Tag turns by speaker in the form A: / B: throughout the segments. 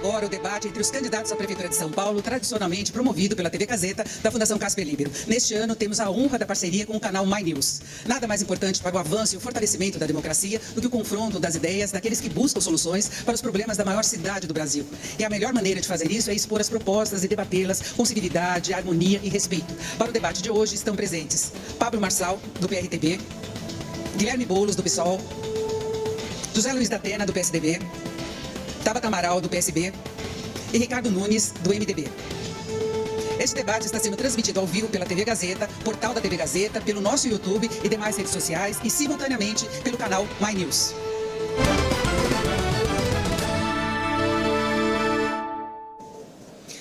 A: agora o debate entre os candidatos à Prefeitura de São Paulo, tradicionalmente promovido pela TV Gazeta da Fundação Casper Libero. Neste ano, temos a honra da parceria com o canal My News. Nada mais importante para o avanço e o fortalecimento da democracia do que o confronto das ideias daqueles que buscam soluções para os problemas da maior cidade do Brasil. E a melhor maneira de fazer isso é expor as propostas e debatê-las com civilidade, harmonia e respeito. Para o debate de hoje estão presentes Pablo Marçal, do PRTB, Guilherme Boulos, do PSOL, José Luiz da Atena, do PSDB, Tabata Amaral, do PSB e Ricardo Nunes, do MDB. Este debate está sendo transmitido ao vivo pela TV Gazeta, portal da TV Gazeta, pelo nosso YouTube e demais redes sociais e simultaneamente pelo canal My News.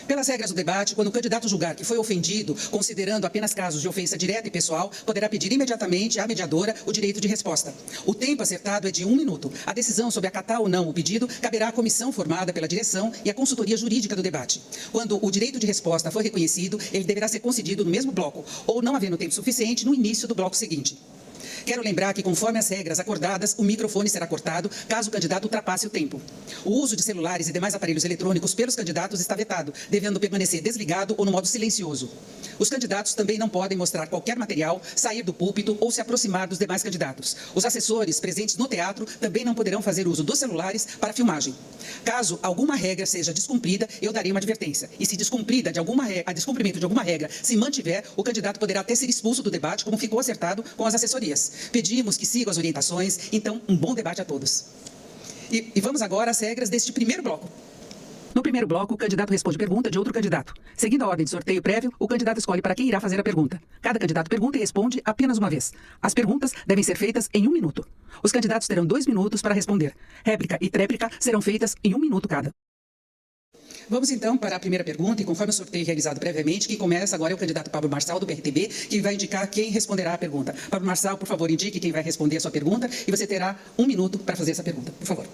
A: Pelas regras do debate, quando o candidato julgar que foi ofendido, considerando apenas casos de ofensa direta e pessoal, poderá pedir imediatamente à mediadora o direito de resposta. O tempo acertado é de 1 minuto. A decisão sobre acatar ou não o pedido caberá à comissão formada pela direção e à consultoria jurídica do debate. Quando o direito de resposta for reconhecido, ele deverá ser concedido no mesmo bloco, ou não havendo tempo suficiente no início do bloco seguinte. Quero lembrar que, conforme as regras acordadas, o microfone será cortado caso o candidato ultrapasse o tempo. O uso de celulares e demais aparelhos eletrônicos pelos candidatos está vetado, devendo permanecer desligado ou no modo silencioso. Os candidatos também não podem mostrar qualquer material, sair do púlpito ou se aproximar dos demais candidatos. Os assessores presentes no teatro também não poderão fazer uso dos celulares para filmagem. Caso alguma regra seja descumprida, eu darei uma advertência. E se descumprimento de alguma regra se mantiver, o candidato poderá até ser expulso do debate, como ficou acertado com as assessorias. Pedimos que sigam as orientações, então um bom debate a todos. E vamos agora às regras deste primeiro bloco. No primeiro bloco, o candidato responde pergunta de outro candidato. Seguindo a ordem de sorteio prévio, o candidato escolhe para quem irá fazer a pergunta. Cada candidato pergunta e responde apenas uma vez. As perguntas devem ser feitas em 1 minuto. Os candidatos terão 2 minutos para responder. Réplica e tréplica serão feitas em 1 minuto cada. Vamos então para a primeira pergunta, e conforme o sorteio realizado previamente, quem começa agora é o candidato Pablo Marçal, do PRTB, que vai indicar quem responderá a pergunta. Pablo Marçal, por favor, indique quem vai responder a sua pergunta, e você terá 1 minuto para fazer essa pergunta, por favor.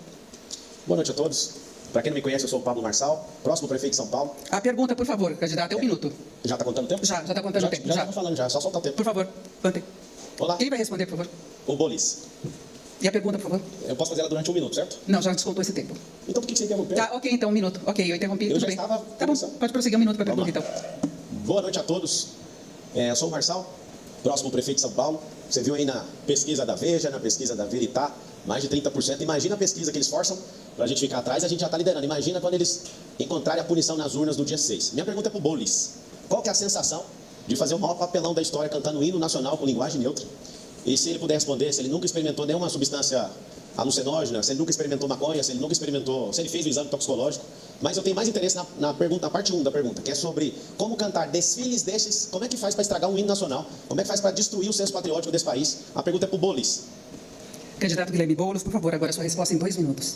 B: Boa noite a todos. Para quem não me conhece, eu sou o Pablo Marçal, próximo prefeito de São Paulo.
A: A pergunta, por favor, candidato, é 1 minuto.
B: Já está contando o tempo?
A: Já está contando o tempo.
B: Já estamos falando, já, só soltar o tempo.
A: Por favor, contem.
B: Olá.
A: Quem vai responder, por favor?
B: O Bolis.
A: E a pergunta, por favor?
B: Eu posso fazer ela durante 1 minuto, certo?
A: Não, já descontou esse tempo.
B: Então por que você interrompeu?
A: Tá, ok, então 1 minuto. Ok, eu interrompi,
B: Eu
A: tudo
B: já
A: bem.
B: estava
A: Tá bom, pode prosseguir 1 minuto para a pergunta, então.
B: Boa noite a todos. Eu sou o Marçal, próximo prefeito de São Paulo. Você viu aí na pesquisa da Veja, na pesquisa da Veritá, mais de 30%. Imagina a pesquisa que eles forçam para a gente ficar atrás, a gente já está liderando. Imagina quando eles encontrarem a punição nas urnas do dia 6. Minha pergunta é para o Bolis. Qual que é a sensação de fazer o maior papelão da história cantando o hino nacional com linguagem neutra? E se ele puder responder, se ele nunca experimentou nenhuma substância alucinógena, se ele nunca experimentou maconha, se ele fez o exame toxicológico. Mas eu tenho mais interesse na pergunta, na parte 1 da pergunta, que é sobre como cantar desfiles desses, como é que faz para estragar um hino nacional, como é que faz para destruir o senso patriótico desse país. A pergunta é para o Bolis.
A: Candidato Guilherme Boulos, por favor, agora a sua resposta em 2 minutos.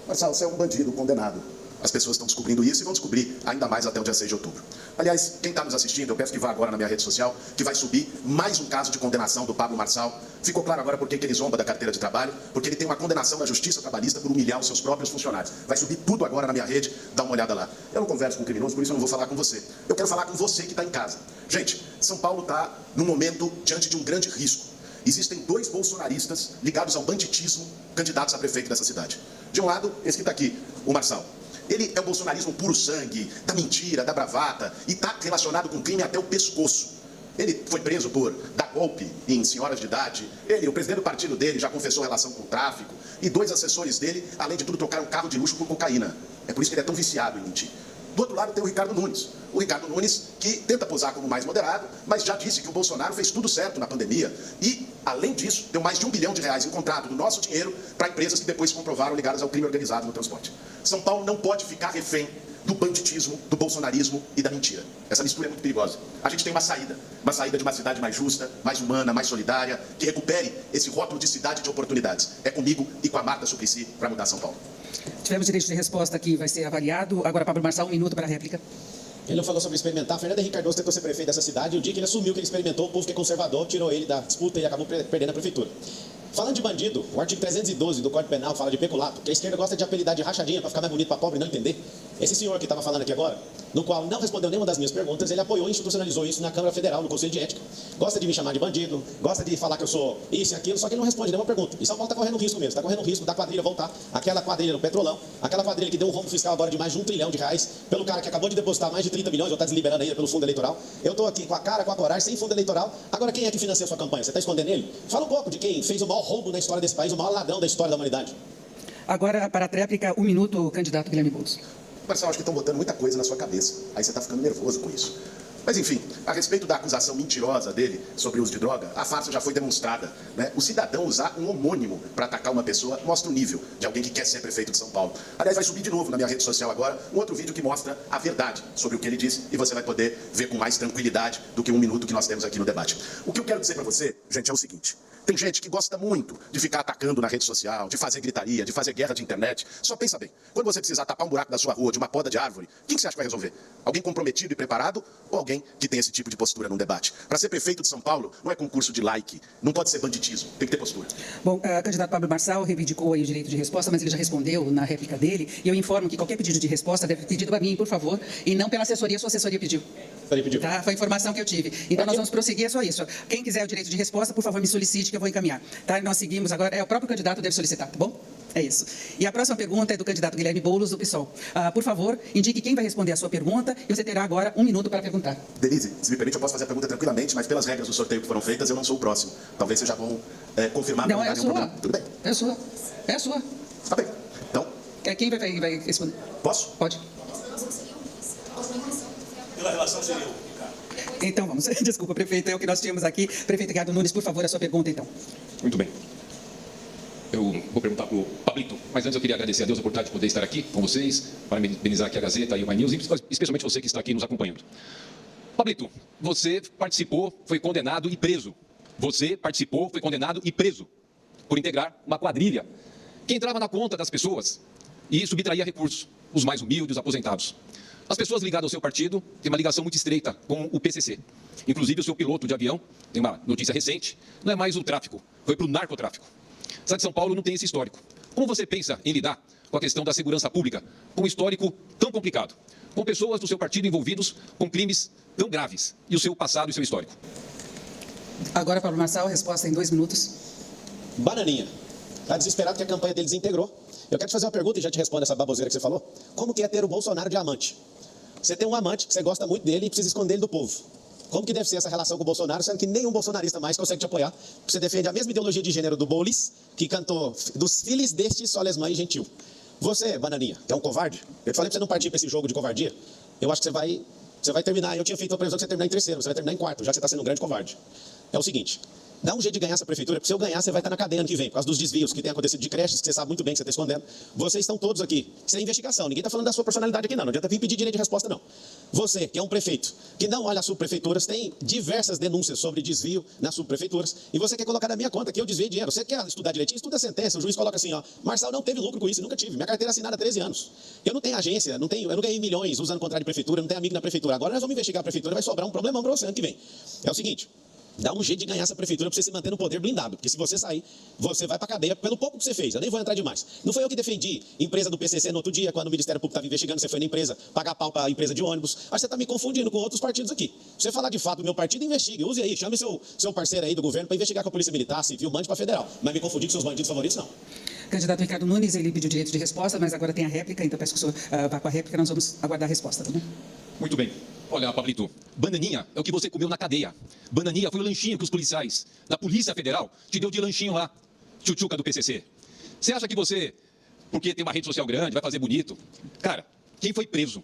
C: Marçal, você é um bandido condenado. As pessoas estão descobrindo isso e vão descobrir ainda mais até o dia 6 de outubro. Aliás, quem está nos assistindo, eu peço que vá agora na minha rede social, que vai subir mais um caso de condenação do Pablo Marçal. Ficou claro agora por que ele zomba da carteira de trabalho, porque ele tem uma condenação da justiça trabalhista por humilhar os seus próprios funcionários. Vai subir tudo agora na minha rede, dá uma olhada lá. Eu não converso com criminoso, por isso eu não vou falar com você. Eu quero falar com você que está em casa. Gente, São Paulo está num momento diante de um grande risco. Existem 2 bolsonaristas ligados ao banditismo, candidatos a prefeito dessa cidade. De um lado, esse que está aqui, o Marçal. Ele é o bolsonarismo puro sangue, da mentira, da bravata, e está relacionado com crime até o pescoço. Ele foi preso por dar golpe em senhoras de idade. Ele, o presidente do partido dele, já confessou relação com o tráfico. E 2 assessores dele, além de tudo, trocaram um carro de luxo por cocaína. É por isso que ele é tão viciado em mentir. Do outro lado tem o Ricardo Nunes. O Ricardo Nunes, que tenta posar como mais moderado, mas já disse que o Bolsonaro fez tudo certo na pandemia. E, além disso, deu mais de R$1 bilhão em contrato do nosso dinheiro para empresas que depois se comprovaram ligadas ao crime organizado no transporte. São Paulo não pode ficar refém do banditismo, do bolsonarismo e da mentira. Essa mistura é muito perigosa. A gente tem uma saída de uma cidade mais justa, mais humana, mais solidária, que recupere esse rótulo de cidade de oportunidades. É comigo e com a Marta Suplicy para mudar São Paulo.
A: Tivemos direito de resposta que vai ser avaliado. Agora, Pablo Marçal, 1 minuto para a réplica.
B: Ele não falou sobre experimentar. Fernando Henrique Cardoso tentou ser prefeito dessa cidade, e o dia que ele assumiu que ele experimentou, o povo que é conservador tirou ele da disputa e acabou perdendo a prefeitura. Falando de bandido, o artigo 312 do Código Penal fala de peculato, que a esquerda gosta de apelidar de rachadinha para ficar mais bonito para pobre não entender. Esse senhor que estava falando aqui agora, no qual não respondeu nenhuma das minhas perguntas, ele apoiou e institucionalizou isso na Câmara Federal, no Conselho de Ética. Gosta de me chamar de bandido, gosta de falar que eu sou isso e aquilo, só que ele não responde nenhuma pergunta. E São Paulo está correndo risco mesmo, está correndo risco da quadrilha voltar, aquela quadrilha no Petrolão, aquela quadrilha que deu um rombo fiscal agora de mais de R$1 trilhão, pelo cara que acabou de depositar mais de 30 milhões, ou está desliberando ainda pelo fundo eleitoral. Eu estou aqui com a cara, com a coragem, sem fundo eleitoral. Agora quem é que financia a sua campanha? Você está escondendo ele? Fala um pouco de quem fez o maior roubo na história desse país, o maior ladrão da história da humanidade.
A: Agora, para a tréplica, 1 minuto, candidato Guilherme Boulos.
C: Marcelo, acho que estão botando muita coisa na sua cabeça. Aí você está ficando nervoso com isso. Mas, enfim, a respeito da acusação mentirosa dele sobre o uso de droga, a farsa já foi demonstrada, né? O cidadão usar um homônimo para atacar uma pessoa mostra o nível de alguém que quer ser prefeito de São Paulo. Aliás, vai subir de novo na minha rede social agora um outro vídeo que mostra a verdade sobre o que ele disse e você vai poder ver com mais tranquilidade do que 1 minuto que nós temos aqui no debate. O que eu quero dizer para você, gente, é o seguinte. Tem gente que gosta muito de ficar atacando na rede social, de fazer gritaria, de fazer guerra de internet. Só pensa bem, quando você precisar tapar um buraco da sua rua, de uma poda de árvore, quem você acha que vai resolver? Alguém comprometido e preparado ou alguém que tem esse tipo de postura num debate? Para ser prefeito de São Paulo, não é concurso de like, não pode ser banditismo, tem que ter postura.
A: Bom, candidato Pablo Marçal reivindicou aí o direito de resposta, mas ele já respondeu na réplica dele, e eu informo que qualquer pedido de resposta deve ser pedido para mim, por favor, e não pela assessoria, sua assessoria pediu. Tá? Foi a informação que eu tive. Então nós vamos prosseguir, é só isso. Quem quiser o direito de resposta, por favor, me solicite que eu vou encaminhar. Tá? Nós seguimos agora, o próprio candidato deve solicitar, tá bom? É isso. E a próxima pergunta é do candidato Guilherme Boulos, do PSOL. Por favor, indique quem vai responder a sua pergunta e você terá agora 1 minuto para perguntar.
C: Denise, se me permite, eu posso fazer a pergunta tranquilamente, mas pelas regras do sorteio que foram feitas, eu não sou o próximo. Talvez vocês já vão confirmar.
A: Não, é a sua.
C: Problema. Tudo bem.
A: É a sua. É a sua.
C: Tá bem. Então,
A: Quem vai responder?
C: posso?
A: Pode.
D: Pela relação seria o Ricardo.
A: Então vamos. Desculpa, prefeito, é o que nós tínhamos aqui. Prefeito Ricardo Nunes, por favor, a sua pergunta, então.
E: Muito bem. Eu vou perguntar para o Pablito, mas antes eu queria agradecer a Deus a oportunidade de poder estar aqui com vocês, parabenizar aqui a Gazeta e o My News, e especialmente você que está aqui nos acompanhando. Pablito, você participou, foi condenado e preso. Você participou, foi condenado e preso por integrar uma quadrilha que entrava na conta das pessoas e subtraía recursos, os mais humildes, os aposentados. As pessoas ligadas ao seu partido têm uma ligação muito estreita com o PCC. Inclusive, o seu piloto de avião, tem uma notícia recente, não é mais o tráfico, foi para o narcotráfico. A cidade de São Paulo não tem esse histórico. Como você pensa em lidar com a questão da segurança pública, com um histórico tão complicado, com pessoas do seu partido envolvidos com crimes tão graves, e o seu passado e o seu histórico?
A: Agora, Pablo Marçal, resposta em 2 minutos.
B: Bananinha. Está desesperado que a campanha dele desintegrou. Eu quero te fazer uma pergunta e já te respondo essa baboseira que você falou. Como que é ter o Bolsonaro de amante? Você tem um amante que você gosta muito dele e precisa esconder ele do povo. Como que deve ser essa relação com o Bolsonaro, sendo que nenhum bolsonarista mais consegue te apoiar? Você defende a mesma ideologia de gênero do Boulos, que cantou dos filhos deste Solesmã e Gentil. Você, Bananinha, que é um covarde, eu te falei pra você não partir pra esse jogo de covardia, eu acho que você vai terminar, eu tinha feito a previsão que você terminar em 3º, você vai terminar em 4º, já que você está sendo um grande covarde. É o seguinte, dá um jeito de ganhar essa prefeitura, porque se eu ganhar, você vai estar na cadeia ano que vem, por causa dos desvios que tem acontecido de creches, que você sabe muito bem que você está escondendo. Vocês estão todos aqui, sem investigação, ninguém está falando da sua personalidade aqui não adianta vir pedir direito de resposta não. Você, que é um prefeito, que não olha as subprefeituras, tem diversas denúncias sobre desvio nas subprefeituras, e você quer colocar na minha conta que eu desviei dinheiro. Você quer estudar direitinho? Estuda a sentença, o juiz coloca assim, ó, Marçal não teve lucro com isso, nunca tive, minha carteira é assinada há 13 anos. Eu não tenho agência, eu não ganhei milhões usando contrato de prefeitura, não tenho amigo na prefeitura. Agora nós vamos investigar a prefeitura, vai sobrar um problemão para você ano que vem. É o seguinte, dá um jeito de ganhar essa prefeitura para você se manter no poder blindado. Porque se você sair, você vai para cadeia pelo pouco que você fez. Eu nem vou entrar demais. Não foi eu que defendi empresa do PCC no outro dia, quando o Ministério Público estava investigando, você foi na empresa, pagar pau para a empresa de ônibus. Acho que você está me confundindo com outros partidos aqui. Se você falar de fato do meu partido, investigue. Use aí, chame seu parceiro aí do governo para investigar com a Polícia Militar, Civil, mande para Federal. Mas me confundir com seus bandidos favoritos, não.
A: Candidato Ricardo Nunes, ele pediu direito de resposta, mas agora tem a réplica, então peço que o senhor vá com a réplica, nós vamos aguardar a resposta, tá bom?
E: Muito bem. Olha, Pablito, bananinha é o que você comeu na cadeia. Bananinha foi o lanchinho que os policiais da Polícia Federal te deu de lanchinho lá, tchutchuca do PCC. Você acha que você, porque tem uma rede social grande, vai fazer bonito? Cara, quem foi preso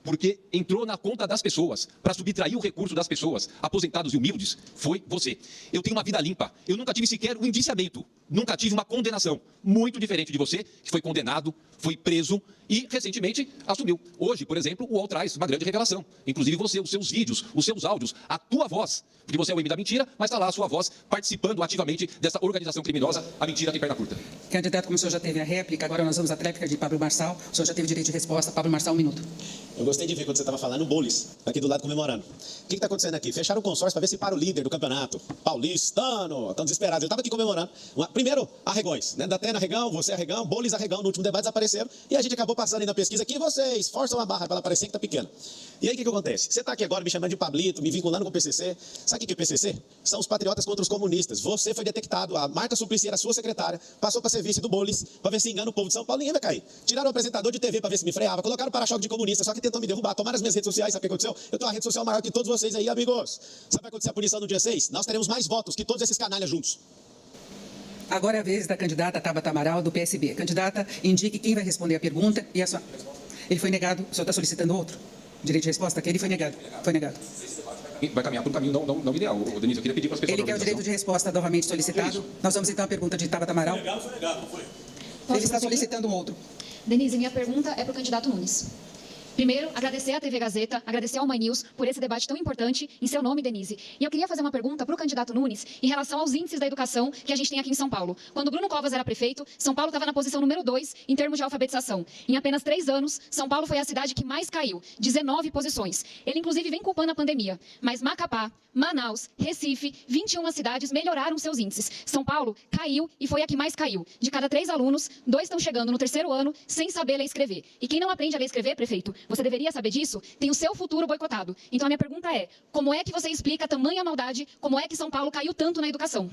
E: porque entrou na conta das pessoas para subtrair o recurso das pessoas, aposentados e humildes, foi você. Eu tenho uma vida limpa, eu nunca tive sequer um indiciamento, nunca tive uma condenação. Muito diferente de você, que foi condenado, foi preso e recentemente assumiu. Hoje, por exemplo, o UOL traz uma grande revelação. Inclusive você, os seus vídeos, os seus áudios, a tua voz, porque você é o M da mentira, mas está lá a sua voz participando ativamente dessa organização criminosa, a mentira tem perna curta.
A: Candidato, como o senhor já teve a réplica, agora nós vamos à tréplica de Pablo Marçal. O senhor já teve direito de resposta. Pablo Marçal, 1 minuto.
B: Eu gostei de ver quando você estava falando o Boulos, aqui do lado comemorando. O que está acontecendo aqui? Fecharam o consórcio para ver se para o líder do campeonato. Paulistano, estão desesperados. Ele estava aqui comemorando. Primeiro, arregões, né? Datena Arregão, você Arregão, Bolis Arregão, no último debate desapareceram, e a gente acabou passando aí na pesquisa que vocês forçam a barra para ela parecer que tá pequena. E aí o que acontece? Você tá aqui agora me chamando de Pablito, me vinculando com o PCC. Sabe o que é o PCC? São os patriotas contra os comunistas. Você foi detectado, a Marta Suplicy era sua secretária, passou para ser vice do Bolis, para ver se engana o povo de São Paulo, ninguém vai cair. Tiraram o apresentador de TV para ver se me freava, colocaram o para-choque de comunista, só que tentou me derrubar, tomaram as minhas redes sociais, sabe o que aconteceu? Eu tenho uma rede social maior que todos vocês aí, amigos. Sabe o que vai acontecer a punição no dia 6? Nós teremos mais votos que todos esses canalhas juntos.
A: Agora é a vez da candidata Tabata Amaral, do PSB. Candidata, indique quem vai responder a pergunta e a sua... Ele foi negado. O senhor está solicitando outro? Direito de resposta? Que ele foi negado. Foi negado.
E: Vai caminhar por um caminho não ideal. Denise, eu queria pedir para as pessoas...
A: Ele quer o direito de resposta novamente solicitado. Nós vamos então à pergunta de Tabata Amaral.
D: Foi negado, não foi?
A: Ele está solicitando um outro.
F: Denise, minha pergunta é para o candidato Nunes. Primeiro, agradecer à TV Gazeta, agradecer ao My News por esse debate tão importante em seu nome, Denise. E eu queria fazer uma pergunta para o candidato Nunes em relação aos índices da educação que a gente tem aqui em São Paulo. Quando Bruno Covas era prefeito, São Paulo estava na posição número 2 em termos de alfabetização. Em apenas 3 anos, São Paulo foi a cidade que mais caiu, 19 posições. Ele, inclusive, vem culpando a pandemia. Mas Macapá, Manaus, Recife, 21 cidades melhoraram seus índices. São Paulo caiu e foi a que mais caiu. De cada 3 alunos, 2 estão chegando no 3º ano sem saber ler e escrever. E quem não aprende a ler e escrever, prefeito, você deveria saber disso, tem o seu futuro boicotado. Então a minha pergunta é, como é que você explica tamanha maldade, como é que São Paulo caiu tanto na educação?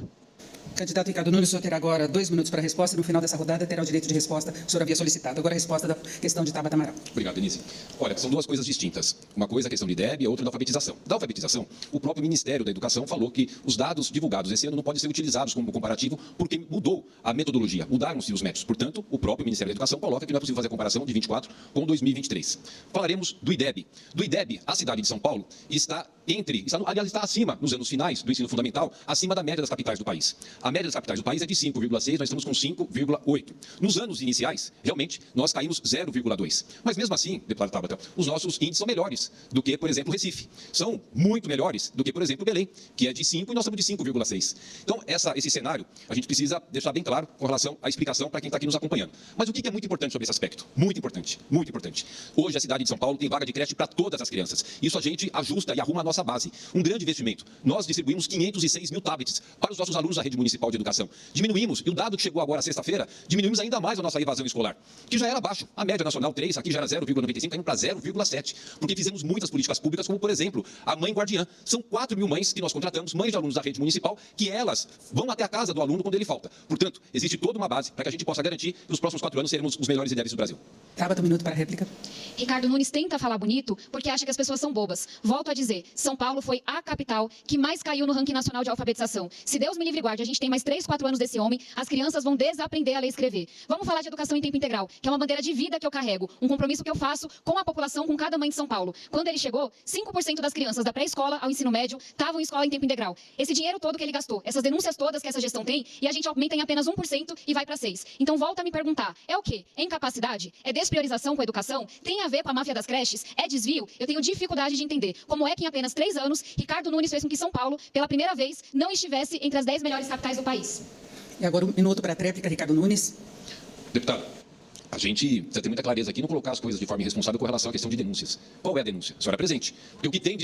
A: Candidato Ricardo Nunes, o senhor terá agora 2 minutos para a resposta. No final dessa rodada, terá o direito de resposta que o senhor havia solicitado. Agora a resposta da questão de Tabata Amaral.
E: Obrigado, Denise. Olha, são duas coisas distintas. Uma coisa é a questão de IDEB e a outra da alfabetização. Da alfabetização, o próprio Ministério da Educação falou que os dados divulgados esse ano não podem ser utilizados como comparativo porque mudou a metodologia, mudaram-se os métodos. Portanto, o próprio Ministério da Educação coloca que não é possível fazer a comparação de 24 com 2023. Falaremos do IDEB. Do IDEB, a cidade de São Paulo está acima, nos anos finais do ensino fundamental, acima da média das capitais do país. A média das capitais do país é de 5,6, nós estamos com 5,8. Nos anos iniciais, realmente, nós caímos 0,2. Mas mesmo assim, deputado Tabata, os nossos índices são melhores do que, por exemplo, Recife. São muito melhores do que, por exemplo, Belém, que é de 5 e nós estamos de 5,6. Então, esse cenário, a gente precisa deixar bem claro com relação à explicação para quem está aqui nos acompanhando. Mas o que é muito importante sobre esse aspecto? Muito importante, muito importante. Hoje, a cidade de São Paulo tem vaga de creche para todas as crianças. Isso a gente ajusta e arruma a nossa base. Um grande investimento. Nós distribuímos 506 mil tablets para os nossos alunos da rede municipal de educação. Diminuímos, e o dado que chegou agora sexta-feira, diminuímos ainda mais a nossa evasão escolar, que já era baixo. A média nacional 3, aqui já era 0,95, caindo para 0,7. Porque fizemos muitas políticas públicas, como, por exemplo, a Mãe Guardiã. São 4 mil mães que nós contratamos, mães de alunos da rede municipal, que elas vão até a casa do aluno quando ele falta. Portanto, existe toda uma base para que a gente possa garantir que nos próximos 4 anos seremos os melhores IDEBs do Brasil.
A: Tabata, 1 minuto para a réplica.
F: Ricardo Nunes tenta falar bonito porque acha que as pessoas são bobas. Volto a dizer, São Paulo foi a capital que mais caiu no ranking nacional de alfabetização. Se Deus me livre e guarde, a gente tem mais 3, 4 anos desse homem, as crianças vão desaprender a ler e escrever. Vamos falar de educação em tempo integral, que é uma bandeira de vida que eu carrego, um compromisso que eu faço com a população, com cada mãe de São Paulo. Quando ele chegou, 5% das crianças da pré-escola ao ensino médio estavam em escola em tempo integral. Esse dinheiro todo que ele gastou, essas denúncias todas que essa gestão tem, e a gente aumenta em apenas 1% e vai para 6%. Então volta a me perguntar, é o quê? É incapacidade? É despriorização com a educação? Tem a ver com a máfia das creches? É desvio? Eu tenho dificuldade de entender como é que em apenas 3 anos, Ricardo Nunes fez com que São Paulo, pela primeira vez, não estivesse entre as 10 melhores capitais do país.
A: E agora 1 minuto para a réplica, Ricardo Nunes.
E: Deputado, a gente precisa ter muita clareza aqui, não colocar as coisas de forma irresponsável com relação à questão de denúncias. Qual é a denúncia? A senhora é presente. Porque o que tem de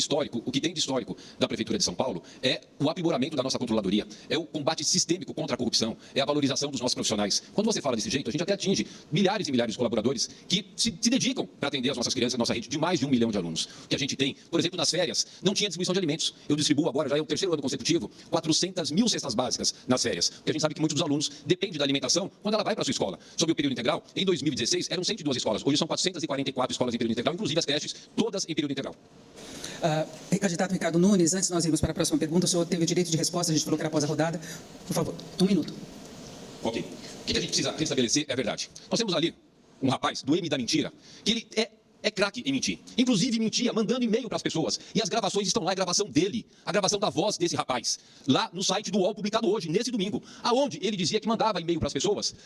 E: histórico da Prefeitura de São Paulo é o aprimoramento da nossa controladoria, é o combate sistêmico contra a corrupção, é a valorização dos nossos profissionais. Quando você fala desse jeito, a gente até atinge milhares e milhares de colaboradores que se dedicam para atender as nossas crianças, a nossa rede de mais de 1 milhão de alunos. O que a gente tem, por exemplo, nas férias, não tinha distribuição de alimentos. Eu distribuo agora, já é o 3º ano consecutivo, 400 mil cestas básicas nas férias. Porque a gente sabe que muitos dos alunos dependem da alimentação quando ela vai para a sua escola. Sobre o período integral, em 2016, eram 102 escolas. Hoje são 444 escolas em período integral, inclusive as creches, todas em período integral.
A: Candidato Ricardo Nunes, antes de nós irmos para a próxima pergunta, o senhor teve o direito de resposta, a gente falou que era após a rodada. Por favor, 1 minuto.
E: Ok. O que a gente precisa restabelecer é a verdade. Nós temos ali um rapaz do M da Mentira, que ele é craque em mentir. Inclusive mentia, mandando e-mail para as pessoas. E as gravações estão lá, a gravação dele, a gravação da voz desse rapaz, lá no site do UOL, publicado hoje, nesse domingo, aonde ele dizia que mandava e-mail para as pessoas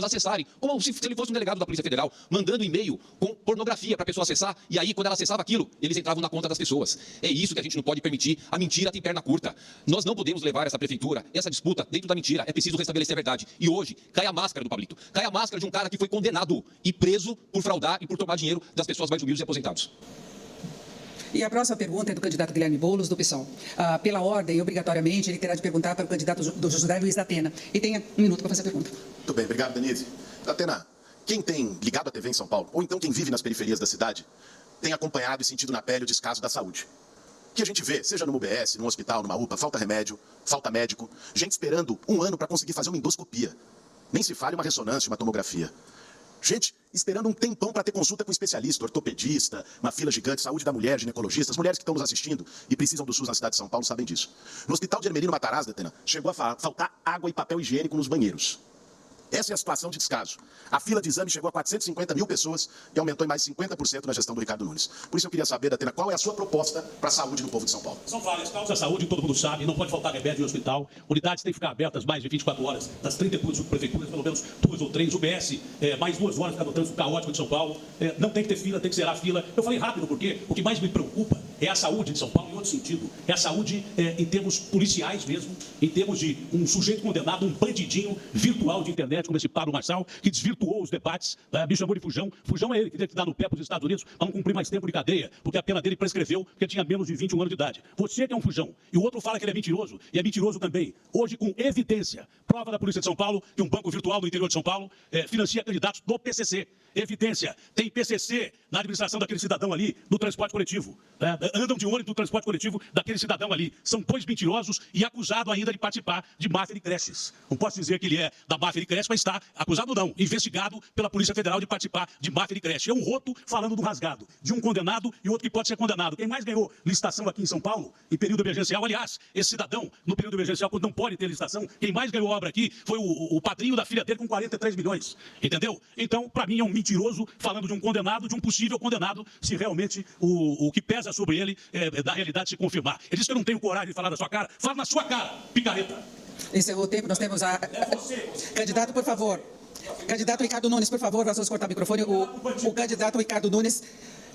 E: acessarem, como se ele fosse um delegado da Polícia Federal, mandando e-mail com pornografia para a pessoa acessar, e aí, quando ela acessava aquilo, eles entravam na conta das pessoas. É isso que a gente não pode permitir, a mentira tem perna curta. Nós não podemos levar essa prefeitura, essa disputa dentro da mentira, é preciso restabelecer a verdade. E hoje, cai a máscara do Pablito, cai a máscara de um cara que foi condenado e preso por fraudar e por tomar dinheiro das pessoas mais humildes e aposentados.
A: E a próxima pergunta é do candidato Guilherme Boulos, do PSOL. Pela ordem, obrigatoriamente, ele terá de perguntar para o candidato do José Luiz da Atena. E tenha um minuto para fazer a pergunta.
C: Muito bem, obrigado, Denise. Atena, quem tem ligado a TV em São Paulo, ou então quem vive nas periferias da cidade, tem acompanhado e sentido na pele o descaso da saúde. Que a gente vê, seja numa UBS, num hospital, numa UPA, falta remédio, falta médico, gente esperando 1 ano para conseguir fazer uma endoscopia. Nem se fale uma ressonância, uma tomografia. Gente esperando um tempão para ter consulta com um especialista, ortopedista, uma fila gigante, saúde da mulher, ginecologistas, mulheres que estão nos assistindo e precisam do SUS na cidade de São Paulo sabem disso. No hospital de Hermelino Matarazzo, Atena, chegou a faltar água e papel higiênico nos banheiros. Essa é a situação de descaso. A fila de exame chegou a 450 mil pessoas e aumentou em mais 50% na gestão do Ricardo Nunes. Por isso eu queria saber, Datena, qual é a sua proposta para a saúde do povo de São Paulo?
D: São várias causas da saúde, todo mundo sabe, não pode faltar remédio em hospital. Unidades têm que ficar abertas mais de 24 horas, das 32 subprefeituras, pelo menos 2 ou 3. UBS, mais 2 horas, cada trânsito caótico de São Paulo. Não tem que ter fila, tem que zerar a fila. Eu falei rápido porque o que mais me preocupa é a saúde de São Paulo em outro sentido. É a saúde em termos policiais mesmo, em termos de um sujeito condenado, um bandidinho virtual de internet, como esse Pablo Marçal, que desvirtuou os debates, me chamou de fujão. Fujão é ele que teve que dar no pé para os Estados Unidos para não cumprir mais tempo de cadeia, porque a pena dele prescreveu porque tinha menos de 21 anos de idade. Você que é um fujão. E o outro fala que ele é mentiroso, e é mentiroso também. Hoje, com evidência, prova da Polícia de São Paulo, que um banco virtual no interior de São Paulo financia candidatos do PCC. Evidência, tem PCC na administração daquele cidadão ali, no transporte coletivo. Andam de ônibus no transporte coletivo daquele cidadão ali. São 2 mentirosos e acusado ainda de participar de máfia de creches. Não posso dizer que ele é da máfia de creche, mas está acusado não, investigado pela Polícia Federal de participar de máfia de creche. É um roto falando do rasgado, de um condenado e outro que pode ser condenado. Quem mais ganhou licitação aqui em São Paulo, em período emergencial, aliás, esse cidadão, no período emergencial, quando não pode ter licitação, quem mais ganhou obra aqui foi o padrinho da filha dele com 43 milhões. Entendeu? Então, para mim, é um mentiroso falando de um condenado, de um possível condenado, se realmente o que pesa sobre ele da realidade se confirmar. Ele disse que eu não tenho coragem de falar na sua cara. Fala na sua cara, picareta.
A: Encerrou o tempo, nós temos a... Candidato, por favor. Candidato Ricardo Nunes, por favor, vamos cortar o microfone. O candidato Ricardo Nunes,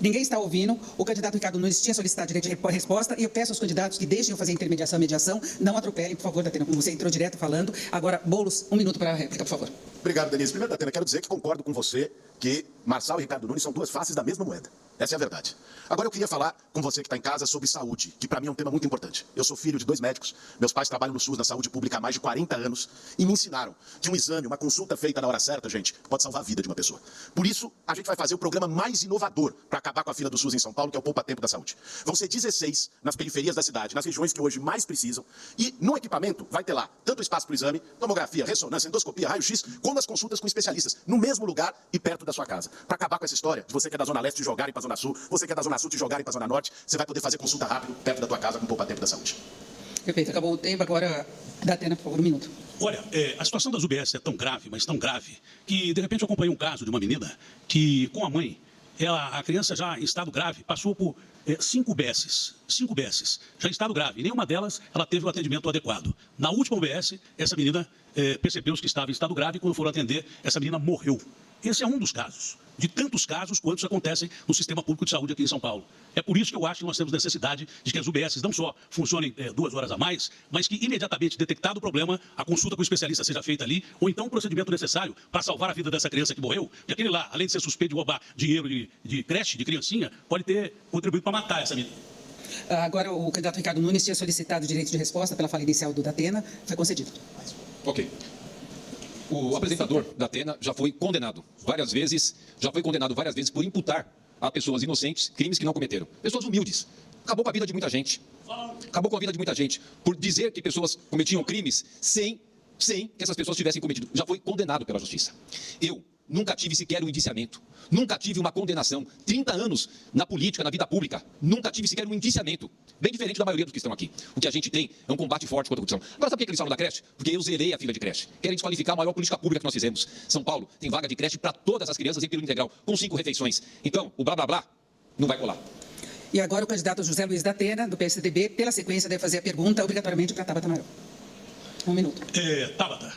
A: ninguém está ouvindo. O candidato Ricardo Nunes tinha solicitado direito de resposta e eu peço aos candidatos que deixem eu fazer intermediação e mediação. Não atropelem, por favor, Datena, como você entrou direto falando. Agora, Boulos, 1 minuto para a réplica, por favor.
C: Obrigado, Denise. Primeiro, Datena, quero dizer que concordo com você que Marçal e Ricardo Nunes são 2 faces da mesma moeda. Essa é a verdade. Agora eu queria falar com você que está em casa sobre saúde, que para mim é um tema muito importante. Eu sou filho de 2 médicos, meus pais trabalham no SUS, na saúde pública há mais de 40 anos, e me ensinaram que um exame, uma consulta feita na hora certa, gente, pode salvar a vida de uma pessoa. Por isso, a gente vai fazer o programa mais inovador para acabar com a fila do SUS em São Paulo, que é o Poupa Tempo da Saúde. Vão ser 16 nas periferias da cidade, nas regiões que hoje mais precisam, e no equipamento vai ter lá tanto espaço para o exame, tomografia, ressonância, endoscopia, raio-x, como as consultas com especialistas, no mesmo lugar e perto da sua casa. Para acabar com essa história de você que é da Zona Leste jogarem para a Zona Sul, você que é da Zona Sul te jogarem para a Zona Norte, você vai poder fazer consulta rápido perto da tua casa com o Poupa Tempo da Saúde.
A: Perfeito, acabou o tempo, agora Datena, por favor, 1 minuto.
D: Olha, a situação das UBS é tão grave, mas tão grave, que de repente eu acompanhei um caso de uma menina que, com a mãe, a criança já em estado grave, passou por 5 UBSs, já em estado grave, e nenhuma delas ela teve o atendimento adequado. Na última UBS, essa menina percebeu que estava em estado grave e quando foram atender, essa menina morreu. Esse é um dos casos, de tantos casos quantos acontecem no sistema público de saúde aqui em São Paulo. É por isso que eu acho que nós temos necessidade de que as UBSs não só funcionem 2 horas a mais, mas que imediatamente detectado o problema, a consulta com o especialista seja feita ali, ou então o procedimento necessário para salvar a vida dessa criança que morreu, e aquele lá, além de ser suspeito de roubar dinheiro de creche, de criancinha, pode ter contribuído para matar essa menina.
A: Agora, o candidato Ricardo Nunes tinha solicitado direito de resposta pela fala inicial do Datena, foi concedido.
E: Ok. O apresentador da Atena já foi condenado várias vezes por imputar a pessoas inocentes crimes que não cometeram. Pessoas humildes. Acabou com a vida de muita gente. Acabou com a vida de muita gente por dizer que pessoas cometiam crimes sem que essas pessoas tivessem cometido. Já foi condenado pela justiça. Eu nunca tive sequer um indiciamento. Nunca tive uma condenação. 30 anos na política, na vida pública. Nunca tive sequer um indiciamento. Bem diferente da maioria dos que estão aqui. O que a gente tem é um combate forte contra a corrupção. Agora, sabe por que eles falam da creche? Porque eu zerei a fila de creche. Querem desqualificar a maior política pública que nós fizemos. São Paulo tem vaga de creche para todas as crianças em período integral, com 5 refeições. Então, o blá blá blá não vai colar.
A: E agora o candidato José Luiz Datena, do PSDB, pela sequência, deve fazer a pergunta obrigatoriamente para Tabata Amaral. 1 minuto.
D: Tabata,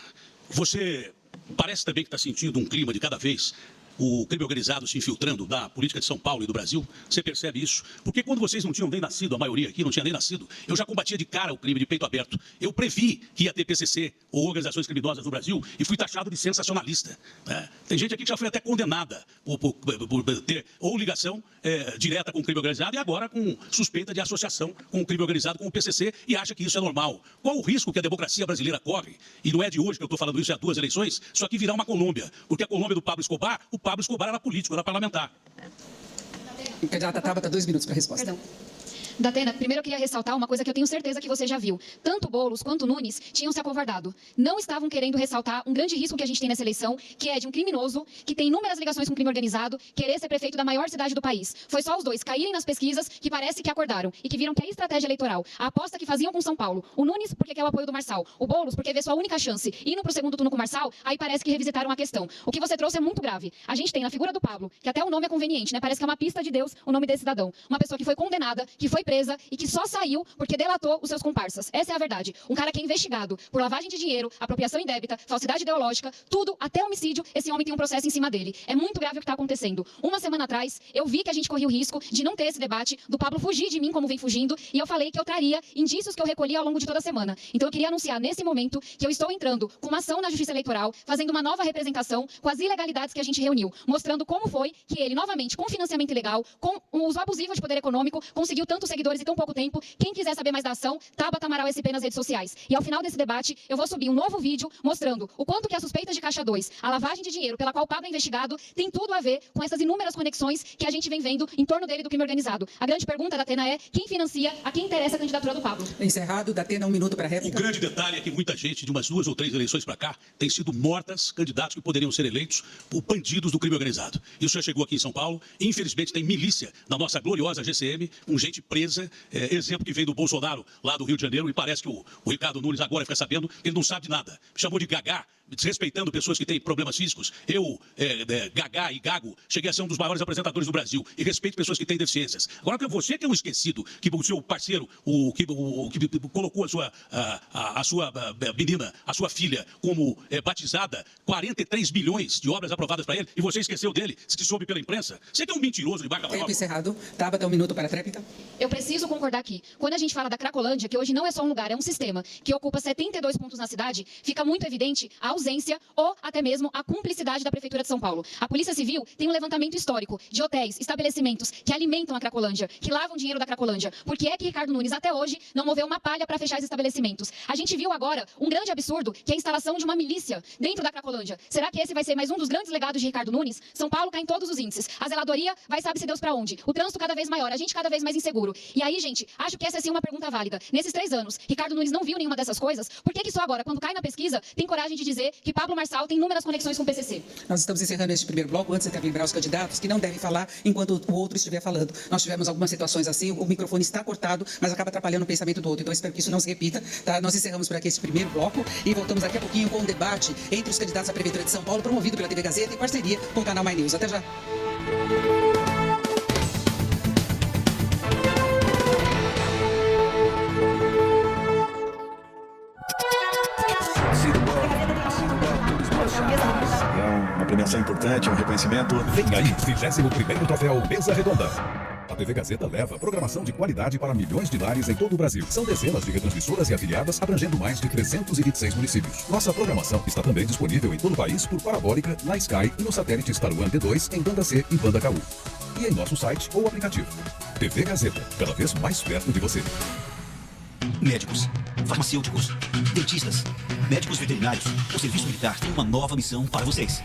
D: você parece também que está sentindo um clima de cada vez o crime organizado se infiltrando na política de São Paulo e do Brasil? Você percebe isso? Porque quando vocês não tinham nem nascido, a maioria aqui não tinha nem nascido, eu já combatia de cara o crime de peito aberto. Eu previ que ia ter PCC ou organizações criminosas no Brasil e fui taxado de sensacionalista. Né? Tem gente aqui que já foi até condenada por ter ou ligação direta com o crime organizado e agora com suspeita de associação com o crime organizado, com o PCC, e acha que isso é normal. Qual o risco que a democracia brasileira corre? E não é de hoje que eu estou falando isso, é há 2 eleições, só que virar uma Colômbia. Porque a Colômbia do Pablo Escobar, o Pablo Escobar era político, era parlamentar.
A: Candidata Tabata, 2 minutos para a resposta.
F: Perdão. Datena, primeiro eu queria ressaltar uma coisa que eu tenho certeza que você já viu. Tanto Boulos quanto Nunes tinham se acovardado. Não estavam querendo ressaltar um grande risco que a gente tem nessa eleição, que é de um criminoso que tem inúmeras ligações com o crime organizado, querer ser prefeito da maior cidade do país. Foi só os dois caírem nas pesquisas que parece que acordaram e que viram que a estratégia eleitoral, a aposta que faziam com São Paulo, o Nunes porque quer o apoio do Marçal, o Boulos porque vê sua única chance indo para o segundo turno com o Marçal, aí parece que revisitaram a questão. O que você trouxe é muito grave. A gente tem na figura do Pablo, que até o nome é conveniente, né? Parece que é uma pista de Deus o nome desse cidadão. Uma pessoa que foi condenada, que foi presa e que só saiu porque delatou os seus comparsas. Essa é a verdade. Um cara que é investigado por lavagem de dinheiro, apropriação indébita, falsidade ideológica, tudo, até homicídio, esse homem tem um processo em cima dele. É muito grave o que está acontecendo. Uma semana atrás, eu vi que a gente corria o risco de não ter esse debate, do Pablo fugir de mim como vem fugindo, e eu falei que eu traria indícios que eu recolhi ao longo de toda a semana. Então eu queria anunciar nesse momento que eu estou entrando com uma ação na Justiça Eleitoral, fazendo uma nova representação com as ilegalidades que a gente reuniu, mostrando como foi que ele, novamente, com financiamento ilegal, com o uso abusivo de poder econômico, conseguiu tantos seguidores em tão pouco tempo. Quem quiser saber mais da ação, Tabata Amaral SP nas redes sociais. E ao final desse debate, eu vou subir um novo vídeo mostrando o quanto que a suspeita de Caixa 2, a lavagem de dinheiro pela qual o Pablo é investigado, tem tudo a ver com essas inúmeras conexões que a gente vem vendo em torno dele do crime organizado. A grande pergunta da Atena é quem financia, a quem interessa a candidatura do Pablo.
A: Encerrado, da Atena, 1 minuto para a
D: O
A: réplica.
D: grande detalhe é que muita gente, de umas 2 ou 3 eleições para cá, tem sido mortas candidatos que poderiam ser eleitos por bandidos do crime organizado. Isso já chegou aqui em São Paulo. Infelizmente, tem milícia na nossa gloriosa GCM, com gente presa, exemplo que vem do Bolsonaro, lá do Rio de Janeiro, e parece que o Ricardo Nunes agora fica sabendo que ele não sabe de nada. Me chamou de gagá, desrespeitando pessoas que têm problemas físicos. Eu, gagá e gago, cheguei a ser um dos maiores apresentadores do Brasil e respeito pessoas que têm deficiências. Agora, você que é um esquecido, que o seu parceiro, que colocou a sua menina, a sua filha, como batizada, 43 bilhões de obras aprovadas para ele, e você esqueceu dele, se soube pela imprensa. Você que é um mentiroso de vaca
A: Tempo
D: prova.
A: encerrado. Tabata, 1 minuto para a réplica.
F: Eu preciso concordar aqui. Quando a gente fala da Cracolândia, que hoje não é só um lugar, é um sistema que ocupa 72 pontos na cidade, fica muito evidente a ausência ou até mesmo a cumplicidade da Prefeitura de São Paulo. A Polícia Civil tem um levantamento histórico de hotéis, estabelecimentos que alimentam a Cracolândia, que lavam dinheiro da Cracolândia. Por que é que Ricardo Nunes até hoje não moveu uma palha para fechar esses estabelecimentos? A gente viu agora um grande absurdo, que é a instalação de uma milícia dentro da Cracolândia. Será que esse vai ser mais um dos grandes legados de Ricardo Nunes? São Paulo cai em todos os índices. A zeladoria vai sabe-se Deus para onde. O trânsito cada vez maior, a gente cada vez mais inseguro. E aí, gente, acho que essa é sim uma pergunta válida. Nesses 3 anos, Ricardo Nunes não viu nenhuma dessas coisas. Por que só agora, quando cai na pesquisa, tem coragem de dizer que Pablo Marçal tem inúmeras conexões com o PCC?
A: Nós estamos encerrando este primeiro bloco, antes de lembrar os candidatos que não devem falar enquanto o outro estiver falando. Nós tivemos algumas situações assim, o microfone está cortado, mas acaba atrapalhando o pensamento do outro. Então, espero que isso não se repita. Tá? Nós encerramos por aqui este primeiro bloco e voltamos daqui a pouquinho com um debate entre os candidatos à Prefeitura de São Paulo, promovido pela TV Gazeta em parceria com o canal My News. Até já.
G: É uma premiação importante, um reconhecimento.
H: Vem aí, 21º Troféu Mesa Redonda. A TV Gazeta leva programação de qualidade para milhões de lares em todo o Brasil. São dezenas de retransmissoras e afiliadas, abrangendo mais de 326 municípios. Nossa programação está também disponível em todo o país por parabólica, na Sky e no satélite Star One D2 em banda C e banda KU. E em nosso site ou aplicativo. TV Gazeta, cada vez mais perto de você.
I: Médicos, farmacêuticos, dentistas, médicos veterinários, o Serviço Militar tem uma nova missão para vocês.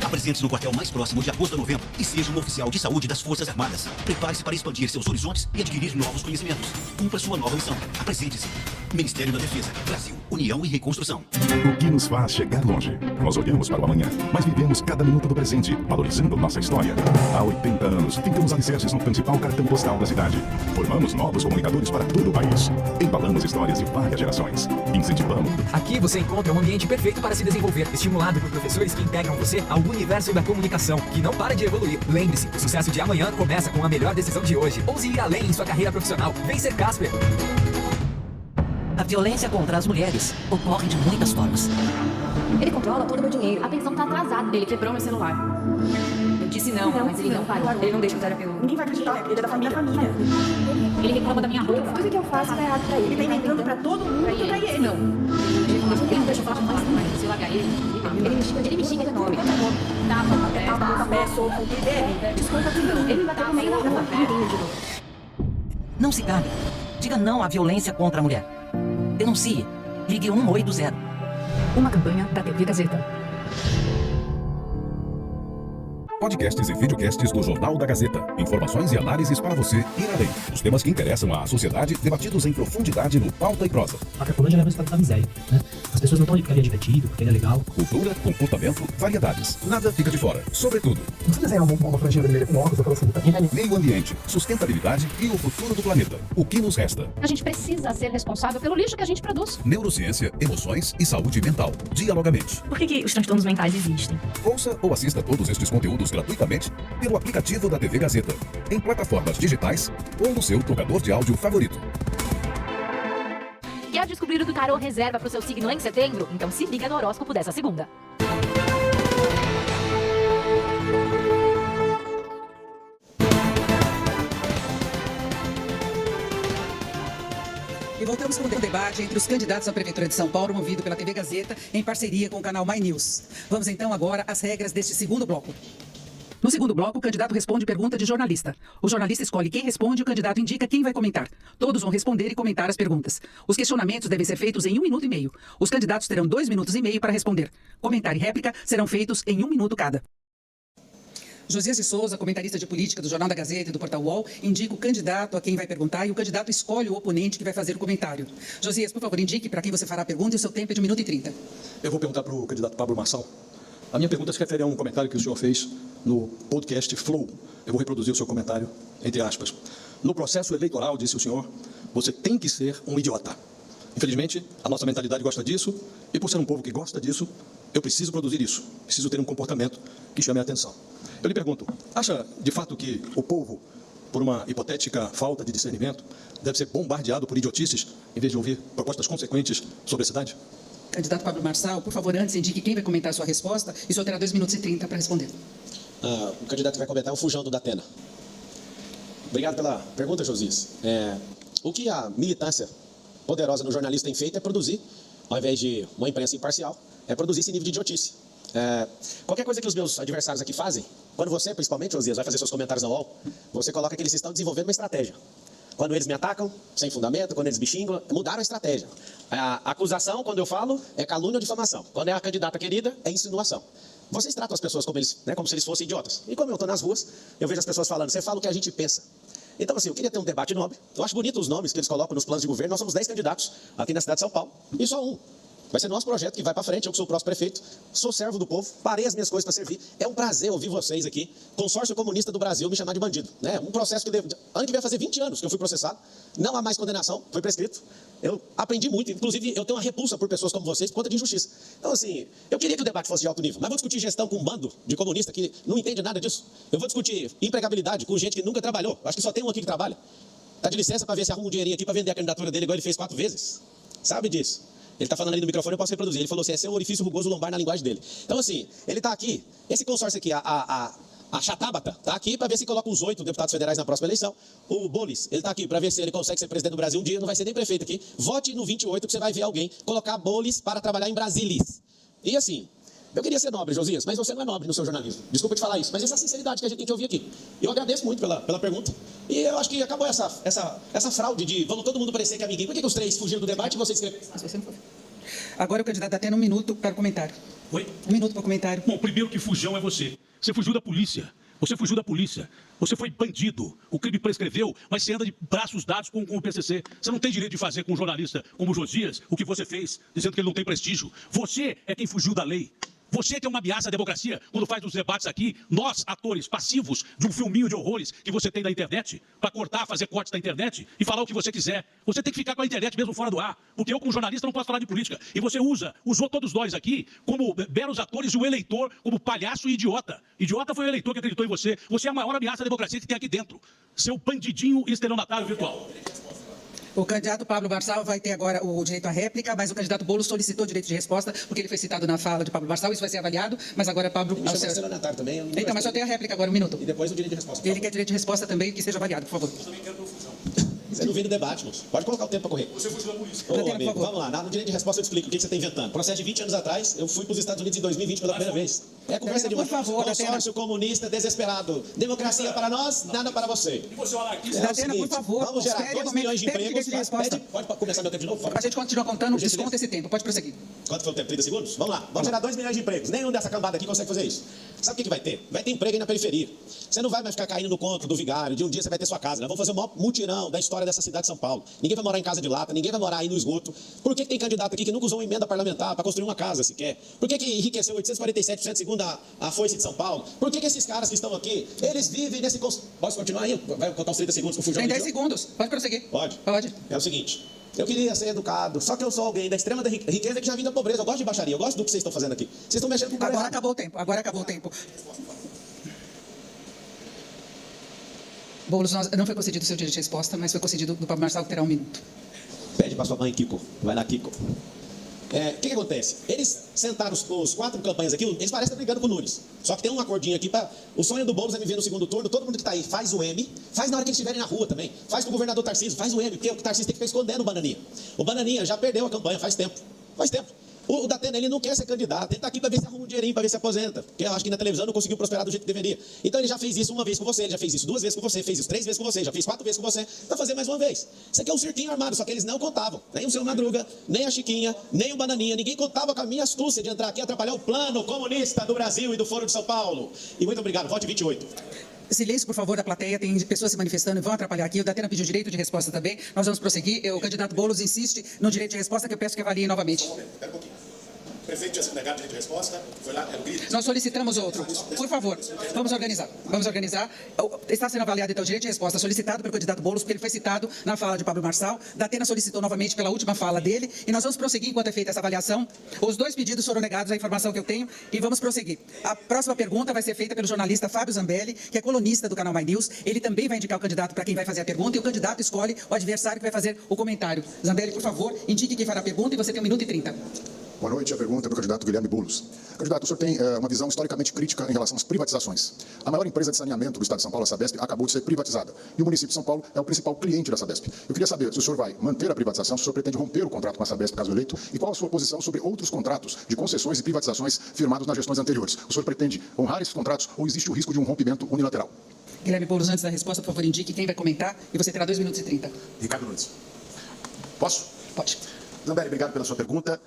I: Apresente-se no quartel mais próximo de agosto a novembro e seja um oficial de saúde das Forças Armadas. Prepare-se para expandir seus horizontes e adquirir novos conhecimentos. Cumpra sua nova missão. Apresente-se. Ministério da Defesa, Brasil, União e Reconstrução.
H: O que nos faz chegar longe? Nós olhamos para o amanhã, mas vivemos cada minuto do presente, valorizando nossa história. Há 80 anos, ficamos alicerces no principal cartão postal da cidade. Formamos novos comunicadores para todo o país. Embalamos histórias de várias gerações. Incentivamos.
J: Aqui você encontra um ambiente perfeito para se desenvolver, estimulado por professores que integram você ao universo da comunicação, que não para de evoluir. Lembre-se, o sucesso de amanhã começa com a melhor decisão de hoje. Ouse ir além em sua carreira profissional. Vem ser Casper.
K: A violência contra as mulheres ocorre de muitas formas.
F: Ele controla todo o meu dinheiro. A pensão tá atrasada. Ele quebrou meu celular.
K: Eu disse não, mas ele não parou. Ele não deixa eu usar pelo...
L: Ninguém vai acreditar, ele é da família.
K: Ele reclama da minha roupa.
L: Tudo que eu faço tá errado pra ele. Ele tá inventando pra todo mundo que pra ele.
K: Não. Ele não deixa eu falar mais. Se eu largar ele me xinga de nome.
L: Tapa, pé, soco, desculpa que não. Ele me bateu no meio da rua.
K: Não se cale. Diga não à violência contra a mulher. Denuncie. Ligue 180.
F: Uma campanha da TV Gazeta.
H: Podcasts e videocasts do Jornal da Gazeta. Informações e análises para você ir além. Os temas que interessam à sociedade, debatidos em profundidade no Pauta e Prosa.
J: A Cracolândia leva o estado da miséria, né? As pessoas não estão ali porque ele é divertido, porque ele é legal.
H: Cultura, comportamento, variedades. Nada fica de fora. Sobretudo.
J: Não precisa desenhar uma franjinha vermelha com óculos, aquela fruta.
H: Meio ambiente, sustentabilidade e o futuro do planeta. O que nos resta?
F: A gente precisa ser responsável pelo lixo que a gente produz.
H: Neurociência, emoções e saúde mental. Dialogamente.
L: Por que os transtornos mentais existem?
H: Ouça ou assista todos estes conteúdos gratuitamente pelo aplicativo da TV Gazeta, em plataformas digitais ou no seu tocador de áudio favorito.
F: Quer descobrir o que o tarô reserva para o seu signo em setembro? Então se liga no horóscopo dessa segunda.
A: E voltamos com o debate entre os candidatos à Prefeitura de São Paulo, movido pela TV Gazeta, em parceria com o canal My News. Vamos então agora às regras deste segundo bloco. No segundo bloco, o candidato responde pergunta de jornalista. O jornalista escolhe quem responde e o candidato indica quem vai comentar. Todos vão responder e comentar as perguntas. Os questionamentos devem ser feitos em 1 minuto e meio. Os candidatos terão 2 minutos e meio para responder. Comentário e réplica serão feitos em 1 minuto cada. Josias de Souza, comentarista de política do Jornal da Gazeta e do Portal UOL, indica o candidato a quem vai perguntar e o candidato escolhe o oponente que vai fazer o comentário. Josias, por favor, indique para quem você fará a pergunta e o seu tempo é de 1 minuto e 30.
M: Eu vou perguntar para o candidato Pablo Marçal. A minha pergunta se refere a um comentário que o senhor fez no podcast Flow. Eu vou reproduzir o seu comentário, entre aspas. No processo eleitoral, disse o senhor, você tem que ser um idiota. Infelizmente, a nossa mentalidade gosta disso, e por ser um povo que gosta disso, eu preciso produzir isso. Preciso ter um comportamento que chame a atenção. Eu lhe pergunto, acha de fato que o povo, por uma hipotética falta de discernimento, deve ser bombardeado por idiotices, em vez de ouvir propostas consequentes sobre a cidade?
A: Candidato Pablo Marçal, por favor, antes indique quem vai comentar a sua resposta e o senhor terá 2 minutos e 30 para responder.
B: O candidato que vai comentar é o Fujão do Datena. Obrigado pela pergunta, Josias. O que a militância poderosa no jornalista tem feito é produzir, ao invés de uma imprensa imparcial, é produzir esse nível de idiotice. Qualquer coisa que os meus adversários aqui fazem, quando você, principalmente, Josias, vai fazer seus comentários na UOL, você coloca que eles estão desenvolvendo uma estratégia. Quando eles me atacam, sem fundamento, quando eles me xingam, mudaram a estratégia. A acusação, quando eu falo, é calúnia ou difamação. Quando é a candidata querida, é insinuação. Vocês tratam as pessoas como se eles fossem idiotas. E como eu estou nas ruas, eu vejo as pessoas falando, você fala o que a gente pensa. Então, assim, eu queria ter um debate nobre. Eu acho bonito os nomes que eles colocam nos planos de governo. Nós somos 10 candidatos aqui na cidade de São Paulo. E só um. Vai ser nosso projeto que vai para frente. Eu que sou o próximo prefeito, sou servo do povo, parei as minhas coisas para servir. É um prazer ouvir vocês aqui, Consórcio Comunista do Brasil, me chamar de bandido. Um processo que antes vai fazer 20 anos que eu fui processado. Não há mais condenação, foi prescrito. Eu aprendi muito, inclusive eu tenho uma repulsa por pessoas como vocês por conta de injustiça. Então, assim, eu queria que o debate fosse de alto nível, mas vou discutir gestão com um bando de comunista que não entende nada disso. Eu vou discutir empregabilidade com gente que nunca trabalhou. Acho que só tem um aqui que trabalha. Tá de licença para ver se arruma um dinheirinho aqui para vender a candidatura dele, igual ele fez 4 vezes. Sabe disso? Ele está falando ali no microfone, eu posso reproduzir. Ele falou assim, é seu orifício rugoso lombar na linguagem dele. Então, assim, ele está aqui, esse consórcio aqui, a Chatábata, está aqui para ver se coloca uns 8 deputados federais na próxima eleição. O Bolis, ele está aqui para ver se ele consegue ser presidente do Brasil um dia, não vai ser nem prefeito aqui. Vote no 28 que você vai ver alguém colocar Bolis para trabalhar em Brasilis. E assim, eu queria ser nobre, Josias, mas você não é nobre no seu jornalismo. Desculpa te falar isso, mas essa é a sinceridade que a gente tem que ouvir aqui. Eu agradeço muito pela pergunta. E eu acho que acabou essa fraude de vamos todo mundo parecer que é amiguinho. Por que os 3 fugiram do debate e vocês...
A: Se você não for... Agora o candidato está tendo 1 minuto para o comentário.
D: Oi?
A: 1 minuto para o comentário.
D: Bom, primeiro que fujão é você. Você fugiu da polícia. Você fugiu da polícia. Você foi bandido. O crime prescreveu, mas você anda de braços dados com o PCC. Você não tem direito de fazer com um jornalista como o Josias o que você fez, dizendo que ele não tem prestígio. Você é quem fugiu da lei. Você que é uma ameaça à democracia quando faz os debates aqui, nós, atores passivos de um filminho de horrores que você tem na internet, para cortar, fazer cortes da internet e falar o que você quiser. Você tem que ficar com a internet mesmo fora do ar, porque eu como jornalista não posso falar de política. E você usou todos nós aqui como belos atores e o eleitor como palhaço e idiota. Idiota foi o eleitor que acreditou em você. Você é a maior ameaça à democracia que tem aqui dentro. Seu bandidinho estelionatário virtual.
A: O candidato Pablo Marçal vai ter agora o direito à réplica, mas o candidato Boulos solicitou direito de resposta, porque ele foi citado na fala de Pablo Marçal, isso vai ser avaliado, mas agora Pablo...
B: Me chama estelionatário também.
A: Então, mas só tem a réplica agora, um minuto.
B: E depois o direito de resposta.
A: Ele quer direito de resposta também, que seja avaliado, por favor.
B: Você não vem no debate, moço. Pode colocar o tempo para correr.
D: Você fugiu da polícia.
B: Ô, amigo, vamos lá. No direito de resposta eu te explico o que você está inventando. Processo de 20 anos atrás, eu fui para os Estados Unidos em 2020 pela primeira vez. É conversa de
A: por favor,
B: consórcio comunista desesperado. Democracia para nós, nada para você.
D: E você, anarquista?
A: Datena, por favor,
B: vamos gerar
A: espere
B: 2
A: um momento,
B: milhões de
A: pede
B: empregos.
A: direito de resposta.
B: Pode começar meu tempo de novo?
A: A gente continua contando, desconta esse tempo, pode prosseguir.
B: Quanto foi o tempo? 30 segundos? Vamos lá. Vamos gerar 2 milhões de empregos. Nenhum dessa cambada aqui consegue fazer isso. Sabe o que vai ter? Vai ter emprego aí na periferia. Você não vai mais ficar caindo no conto do vigário. De um dia você vai ter sua casa. Nós vamos fazer o maior mutirão da história dessa cidade de São Paulo. Ninguém vai morar em casa de lata, ninguém vai morar aí no esgoto. Por que tem candidato aqui que nunca usou uma emenda parlamentar para construir uma casa sequer? Por que enriqueceu 847% segundo a Foice de São Paulo? Por que esses caras que estão aqui, eles vivem nesse... Posso continuar aí? Vai contar os 30 segundos que o Fujão
A: Tem 10
B: mediu?
A: segundos, pode prosseguir.
B: Pode?
A: Pode.
B: É o seguinte... Eu queria ser educado, só que eu sou alguém da extrema riqueza que já vim da pobreza. Eu gosto de baixaria, eu gosto do que vocês estão fazendo aqui. Vocês estão mexendo com o cara
A: Agora
B: errado.
A: acabou o tempo, agora acabou o tempo. Boulos, não foi concedido o seu direito de resposta, mas foi concedido do Pablo Marçal, que terá um minuto.
B: Pede para sua mãe, Kiko. Vai lá, Kiko. O que acontece? Eles sentaram os 4 campanhas aqui, eles parecem estar brigando com o Nunes. Só que tem um acordinho aqui para... O sonho do Boulos é me ver no segundo turno, todo mundo que está aí faz o M, faz na hora que eles estiverem na rua também. Faz com o governador Tarcísio, faz o M, porque o Tarcísio tem que ficar escondendo o Bananinha. O Bananinha já perdeu a campanha faz tempo. Faz tempo. O Datena, ele não quer ser candidato, ele está aqui para ver se arruma um dinheirinho, para ver se aposenta. Porque eu acho que na televisão não conseguiu prosperar do jeito que deveria. Então ele já fez isso uma vez com você, ele já fez isso 2 vezes com você, fez isso 3 vezes com você, já fez 4 vezes com você, vai fazer mais uma vez. Isso aqui é um cirquinho armado, só que eles não contavam. Nem o seu Madruga, nem a Chiquinha, nem o Bananinha, ninguém contava com a minha astúcia de entrar aqui e atrapalhar o plano comunista do Brasil e do Foro de São Paulo. E muito obrigado, vote 28.
A: Silêncio, por favor, da plateia. Tem pessoas se manifestando e vão atrapalhar aqui. O Datena pediu direito de resposta também. Nós vamos prosseguir. O candidato Boulos insiste no direito de resposta, que eu peço que avaliem novamente.
C: Só um momento, espera um pouquinho. O prefeito tinha sido negado direito de resposta, foi lá, era o grito.
A: Nós solicitamos outro. Por favor, vamos organizar. Vamos organizar. Está sendo avaliado, então, o direito de resposta solicitado pelo candidato Boulos, porque ele foi citado na fala de Pablo Marçal. Datena solicitou novamente pela última fala dele. E nós vamos prosseguir enquanto é feita essa avaliação. Os 2 pedidos foram negados, a informação que eu tenho, e vamos prosseguir. A próxima pergunta vai ser feita pelo jornalista Fábio Zambelli, que é colunista do canal My News. Ele também vai indicar o candidato para quem vai fazer a pergunta, e o candidato escolhe o adversário que vai fazer o comentário. Zambelli, por favor, indique quem fará a pergunta, e você tem 1 minuto e 30.
C: Boa noite, a pergunta é para o candidato Guilherme Boulos. Candidato, o senhor tem uma visão historicamente crítica em relação às privatizações. A maior empresa de saneamento do estado de São Paulo, a Sabesp, acabou de ser privatizada. E o município de São Paulo é o principal cliente da Sabesp. Eu queria saber se o senhor vai manter a privatização, se o senhor pretende romper o contrato com a Sabesp, caso eleito, e qual a sua posição sobre outros contratos de concessões e privatizações firmados nas gestões anteriores. O senhor pretende honrar esses contratos ou existe o risco de um rompimento unilateral?
A: Guilherme Boulos, antes da resposta, por favor, indique quem vai comentar, e você terá 2 minutos e 30.
C: Ricardo Nunes. Posso?
A: Pode.
C: Zambelli, obrigado pela sua pergunta.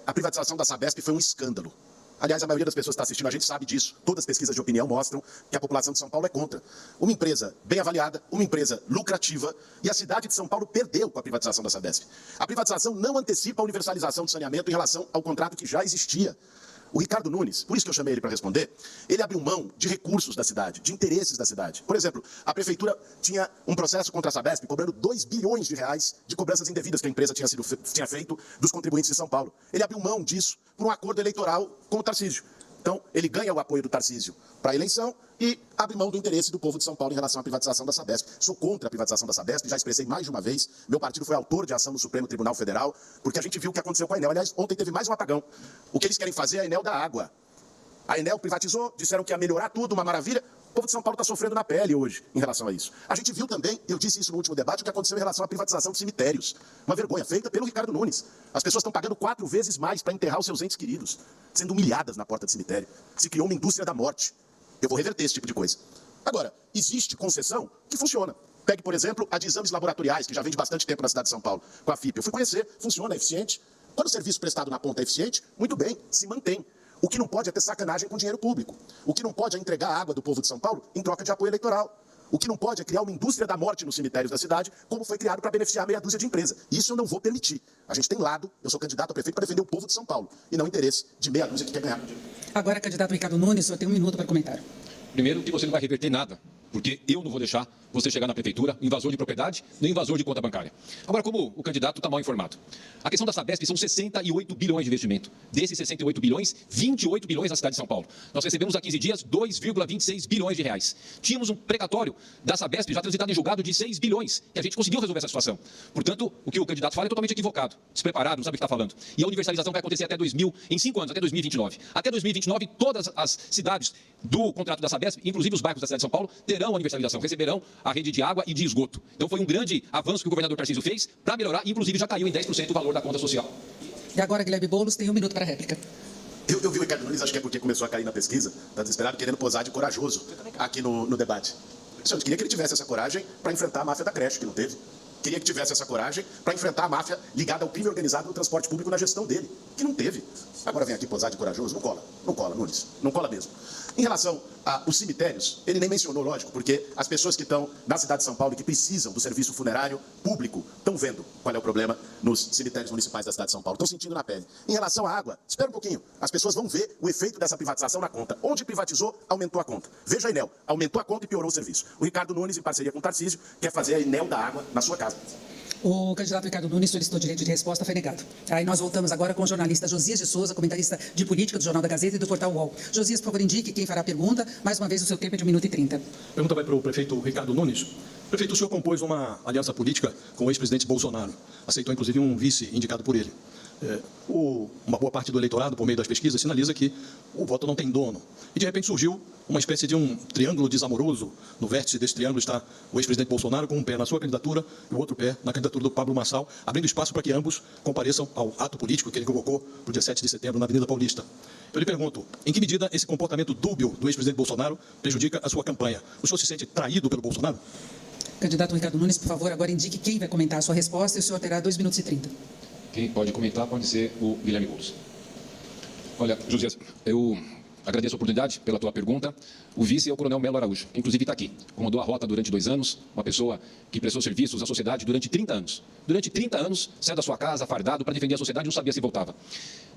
C: A privatização da Sabesp foi um escândalo. Aliás, a maioria das pessoas que está assistindo, a gente sabe disso. Todas as pesquisas de opinião mostram que a população de São Paulo é contra. Uma empresa bem avaliada, uma empresa lucrativa, e a cidade de São Paulo perdeu com a privatização da Sabesp. A privatização não antecipa a universalização do saneamento em relação ao contrato que já existia. O Ricardo Nunes, por isso que eu chamei ele para responder, ele abriu mão de recursos da cidade, de interesses da cidade. Por exemplo, a prefeitura tinha um processo contra a Sabesp cobrando 2 bilhões de reais de cobranças indevidas que a empresa tinha feito dos contribuintes de São Paulo. Ele abriu mão disso por um acordo eleitoral com o Tarcísio. Então, ele ganha o apoio do Tarcísio para a eleição e abre mão do interesse do povo de São Paulo em relação à privatização da Sabesp. Sou contra a privatização da Sabesp, já expressei mais de uma vez. Meu partido foi autor de ação no Supremo Tribunal Federal, porque a gente viu o que aconteceu com a Enel. Aliás, ontem teve mais um apagão. O que eles querem fazer é a Enel da água. A Enel privatizou, disseram que ia melhorar tudo, uma maravilha. O povo de São Paulo está sofrendo na pele hoje em relação a isso. A gente viu também, eu disse isso no último debate, o que aconteceu em relação à privatização de cemitérios. Uma vergonha feita pelo Ricardo Nunes. As pessoas estão pagando 4 vezes mais para enterrar os seus entes queridos, sendo humilhadas na porta do cemitério. Se criou uma indústria da morte. Eu vou reverter esse tipo de coisa. Agora, existe concessão que funciona. Pegue, por exemplo, a de exames laboratoriais, que já vem de bastante tempo na cidade de São Paulo, com a FIP. Eu fui conhecer, funciona, é eficiente. Quando o serviço prestado na ponta é eficiente, muito bem, se mantém. O que não pode é ter sacanagem com dinheiro público. O que não pode é entregar a água do povo de São Paulo em troca de apoio eleitoral. O que não pode é criar uma indústria da morte nos cemitérios da cidade, como foi criado para beneficiar meia dúzia de empresas. Isso eu não vou permitir. A gente tem lado, eu sou candidato a prefeito para defender o povo de São Paulo, e não o interesse de meia dúzia que quer ganhar.
A: Agora, candidato Ricardo Nunes, o senhor tem 1 minuto para comentário.
E: Primeiro, que você não vai reverter nada porque eu não vou deixar você chegar na prefeitura, invasor de propriedade, nem invasor de conta bancária. Agora, como o candidato está mal informado, a questão da Sabesp são 68 bilhões de investimento. Desses 68 bilhões, 28 bilhões na cidade de São Paulo. Nós recebemos há 15 dias 2,26 bilhões de reais. Tínhamos um precatório da Sabesp já transitado em julgado de 6 bilhões, que a gente conseguiu resolver essa situação. Portanto, o que o candidato fala é totalmente equivocado, despreparado, não sabe o que está falando. E a universalização vai acontecer em 5 anos, até 2029. Até 2029, todas as cidades do contrato da Sabesp, inclusive os bairros da cidade de São Paulo, terão a universalização, receberão a rede de água e de esgoto. Então foi um grande avanço que o governador Tarcísio fez para melhorar, inclusive já caiu em 10% o valor da conta social.
A: E agora, Guilherme Boulos tem 1 minuto para a réplica.
C: Eu vi o Ricardo Nunes, acho que é porque começou a cair na pesquisa, está desesperado, querendo posar de corajoso aqui no debate. Eu queria que ele tivesse essa coragem para enfrentar a máfia da creche, que não teve. Queria que tivesse essa coragem para enfrentar a máfia ligada ao crime organizado no transporte público na gestão dele, que não teve. Agora vem aqui posar de corajoso, não cola, Nunes, não cola mesmo. Em relação aos cemitérios, ele nem mencionou, lógico, porque as pessoas que estão na cidade de São Paulo e que precisam do serviço funerário público estão vendo qual é o problema nos cemitérios municipais da cidade de São Paulo, estão sentindo na pele. Em relação à água, espera um pouquinho, as pessoas vão ver o efeito dessa privatização na conta. Onde privatizou, aumentou a conta. Veja a Enel, aumentou a conta e piorou o serviço. O Ricardo Nunes, em parceria com o Tarcísio, quer fazer a Enel da água na sua casa.
A: O candidato Ricardo Nunes solicitou direito de resposta, foi negado. Aí nós voltamos agora com o jornalista Josias de Souza, comentarista de política do Jornal da Gazeta e do portal UOL. Josias, por favor, indique quem fará a pergunta. Mais uma vez, o seu tempo é de 1 minuto e 30.
M: A pergunta vai para o prefeito Ricardo Nunes. Prefeito, o senhor compôs uma aliança política com o ex-presidente Bolsonaro. Aceitou, inclusive, um vice indicado por ele. Uma boa parte do eleitorado, por meio das pesquisas, sinaliza que o voto não tem dono. E, de repente, surgiu uma espécie de um triângulo desamoroso. No vértice desse triângulo está o ex-presidente Bolsonaro com um pé na sua candidatura e o outro pé na candidatura do Pablo Marçal, abrindo espaço para que ambos compareçam ao ato político que ele convocou para o dia 7 de setembro na Avenida Paulista. Eu lhe pergunto, em que medida esse comportamento dúbio do ex-presidente Bolsonaro prejudica a sua campanha? O senhor se sente traído pelo Bolsonaro?
A: Candidato Ricardo Nunes, por favor, agora indique quem vai comentar a sua resposta e o senhor terá 2 minutos e 30.
E: Quem pode comentar pode ser o Guilherme Boulos. Olha, José, eu agradeço a oportunidade pela tua pergunta. O vice é o coronel Melo Araújo, que inclusive está aqui. Comandou a rota durante 2 anos, uma pessoa que prestou serviços à sociedade durante 30 anos. Durante 30 anos, saiu da sua casa, fardado, para defender a sociedade, não sabia se voltava.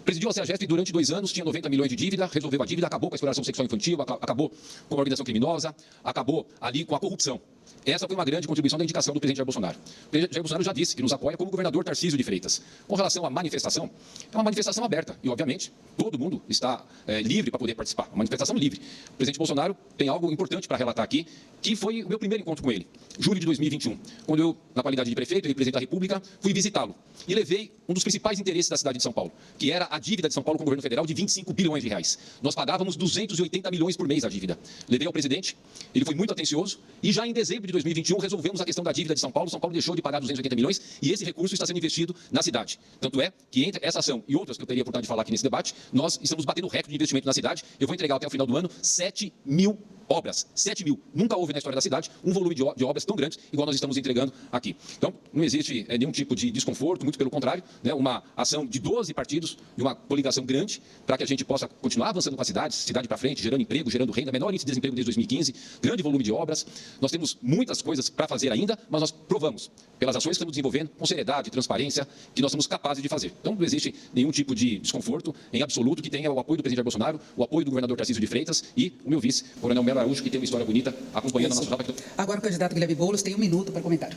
E: Presidiu a CEAGESP durante 2 anos, tinha 90 milhões de dívida, resolveu a dívida, acabou com a exploração sexual infantil, acabou com a organização criminosa, acabou ali com a corrupção. Essa foi uma grande contribuição da indicação do presidente Jair Bolsonaro. O presidente Jair Bolsonaro já disse que nos apoia como governador Tarcísio de Freitas. Com relação à manifestação, é uma manifestação aberta e, obviamente, todo mundo está livre para poder participar. Uma manifestação livre. O presidente Bolsonaro tem algo importante para relatar aqui, que foi o meu primeiro encontro com ele, julho de 2021, quando eu, na qualidade de prefeito e presidente da República, fui visitá-lo e levei um dos principais interesses da cidade de São Paulo, que era a dívida de São Paulo com o governo federal de 25 bilhões de reais. Nós pagávamos 280 milhões por mês a dívida. Levei ao presidente, ele foi muito atencioso e já em dezembro de 2021 resolvemos a questão da dívida de São Paulo. São Paulo deixou de pagar 280 milhões e esse recurso está sendo investido na cidade. Tanto é que entre essa ação e outras que eu teria a oportunidade de falar aqui nesse debate, nós estamos batendo recorde de investimento na cidade. Eu vou entregar até o final do ano 7 mil obras. 7 mil. Nunca houve na história da cidade um volume de obras tão grande igual nós estamos entregando aqui. Então, não existe nenhum tipo de desconforto, muito pelo contrário, né, uma ação de 12 partidos e uma coligação grande para que a gente possa continuar avançando com a cidade para frente, gerando emprego, gerando renda, menor índice de desemprego desde 2015, grande volume de obras. Nós temos muitas coisas para fazer ainda, mas nós provamos, pelas ações que estamos desenvolvendo, com seriedade, transparência, que nós somos capazes de fazer. Então, não existe nenhum tipo de desconforto, em absoluto, que tenha o apoio do presidente Jair Bolsonaro, o apoio do governador Tarcísio de Freitas e o meu vice, coronel Melo Araújo, que tem uma história bonita, acompanhando a nossa chapa.
A: Agora o candidato Guilherme Boulos tem 1 minuto para comentar.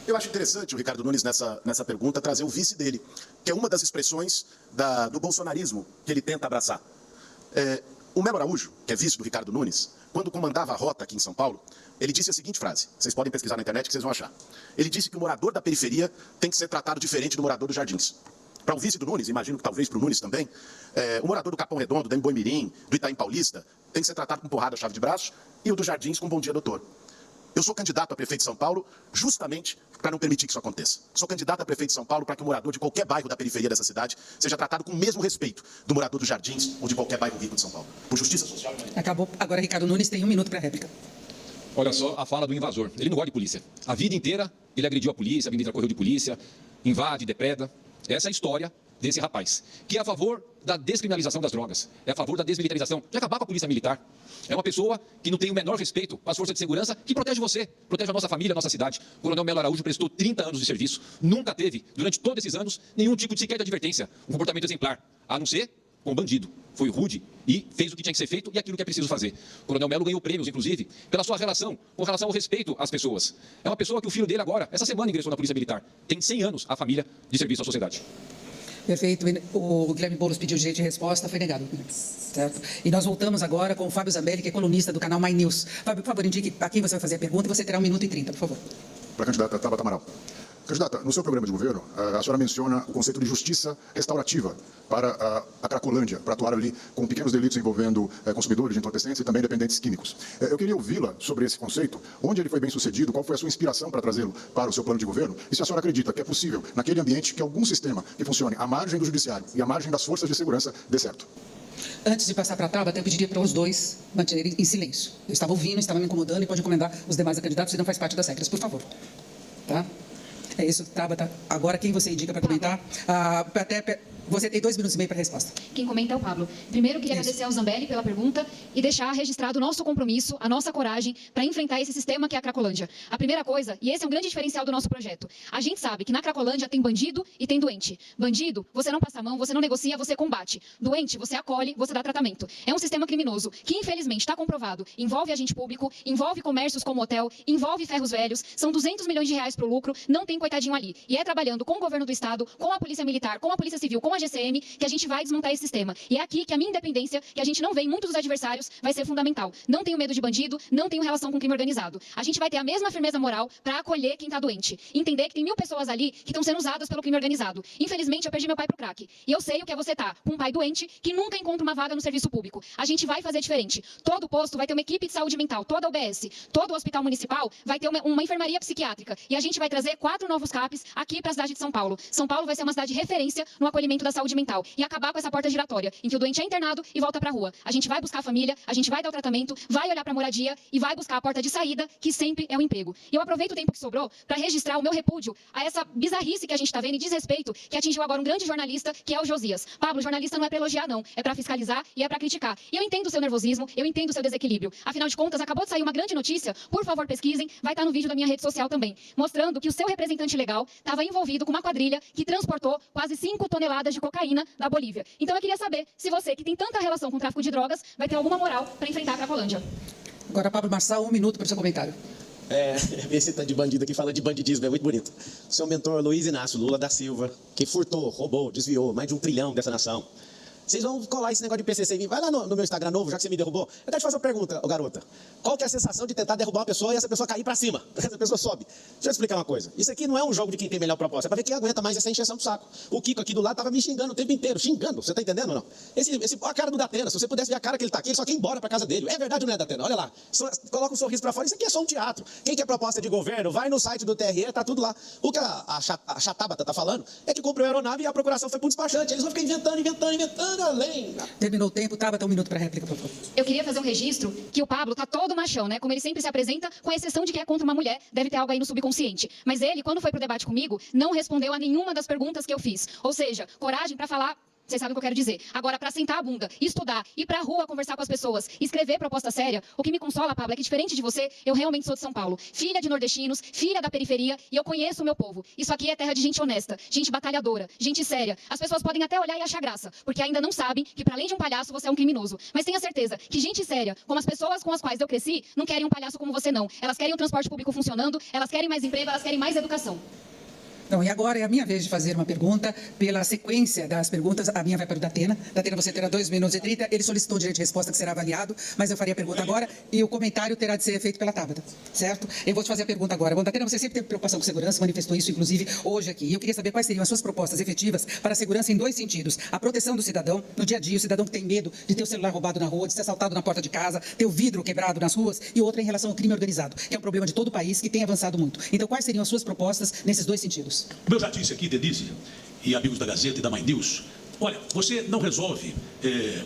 C: Eu acho interessante o Ricardo Nunes, nessa pergunta, trazer o vice dele, que é uma das expressões do bolsonarismo que ele tenta abraçar. O Melo Araújo, que é vice do Ricardo Nunes, quando comandava a rota aqui em São Paulo, ele disse a seguinte frase, vocês podem pesquisar na internet que vocês vão achar. Ele disse que o morador da periferia tem que ser tratado diferente do morador dos Jardins. Para o vice do Nunes, imagino que talvez para o Nunes também, o morador do Capão Redondo, do Emboimirim, do Itaim Paulista, tem que ser tratado com porrada, chave de braço, e o dos Jardins com bom dia, doutor. Eu sou candidato a prefeito de São Paulo justamente para não permitir que isso aconteça. Sou candidato a prefeito de São Paulo para que o morador de qualquer bairro da periferia dessa cidade seja tratado com o mesmo respeito do morador dos Jardins ou de qualquer bairro rico de São Paulo. Por justiça social.
A: Acabou. Agora, Ricardo Nunes tem 1 minuto para a réplica.
E: Olha só a fala do invasor. Ele não gosta de polícia. A vida inteira ele agrediu a polícia, a vida inteira correu de polícia, invade, depreda. Essa é a história desse rapaz, que é a favor da descriminalização das drogas, é a favor da desmilitarização, de acabar com a polícia militar. É uma pessoa que não tem o menor respeito com as forças de segurança, que protege você, protege a nossa família, a nossa cidade. O coronel Melo Araújo prestou 30 anos de serviço, nunca teve, durante todos esses anos, nenhum tipo de sequer de advertência, um comportamento exemplar, a não ser com bandido. foi rude e fez o que tinha que ser feito e aquilo que é preciso fazer. O Coronel Melo ganhou prêmios, inclusive, pela sua relação, com relação ao respeito às pessoas. É uma pessoa que o filho dele agora, essa semana, ingressou na Polícia Militar. Tem 100 anos a família de serviço à sociedade.
A: Perfeito. O Guilherme Boulos pediu direito de resposta, foi negado. Certo? E nós voltamos agora com o Fábio Zambelli, que é colunista do canal My News. Fábio, por favor, indique a quem você vai fazer a pergunta e você terá 1 minuto e 30, por favor.
C: Para a candidata Tabata Amaral. Candidata, no seu programa de governo, a senhora menciona o conceito de justiça restaurativa para a Cracolândia, para atuar ali com pequenos delitos envolvendo consumidores de entorpecentes e também dependentes químicos. Eu queria ouvi-la sobre esse conceito, onde ele foi bem sucedido, qual foi a sua inspiração para trazê-lo para o seu plano de governo, e se a senhora acredita que é possível, naquele ambiente, que algum sistema que funcione à margem do judiciário e à margem das forças de segurança dê certo.
A: Antes de passar para a Tabata, eu pediria para os dois manterem em silêncio. Eu estava ouvindo, estava me incomodando e pode encomendar os demais candidatos, se não faz parte das regras, por favor. Tá? É isso, Tabata. Agora, quem você indica para comentar? Você tem 2 minutos e meio para a resposta.
F: Quem comenta é o Pablo. Primeiro, queria agradecer ao Zambelli pela pergunta e deixar registrado o nosso compromisso, a nossa coragem para enfrentar esse sistema que é a Cracolândia. A primeira coisa, e esse é um grande diferencial do nosso projeto, a gente sabe que na Cracolândia tem bandido e tem doente. Bandido, você não passa a mão, você não negocia, você combate. Doente, você acolhe, você dá tratamento. É um sistema criminoso que, infelizmente, está comprovado, envolve agente público, envolve comércios como hotel, envolve ferros velhos, são 200 milhões de reais para o lucro, não tem coitadinho ali. E é trabalhando com o governo do Estado, com a Polícia Militar, com a Polícia Civil, com a GCM, que a gente vai desmontar esse sistema. E é aqui que a minha independência, que a gente não vê em muitos dos adversários, vai ser fundamental. Não tenho medo de bandido, não tenho relação com crime organizado. A gente vai ter a mesma firmeza moral para acolher quem está doente. Entender que tem 1000 pessoas ali que estão sendo usadas pelo crime organizado. Infelizmente, eu perdi meu pai pro crack. E eu sei o que é você estar com um pai doente que nunca encontra uma vaga no serviço público. A gente vai fazer diferente. Todo posto vai ter uma equipe de saúde mental, toda a UBS, todo o hospital municipal vai ter uma enfermaria psiquiátrica. E a gente vai trazer 4 novos CAPs aqui para a cidade de São Paulo. São Paulo vai ser uma cidade de referência no acolhimento da saúde mental. E acabar com essa porta giratória, em que o doente é internado e volta para a rua. A gente vai buscar a família, a gente vai dar o tratamento, vai olhar para a moradia e vai buscar a porta de saída, que sempre é o emprego. E eu aproveito o tempo que sobrou para registrar o meu repúdio a essa bizarrice que a gente está vendo e desrespeito que atingiu agora um grande jornalista, que é o Josias. Pablo, jornalista não é para elogiar, não. É para fiscalizar e é para criticar. E eu entendo o seu nervosismo, eu entendo o seu desequilíbrio. Afinal de contas, acabou de sair uma grande notícia, por favor pesquisem, vai estar no vídeo da minha rede social também, mostrando que o seu representante legal estava envolvido com uma quadrilha que transportou quase 5 toneladas de cocaína da Bolívia. Então eu queria saber se você, que tem tanta relação com o tráfico de drogas, vai ter alguma moral para enfrentar a Cracolândia.
A: Agora, Pablo Marçal, 1 minuto para o seu comentário.
B: Esse tá de bandido aqui falando de bandidismo, é muito bonito. Seu mentor Luiz Inácio Lula da Silva, que furtou, roubou, desviou mais de 1 trilhão dessa nação. Vocês vão colar esse negócio de PCC em mim. Vai lá no meu Instagram novo, já que você me derrubou. Eu quero te fazer uma pergunta, garota. Qual que é a sensação de tentar derrubar uma pessoa e essa pessoa cair pra cima? Essa pessoa sobe. Deixa eu explicar uma coisa. Isso aqui não é um jogo de quem tem melhor proposta. É pra ver quem aguenta mais essa encheção do saco. O Kiko aqui do lado tava me xingando o tempo inteiro. Xingando. Você tá entendendo ou não? A cara do Datena. Se você pudesse ver a cara que ele tá aqui, ele só quer ir embora pra casa dele. É verdade ou não é, Datena? Olha lá. Coloca um sorriso pra fora. Isso aqui é só um teatro. Quem quer proposta de governo, vai no site do TRE, tá tudo lá. O que a Chatabata tá falando é que comprou a aeronave e a procuração foi pro despachante. Eles vão ficar inventando além.
A: Terminou o tempo, Tabata, 1 minuto para a réplica, por favor.
F: Eu queria fazer um registro que o Pablo tá todo machão, né? Como ele sempre se apresenta, com exceção de que é contra uma mulher, deve ter algo aí no subconsciente. Mas ele, quando foi pro debate comigo, não respondeu a nenhuma das perguntas que eu fiz. Ou seja, coragem para falar. Vocês sabem o que eu quero dizer. Agora, para sentar a bunda, estudar, ir pra rua conversar com as pessoas, escrever proposta séria, o que me consola, Pablo, é que diferente de você, eu realmente sou de São Paulo. Filha de nordestinos, filha da periferia, e eu conheço o meu povo. Isso aqui é terra de gente honesta, gente batalhadora, gente séria. As pessoas podem até olhar e achar graça, porque ainda não sabem que, para além de um palhaço, você é um criminoso. Mas tenha certeza que gente séria, como as pessoas com as quais eu cresci, não querem um palhaço como você, não. Elas querem o transporte público funcionando, elas querem mais emprego, elas querem mais educação.
A: Não, e agora é a minha vez de fazer uma pergunta. Pela sequência das perguntas, a minha vai para o Datena. Datena, você terá 2 minutos e 30. Ele solicitou o direito de resposta que será avaliado, mas eu faria a pergunta agora e o comentário terá de ser feito pela Tabata, certo? Eu vou te fazer a pergunta agora. Bom, Datena, você sempre teve preocupação com segurança, manifestou isso, inclusive, hoje aqui. E eu queria saber quais seriam as suas propostas efetivas para a segurança em 2 sentidos. A proteção do cidadão, no dia a dia, o cidadão que tem medo de ter o celular roubado na rua, de ser assaltado na porta de casa, ter o vidro quebrado nas ruas, e outra em relação ao crime organizado, que é um problema de todo o país, que tem avançado muito. Então, quais seriam as suas propostas nesses 2 sentidos?
D: Como eu já disse aqui, Denise, e amigos da Gazeta e da My News, olha, você não resolve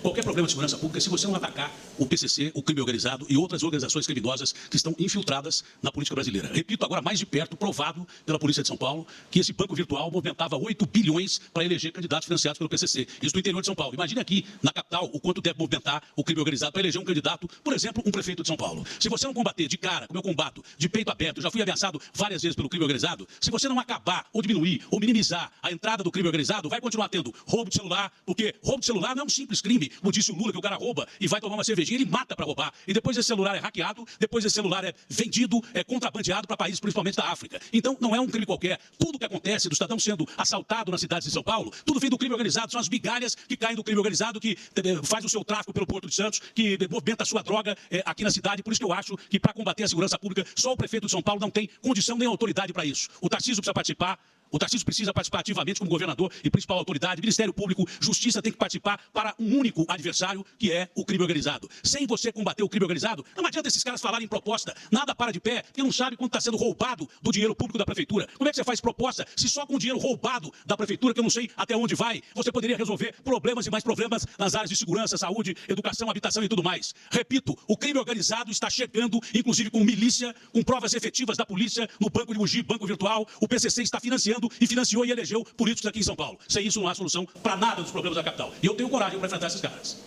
D: qualquer problema de segurança pública se você não atacar o PCC, o crime organizado e outras organizações criminosas que estão infiltradas na política brasileira. Repito agora mais de perto, provado pela Polícia de São Paulo, que esse banco virtual movimentava 8 bilhões para eleger candidatos financiados pelo PCC. Isso no interior de São Paulo. Imagine aqui, na capital, o quanto deve movimentar o crime organizado para eleger um candidato, por exemplo, um prefeito de São Paulo. Se você não combater de cara, como eu combato, de peito aberto, já fui ameaçado várias vezes pelo crime organizado, se você não acabar, ou diminuir, ou minimizar a entrada do crime organizado, vai continuar tendo roubo de celular, celular, porque roubo de celular não é um simples crime, como disse o Lula, que o cara rouba e vai tomar uma cervejinha, ele mata para roubar. E depois esse celular é hackeado, depois esse celular é vendido, é contrabandeado para países, principalmente da África. Então, não é um crime qualquer. Tudo que acontece do cidadão sendo assaltado nas cidades de São Paulo, tudo vem do crime organizado, são as migalhas que caem do crime organizado, que faz o seu tráfico pelo Porto de Santos, que movimenta a sua droga aqui na cidade. Por isso que eu acho que, para combater a segurança pública, só o prefeito de São Paulo não tem condição nem autoridade para isso. O Tarcísio precisa participar. O Tarcísio precisa participar ativamente como governador e principal autoridade. Ministério Público, Justiça tem que participar para um único adversário, que é o crime organizado. Sem você combater o crime organizado, não adianta esses caras falarem em proposta. Nada para de pé, porque não sabe quanto está sendo roubado do dinheiro público da prefeitura. Como é que você faz proposta se só com o dinheiro roubado da prefeitura, que eu não sei até onde vai, você poderia resolver problemas e mais problemas nas áreas de segurança, saúde, educação, habitação e tudo mais? Repito, o crime organizado está chegando, inclusive com milícia, com provas efetivas da polícia, no Banco de Mogi, Banco Virtual. O PCC está financiando e financiou e elegeu políticos aqui em São Paulo. Sem isso não há solução para nada dos problemas da capital. E eu tenho coragem para enfrentar esses caras.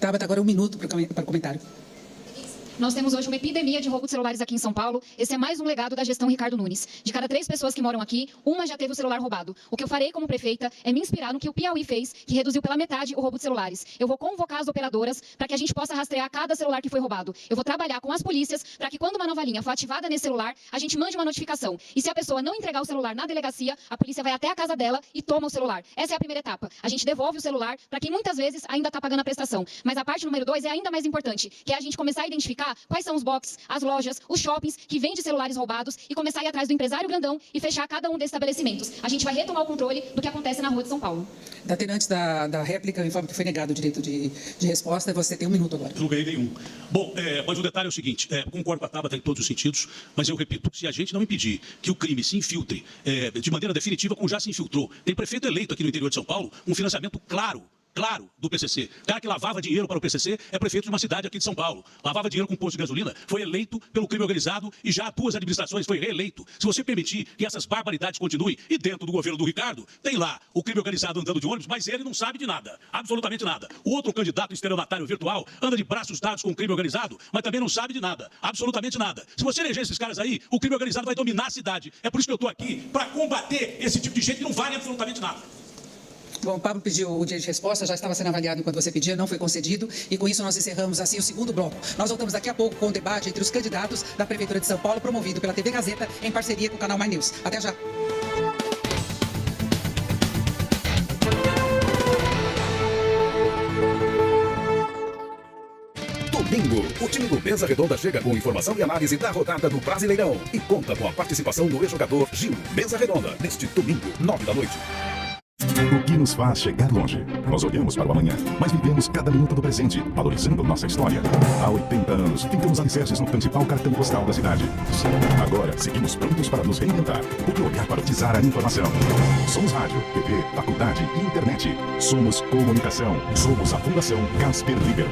A: Tabata, agora 1 minuto para comentário.
F: Nós temos hoje uma epidemia de roubo de celulares aqui em São Paulo. Esse é mais um legado da gestão Ricardo Nunes. De cada 3 pessoas que moram aqui, uma já teve o celular roubado. O que eu farei como prefeita é me inspirar no que o Piauí fez, que reduziu pela metade o roubo de celulares. Eu vou convocar as operadoras para que a gente possa rastrear cada celular que foi roubado. Eu vou trabalhar com as polícias para que, quando uma nova linha for ativada nesse celular, a gente mande uma notificação. E se a pessoa não entregar o celular na delegacia, a polícia vai até a casa dela e toma o celular. Essa é a primeira etapa. A gente devolve o celular para quem muitas vezes ainda está pagando a prestação. Mas a parte número 2 é ainda mais importante, que é a gente começar a identificar quais são os boxes, as lojas, os shoppings que vendem celulares roubados e começar a ir atrás do empresário grandão e fechar cada um desses estabelecimentos. A gente vai retomar o controle do que acontece na rua de São Paulo.
A: Datena, antes da réplica, eu informo que foi negado o direito de resposta. Você tem 1 minuto agora.
D: Eu não ganhei nenhum. Bom, mas o detalhe é o seguinte, concordo com a Tabata em todos os sentidos, mas eu repito, se a gente não impedir que o crime se infiltre de maneira definitiva, como já se infiltrou, tem prefeito eleito aqui no interior de São Paulo, um financiamento claro do PCC. O cara que lavava dinheiro para o PCC é prefeito de uma cidade aqui de São Paulo. Lavava dinheiro com posto de gasolina, foi eleito pelo crime organizado e já há 2 administrações foi reeleito. Se você permitir que essas barbaridades continuem, e dentro do governo do Ricardo, tem lá o crime organizado andando de ônibus, mas ele não sabe de nada, absolutamente nada. O outro candidato estelionatário virtual anda de braços dados com o crime organizado, mas também não sabe de nada, absolutamente nada. Se você eleger esses caras aí, o crime organizado vai dominar a cidade. É por isso que eu estou aqui, para combater esse tipo de gente que não vale absolutamente nada.
A: Bom, o Pablo pediu o direito de resposta, já estava sendo avaliado enquanto você pedia, não foi concedido, e com isso nós encerramos assim o 2º bloco. Nós voltamos daqui a pouco com o debate entre os candidatos da Prefeitura de São Paulo, promovido pela TV Gazeta, em parceria com o canal My News. Até já.
H: Domingo, o time do Mesa Redonda chega com informação e análise da rodada do Brasileirão e conta com a participação do ex-jogador Gil. Mesa Redonda, neste domingo, 9 da noite.
G: O que nos faz chegar longe? Nós olhamos para o amanhã, mas vivemos cada minuto do presente, valorizando nossa história. Há 80 anos, ficamos alicerces no principal cartão postal da cidade. Agora, seguimos prontos para nos reinventar, porque olhar para utilizar a informação. Somos rádio, TV, faculdade e internet. Somos comunicação. Somos a Fundação Casper Libero.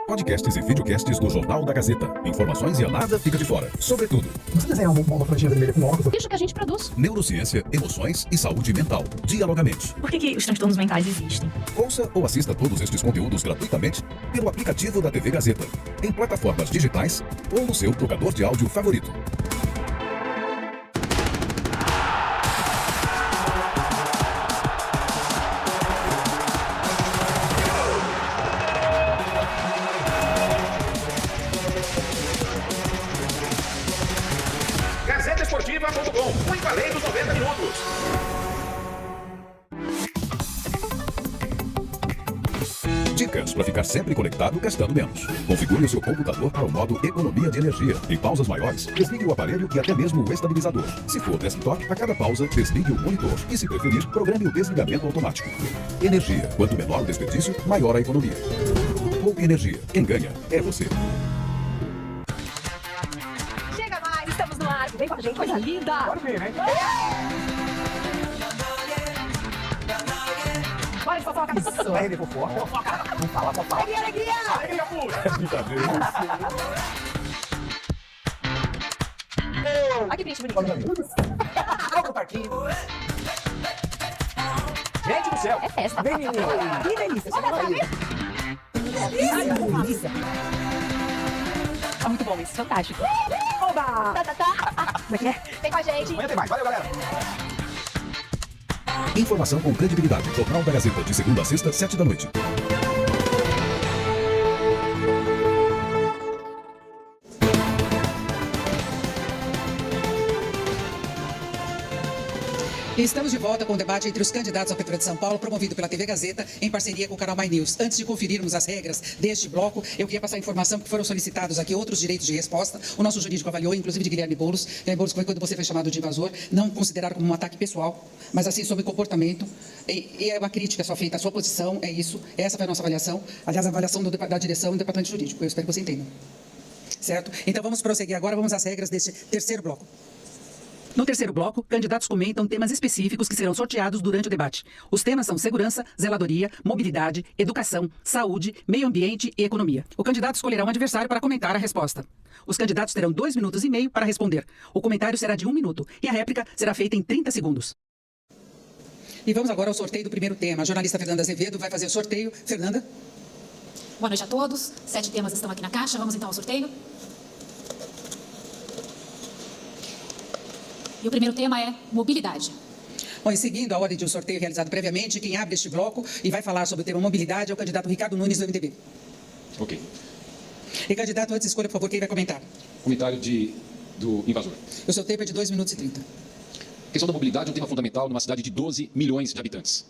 H: Podcasts e videocasts do Jornal da Gazeta. Informações e a nada fica de fora. Sobretudo.
J: Você desenha uma franjinha vermelha com óculos?
F: Isso que a gente produz.
H: Neurociência, emoções e saúde mental. Dialogamente.
L: Por que os transtornos mentais existem?
H: Ouça ou assista todos estes conteúdos gratuitamente pelo aplicativo da TV Gazeta, em plataformas digitais ou no seu tocador de áudio favorito.
C: GazetaEsportiva.com, muito além dos 90 minutos.
H: Dicas para ficar sempre conectado gastando menos. Configure o seu computador para o modo economia de energia. Em pausas maiores, desligue o aparelho e até mesmo o estabilizador. Se for desktop, a cada pausa, desligue o monitor. E se preferir, programe o desligamento automático. Energia. Quanto menor o desperdício, maior a economia. Poupe energia. Quem ganha é você.
L: Chega mais, estamos no ar. Vem com a gente, coisa linda.
J: Bora ver, né?
L: Bora de fofoca.
J: Isso. É de fofoca? Fofoca. Não fala fofoca.
L: Alegria, alegria.
J: Alegria pura.
L: Olha que print bonito.
J: Vamos pro parquinho. Gente do céu.
L: É festa.
J: Vem, menino. Que delícia. Olha aí.
L: Delícia. Que delícia. Tá muito bom isso. Fantástico. Oba. Tá. Como é que é? Vem com a gente.
J: Amanhã tem mais. Valeu, galera.
H: Informação com credibilidade. Jornal da Gazeta, de segunda a sexta, 7 da noite.
A: Estamos de volta com o debate entre os candidatos à Prefeitura de São Paulo, promovido pela TV Gazeta, em parceria com o canal My News. Antes de conferirmos as regras deste bloco, eu queria passar a informação que foram solicitados aqui outros direitos de resposta. O nosso jurídico avaliou, inclusive de Guilherme Boulos. Guilherme Boulos, quando você foi chamado de invasor, não consideraram como um ataque pessoal, mas assim sobre comportamento. E é uma crítica só feita à sua posição, é isso. Essa foi a nossa avaliação. Aliás, a avaliação da direção do departamento jurídico. Eu espero que você entenda. Certo? Então vamos prosseguir agora, vamos às regras deste terceiro bloco. No terceiro bloco, candidatos comentam temas específicos que serão sorteados durante o debate. Os temas são segurança, zeladoria, mobilidade, educação, saúde, meio ambiente e economia. O candidato escolherá um adversário para comentar a resposta. Os candidatos terão 2,5 minutos para responder. O comentário será de 1 minuto e a réplica será feita em 30 segundos. E vamos agora ao sorteio do primeiro tema. A jornalista Fernanda Azevedo vai fazer o sorteio. Fernanda?
F: Boa noite a todos. 7 temas estão aqui na caixa. Vamos então ao sorteio. E o primeiro tema é mobilidade.
A: Bom, e seguindo a ordem de um sorteio realizado previamente, quem abre este bloco e vai falar sobre o tema mobilidade é o candidato Ricardo Nunes, do MDB.
E: Ok.
A: E candidato, antes escolha, por favor, quem vai comentar.
E: Comentário do invasor.
A: O seu tempo é de 2 minutos e 30.
E: A questão da mobilidade é um tema fundamental numa cidade de 12 milhões de habitantes.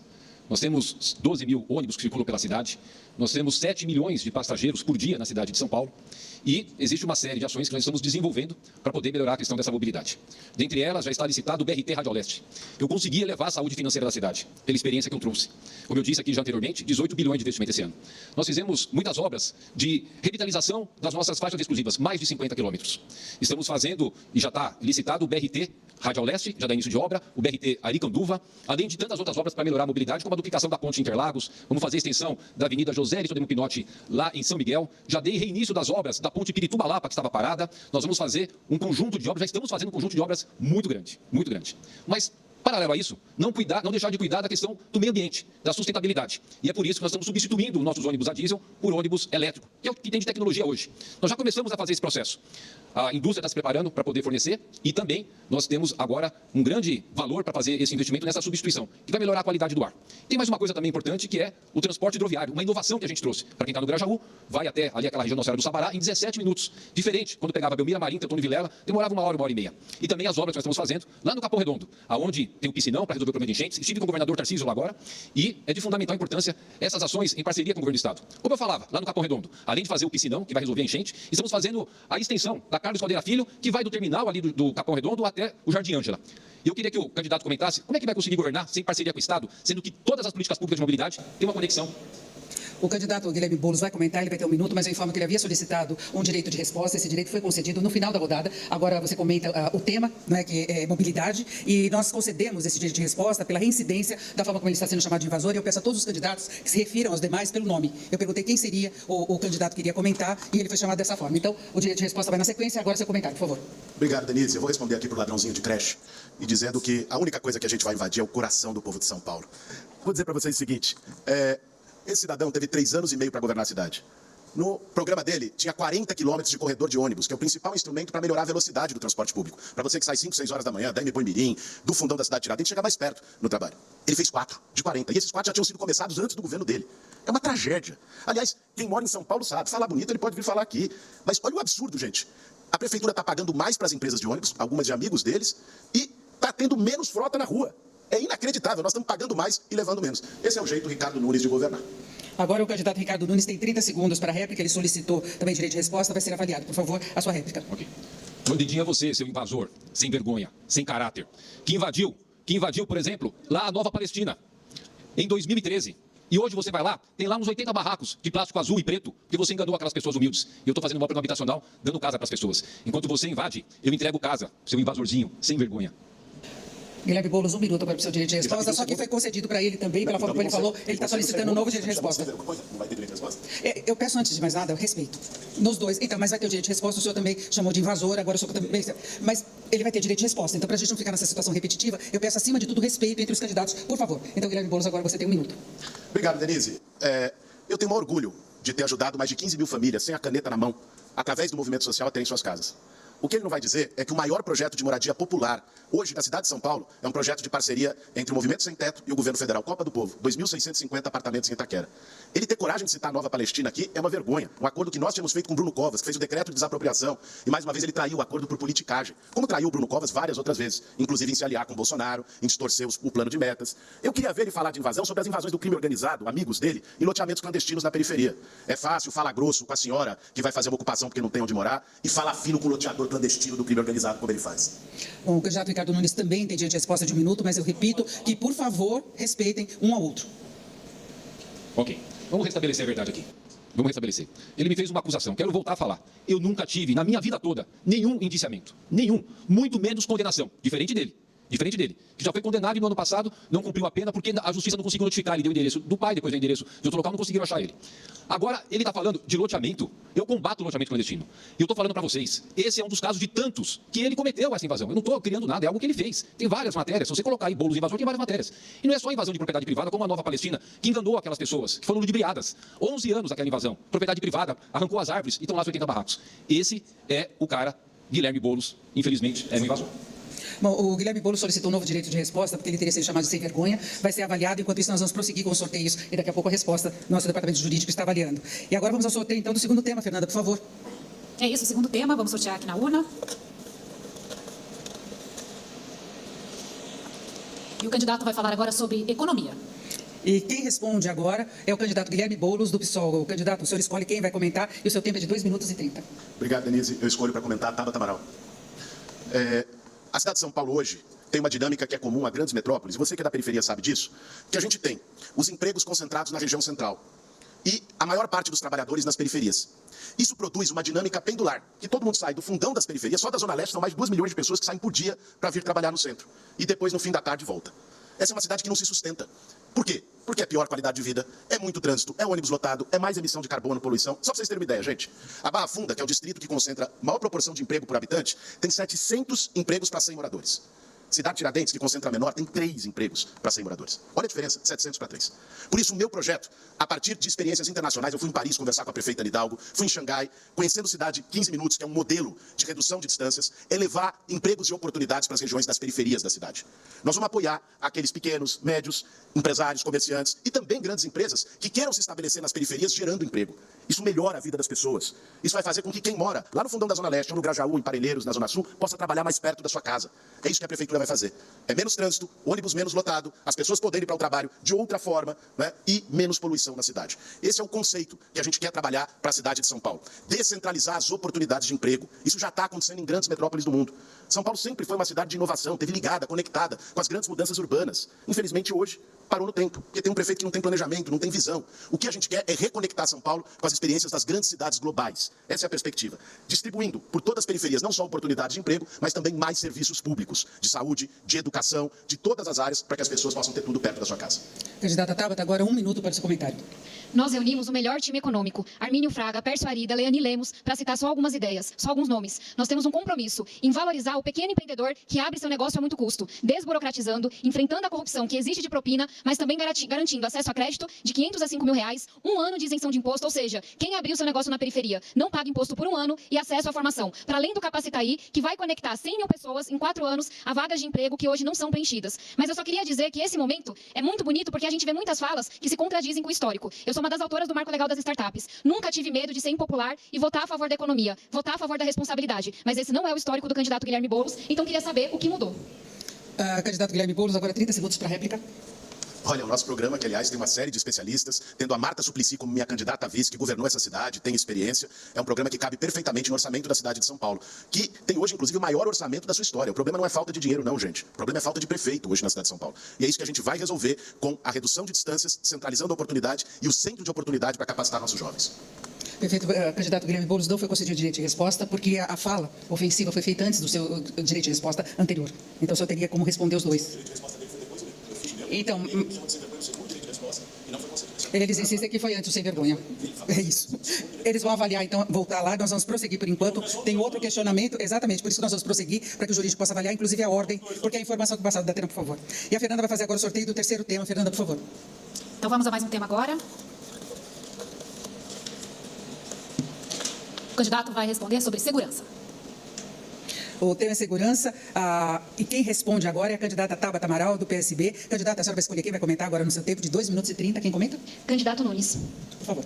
E: Nós temos 12 mil ônibus que circulam pela cidade, nós temos 7 milhões de passageiros por dia na cidade de São Paulo e existe uma série de ações que nós estamos desenvolvendo para poder melhorar a questão dessa mobilidade. Dentre elas, já está licitado o BRT Rádio Leste. Eu consegui elevar a saúde financeira da cidade, pela experiência que eu trouxe. Como eu disse aqui já anteriormente, 18 bilhões de investimento esse ano. Nós fizemos muitas obras de revitalização das nossas faixas exclusivas, mais de 50 quilômetros. Estamos fazendo, e já está licitado, o BRT Rádio Leste, já dá início de obra, o BRT Aricanduva, além de tantas outras obras para melhorar a mobilidade, como a duplicação da ponte Interlagos, vamos fazer a extensão da Avenida José Aristóteles Pinotti, lá em São Miguel, já dei reinício das obras da ponte Pirituba-Lapa, que estava parada, nós vamos fazer um conjunto de obras, já estamos fazendo um conjunto de obras muito grande, muito grande. Mas, paralelo a isso, não deixar de cuidar da questão do meio ambiente, da sustentabilidade. E é por isso que nós estamos substituindo nossos ônibus a diesel por ônibus elétrico, que é o que tem de tecnologia hoje. Nós já começamos a fazer esse processo. A indústria está se preparando para poder fornecer e também nós temos agora um grande valor para fazer esse investimento nessa substituição, que vai melhorar a qualidade do ar. Tem mais uma coisa também importante, que é o transporte hidroviário, uma inovação que a gente trouxe. Para quem está no Grajaú, vai até ali aquela região nossa área do Sabará em 17 minutos. Diferente, quando pegava Belmira Marim, Teotônio Vilela, demorava 1 hora, 1 hora e meia. E também as obras que nós estamos fazendo lá no Capão Redondo, aonde tem o piscinão para resolver o problema de enchentes. Estive com o governador Tarcísio lá agora e é de fundamental importância essas ações em parceria com o governo do Estado. Como eu falava, lá no Capão Redondo, além de fazer o piscinão, que vai resolver a enchente, estamos fazendo a extensão da Carlos Caldeira Filho, que vai do terminal ali do Capão Redondo até o Jardim Ângela. E eu queria que o candidato comentasse como é que vai conseguir governar sem parceria com o Estado, sendo que todas as políticas públicas de mobilidade têm uma conexão.
A: O candidato Guilherme Boulos vai comentar, ele vai ter 1 minuto, mas eu informo que ele havia solicitado um direito de resposta. Esse direito foi concedido no final da rodada. Agora você comenta o tema, né, que é mobilidade, e nós concedemos esse direito de resposta pela reincidência da forma como ele está sendo chamado de invasor. E eu peço a todos os candidatos que se refiram aos demais pelo nome. Eu perguntei quem seria o candidato que iria comentar e ele foi chamado dessa forma. Então, o direito de resposta vai na sequência. Agora seu comentário, por favor.
C: Obrigado, Denise. Eu vou responder aqui para o ladrãozinho de creche e dizendo que a única coisa que a gente vai invadir é o coração do povo de São Paulo. Vou dizer para vocês o seguinte, esse cidadão teve 3 anos e meio para governar a cidade. No programa dele, tinha 40 quilômetros de corredor de ônibus, que é o principal instrumento para melhorar a velocidade do transporte público. Para você que sai 5, 6 horas da manhã, da M. Mirim, do fundão da cidade de Tiradentes, chegar mais perto no trabalho. Ele fez 4 de 40, e esses 4 já tinham sido começados antes do governo dele. É uma tragédia. Aliás, quem mora em São Paulo sabe, falar bonito ele pode vir falar aqui. Mas olha o absurdo, gente. A prefeitura está pagando mais para as empresas de ônibus, algumas de amigos deles, e está tendo menos frota na rua. É inacreditável, nós estamos pagando mais e levando menos. Esse é o jeito Ricardo Nunes de governar.
A: Agora o candidato Ricardo Nunes tem 30 segundos para a réplica, ele solicitou também direito de resposta, vai ser avaliado. Por favor, a sua réplica.
E: Ok. Bandidinho é você, seu invasor, sem vergonha, sem caráter, que invadiu, por exemplo, lá a Nova Palestina, em 2013. E hoje você vai lá, tem lá uns 80 barracos de plástico azul e preto, porque você enganou aquelas pessoas humildes. E eu estou fazendo uma obra habitacional, dando casa para as pessoas. Enquanto você invade, eu entrego casa, seu invasorzinho, sem vergonha.
A: Guilherme Boulos, 1 minuto para o seu direito de resposta, só que foi concedido para ele também, pela forma como ele falou, ele está solicitando um novo direito de resposta.
C: Não vai ter direito de resposta?
A: Eu peço, antes de mais nada, respeito. Nos dois. Então, mas vai ter o direito de resposta, o senhor também chamou de invasor, agora o senhor também... Mas ele vai ter direito de resposta. Então, para a gente não ficar nessa situação repetitiva, eu peço, acima de tudo, respeito entre os candidatos, por favor. Então, Guilherme Boulos, agora você tem 1 minuto.
C: Obrigado, Denise. Eu tenho o maior orgulho de ter ajudado mais de 15 mil famílias, sem a caneta na mão, através do movimento social, a terem suas casas. O que ele não vai dizer é que o maior projeto de moradia popular, hoje, na cidade de São Paulo, é um projeto de parceria entre o Movimento Sem Teto e o governo federal, Copa do Povo, 2.650 apartamentos em Itaquera. Ele ter coragem de citar a Nova Palestina aqui é uma vergonha. Um acordo que nós tínhamos feito com o Bruno Covas, que fez o decreto de desapropriação, e mais uma vez ele traiu o acordo por politicagem. Como traiu o Bruno Covas várias outras vezes, inclusive em se aliar com o Bolsonaro, em distorcer o plano de metas. Eu queria ver ele falar de invasão sobre as invasões do crime organizado, amigos dele, e loteamentos clandestinos na periferia. É fácil, fala grosso com a senhora que vai fazer uma ocupação porque não tem onde morar, e fala fino com o loteador clandestino do crime organizado, como ele faz.
A: Bom, o candidato Ricardo Nunes também tem direito de resposta de 1 minuto, mas eu repito que, por favor, respeitem um ao outro.
E: Ok, vamos restabelecer a verdade aqui. Vamos restabelecer. Ele me fez uma acusação, quero voltar a falar. Eu nunca tive, na minha vida toda, nenhum indiciamento. Nenhum. Muito menos condenação. Diferente dele. Diferente dele, que já foi condenado e no ano passado não cumpriu a pena porque a justiça não conseguiu notificar. Ele deu o endereço do pai, depois deu o endereço de outro local, não conseguiram achar ele. Agora, ele está falando de loteamento. Eu combato o loteamento clandestino. E eu estou falando para vocês, esse é um dos casos de tantos que ele cometeu essa invasão. Eu não estou criando nada, é algo que ele fez. Tem várias matérias, se você colocar aí Boulos invasor, tem várias matérias. E não é só invasão de propriedade privada, como a Nova Palestina, que enganou aquelas pessoas, que foram ludibriadas. 11 anos aquela invasão. Propriedade privada, arrancou as árvores e estão lá os 80 barracos. Esse é o cara, Guilherme Boulos, infelizmente, é um invasor.
A: Bom, o Guilherme Boulos solicitou um novo direito de resposta, porque ele teria sido chamado de sem vergonha, vai ser avaliado, enquanto isso nós vamos prosseguir com os sorteios, e daqui a pouco a resposta, nosso departamento jurídico está avaliando. E agora vamos ao sorteio, então, do segundo tema, Fernanda, por favor.
L: É isso, o segundo tema, vamos sortear aqui na urna. E o candidato vai falar agora sobre economia.
A: E quem responde agora é o candidato Guilherme Boulos, do PSOL. O candidato, o senhor escolhe quem vai comentar, e o seu tempo é de 2 minutos e 30.
C: Obrigado, Denise. Eu escolho para comentar a Tabata Amaral. A cidade de São Paulo hoje tem uma dinâmica que é comum a grandes metrópoles, e você que é da periferia sabe disso, que a gente tem os empregos concentrados na região central e a maior parte dos trabalhadores nas periferias. Isso produz uma dinâmica pendular, que todo mundo sai do fundão das periferias, só da Zona Leste são mais de 2 milhões de pessoas que saem por dia para vir trabalhar no centro, e depois no fim da tarde volta. Essa é uma cidade que não se sustenta. Por quê? Porque é pior qualidade de vida, é muito trânsito, é ônibus lotado, é mais emissão de carbono, poluição. Só para vocês terem uma ideia, gente. A Barra Funda, que é o distrito que concentra a maior proporção de emprego por habitante, tem 700 empregos para 100 moradores. Cidade Tiradentes, que concentra a menor, tem 3 empregos para 100 moradores. Olha a diferença, 700 para 3. Por isso, o meu projeto, a partir de experiências internacionais, eu fui em Paris conversar com a prefeita Hidalgo, fui em Xangai, conhecendo cidade 15 minutos, que é um modelo de redução de distâncias, é levar empregos e oportunidades para as regiões das periferias da cidade. Nós vamos apoiar aqueles pequenos, médios, empresários, comerciantes e também grandes empresas que queiram se estabelecer nas periferias gerando emprego. Isso melhora a vida das pessoas. Isso vai fazer com que quem mora lá no fundão da Zona Leste, ou no Grajaú, em Parelheiros, na Zona Sul, possa trabalhar mais perto da sua casa. É isso que a prefeitura vai fazer. É menos trânsito, ônibus menos lotado, as pessoas poderem ir para o trabalho de outra forma, né, e menos poluição na cidade. Esse é o conceito que a gente quer trabalhar para a cidade de São Paulo. Descentralizar as oportunidades de emprego. Isso já está acontecendo em grandes metrópoles do mundo. São Paulo sempre foi uma cidade de inovação, teve ligada, conectada com as grandes mudanças urbanas. Infelizmente, hoje, parou no tempo, porque tem um prefeito que não tem planejamento, não tem visão. O que a gente quer é reconectar São Paulo com as experiências das grandes cidades globais. Essa é a perspectiva. Distribuindo por todas as periferias, não só oportunidades de emprego, mas também mais serviços públicos, de saúde, de educação, de todas as áreas, para que as pessoas possam ter tudo perto da sua casa.
A: Candidata Tabata, agora 1 minuto para o seu comentário.
F: Nós reunimos o melhor time econômico, Armínio Fraga, Pércio Arida, Leani Lemos, para citar só algumas ideias, só alguns nomes. Nós temos um compromisso em valorizar o pequeno empreendedor que abre seu negócio a muito custo, desburocratizando, enfrentando a corrupção que existe de propina, mas também garantindo acesso a crédito de 500 a 5 mil reais, 1 ano de isenção de imposto, ou seja, quem abriu seu negócio na periferia não paga imposto por 1 ano e acesso à formação, para além do Capacitaí, que vai conectar 100 mil pessoas em 4 anos a vagas de emprego que hoje não são preenchidas. Mas eu só queria dizer que esse momento é muito bonito porque a gente vê muitas falas que se contradizem com o histórico. Eu sou uma das autoras do Marco Legal das Startups. Nunca tive medo de ser impopular e votar a favor da economia, votar a favor da responsabilidade. Mas esse não é o histórico do candidato Guilherme Boulos, então queria saber o que mudou.
A: Candidato Guilherme Boulos, agora 30 segundos para a réplica.
C: Olha, o nosso programa, que aliás tem uma série de especialistas, tendo a Marta Suplicy como minha candidata a vice, que governou essa cidade, tem experiência, é um programa que cabe perfeitamente no orçamento da cidade de São Paulo, que tem hoje, inclusive, o maior orçamento da sua história. O problema não é falta de dinheiro, não, gente. O problema é falta de prefeito hoje na cidade de São Paulo. E é isso que a gente vai resolver com a redução de distâncias, centralizando a oportunidade e o centro de oportunidade para capacitar nossos jovens.
A: Perfeito. Candidato Guilherme Boulos, não foi concedido direito de resposta, porque a fala ofensiva foi feita antes do seu direito de resposta anterior. Então, o senhor teria como responder os dois. Então, eles insistem que foi antes o sem vergonha. É isso. Eles vão avaliar, então, voltar lá, nós vamos prosseguir por enquanto. Tem outro questionamento, exatamente, por isso que nós vamos prosseguir, para que o jurídico possa avaliar, inclusive a ordem, porque a informação que passada, Datena, por favor. E a Fernanda vai fazer agora o sorteio do terceiro tema. Fernanda, por favor.
L: Então vamos a mais um tema agora. O candidato vai responder sobre segurança.
A: O tema é segurança. E quem responde agora é a candidata Tabata Amaral, do PSB. Candidata, a senhora vai escolher quem vai comentar agora no seu tempo de 2 minutos e 30. Quem comenta?
F: Candidato Nunes.
A: Por favor.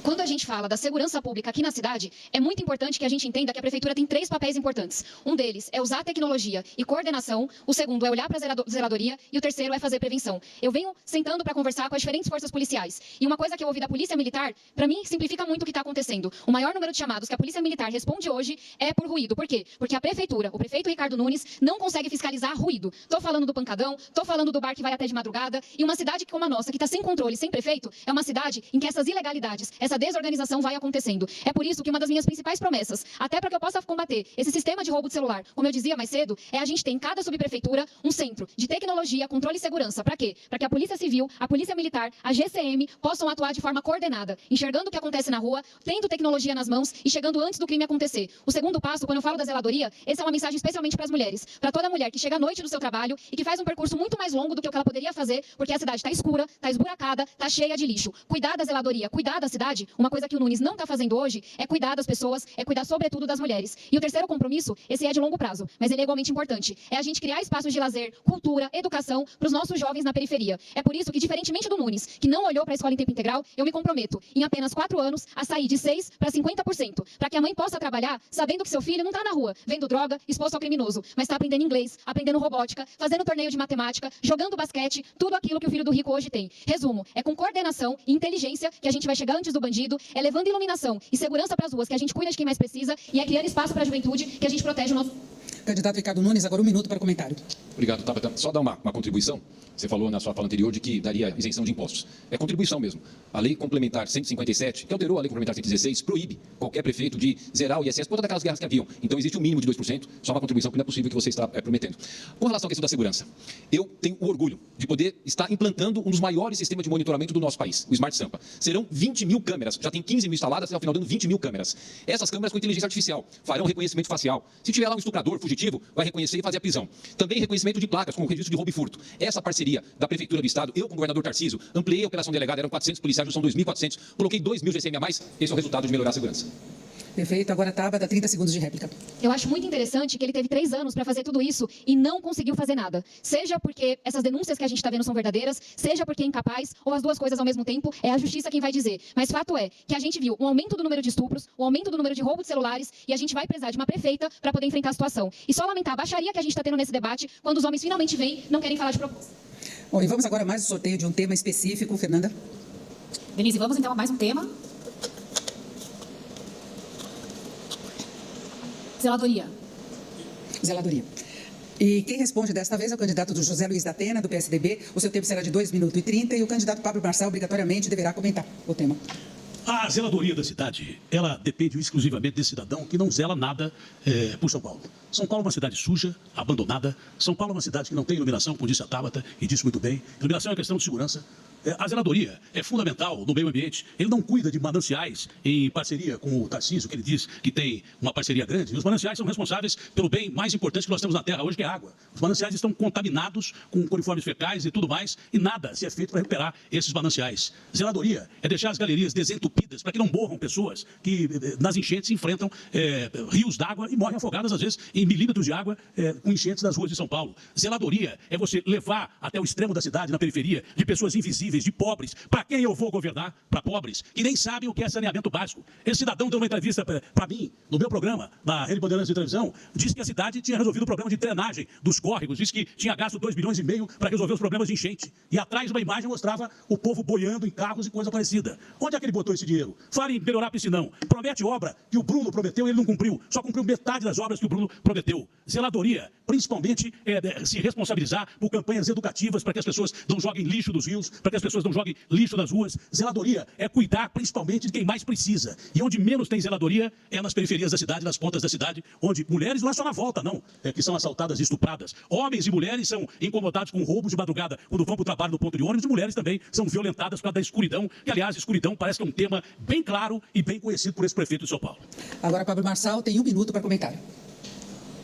F: Quando a gente fala da segurança pública aqui na cidade, é muito importante que a gente entenda que a prefeitura tem 3 papéis importantes. Um deles é usar a tecnologia e coordenação, o segundo é olhar para a zeladoria e o terceiro é fazer prevenção. Eu venho sentando para conversar com as diferentes forças policiais. E uma coisa que eu ouvi da Polícia Militar, para mim, simplifica muito o que está acontecendo. O maior número de chamados que a Polícia Militar responde hoje é por ruído. Por quê? Porque a prefeitura, o prefeito Ricardo Nunes, não consegue fiscalizar ruído. Estou falando do pancadão, estou falando do bar que vai até de madrugada. E uma cidade como a nossa, que está sem controle, sem prefeito, é uma cidade em que essas ilegalidades, essa desorganização vai acontecendo. É por isso que uma das minhas principais promessas, até para que eu possa combater esse sistema de roubo de celular, como eu dizia mais cedo, é a gente ter em cada subprefeitura um centro de tecnologia, controle e segurança. Para quê? Para que a Polícia Civil, a Polícia Militar, a GCM possam atuar de forma coordenada, enxergando o que acontece na rua, tendo tecnologia nas mãos e chegando antes do crime acontecer. O segundo passo, quando eu falo da zeladoria, essa é uma mensagem especialmente para as mulheres, para toda mulher que chega à noite do seu trabalho e que faz um percurso muito mais longo do que o que ela poderia fazer, porque a cidade está escura, está esburacada, está cheia de lixo. Cuidar da zeladoria, cuidar da cidade, uma coisa que o Nunes não está fazendo hoje, é cuidar das pessoas, é cuidar sobretudo das mulheres. E o terceiro compromisso, esse é de longo prazo, mas ele é igualmente importante, é a gente criar espaços de lazer, cultura, educação para os nossos jovens na periferia. É por isso que, diferentemente do Nunes, que não olhou para a escola em tempo integral, eu me comprometo, em apenas 4 anos, a sair de 6% para 50%, para que a mãe possa trabalhar sabendo que seu filho não está na rua, vendo droga, exposto ao criminoso, mas está aprendendo inglês, aprendendo robótica, fazendo torneio de matemática, jogando basquete, tudo aquilo que o filho do rico hoje tem. Resumo, é com coordenação e inteligência que a gente vai chegar antes do bandido, é levando iluminação e segurança para as ruas, que a gente cuida de quem mais precisa, e é criando espaço para a juventude, que a gente protege o nosso...
A: Candidato Ricardo Nunes, agora 1 minuto para o comentário.
E: Obrigado, Tabata. Só dar uma contribuição. Você falou na sua fala anterior de que daria isenção de impostos. É contribuição mesmo. A Lei Complementar 157, que alterou a Lei Complementar 116, proíbe qualquer prefeito de zerar o ISS por todas aquelas guerras que haviam. Então existe um mínimo de 2%, só uma contribuição que não é possível que você está prometendo. Com relação à questão da segurança, eu tenho o orgulho de poder estar implantando um dos maiores sistemas de monitoramento do nosso país, o Smart Sampa. Serão 20 mil câmeras, já tem 15 mil instaladas, ao final dando 20 mil câmeras. Essas câmeras com inteligência artificial farão reconhecimento facial. Se tiver lá um estuprador fugitivo, vai reconhecer e fazer a prisão. Também reconhecimento de placas com registro de roubo e furto. Essa parceria da Prefeitura do Estado, eu com o governador Tarcísio, ampliei a operação delegada, eram 400 policiais, já são 2.400, coloquei 2.000 GCM a mais, esse é o resultado de melhorar a segurança.
A: Perfeito, agora Tabata, 30 segundos de réplica.
F: Eu acho muito interessante que ele teve 3 anos para fazer tudo isso e não conseguiu fazer nada. Seja porque essas denúncias que a gente está vendo são verdadeiras, seja porque é incapaz, ou as duas coisas ao mesmo tempo, é a justiça quem vai dizer. Mas fato é que a gente viu um aumento do número de estupros, um aumento do número de roubo de celulares, e a gente vai precisar de uma prefeita para poder enfrentar a situação. E só lamentar a baixaria que a gente está tendo nesse debate, quando os homens finalmente vêm, não querem falar de proposta.
A: Bom, e vamos agora a mais um sorteio de um tema específico. Fernanda?
L: Denise, vamos então a mais um tema. Zeladoria.
A: Zeladoria. E quem responde desta vez é o candidato do José Luiz da Atena, do PSDB. O seu tempo será de 2 minutos e 30 e o candidato Pablo Marçal obrigatoriamente deverá comentar o tema.
D: A zeladoria da cidade, ela depende exclusivamente desse cidadão que não zela nada por São Paulo. São Paulo é uma cidade suja, abandonada. São Paulo é uma cidade que não tem iluminação, como disse a Tabata, e disse muito bem. Iluminação é questão de segurança. A zeladoria é fundamental no meio ambiente. Ele não cuida de mananciais em parceria com o Tarcísio, que ele diz que tem uma parceria grande. E os mananciais são responsáveis pelo bem mais importante que nós temos na Terra hoje, que é a água. Os mananciais estão contaminados com coliformes fecais e tudo mais, e nada se é feito para recuperar esses mananciais. Zeladoria é deixar as galerias desentupidas para que não morram pessoas que nas enchentes enfrentam rios d'água e morrem afogadas, às vezes, em milímetros de água com enchentes das ruas de São Paulo. Zeladoria é você levar até o extremo da cidade, na periferia, de pessoas invisíveis, de pobres. Para quem eu vou governar? Para pobres, que nem sabem o que é saneamento básico. Esse cidadão deu uma entrevista para mim, no meu programa, na Rede Bandeirantes de televisão, disse que a cidade tinha resolvido o problema de drenagem dos córregos, disse que tinha gasto 2,5 bilhões para resolver os problemas de enchente. E atrás uma imagem mostrava o povo boiando em carros e coisa parecida. Onde é que ele botou esse dinheiro? Fala em melhorar piscinão. Promete obra que o Bruno prometeu e ele não cumpriu. Só cumpriu metade das obras que o Bruno prometeu. Zeladoria, principalmente, se responsabilizar por campanhas educativas para que as pessoas não joguem lixo dos rios, para que as pessoas não joguem lixo nas ruas. Zeladoria é cuidar principalmente de quem mais precisa. E onde menos tem zeladoria é nas periferias da cidade, nas pontas da cidade, onde mulheres não é só na volta, não, que são assaltadas e estupradas. Homens e mulheres são incomodados com roubos de madrugada quando vão para o trabalho no ponto de ônibus, e mulheres também são violentadas por causa da escuridão, que, aliás, escuridão parece que é um tema bem claro e bem conhecido por esse prefeito de São Paulo.
A: Agora, Pablo Marçal tem 1 minuto para comentário.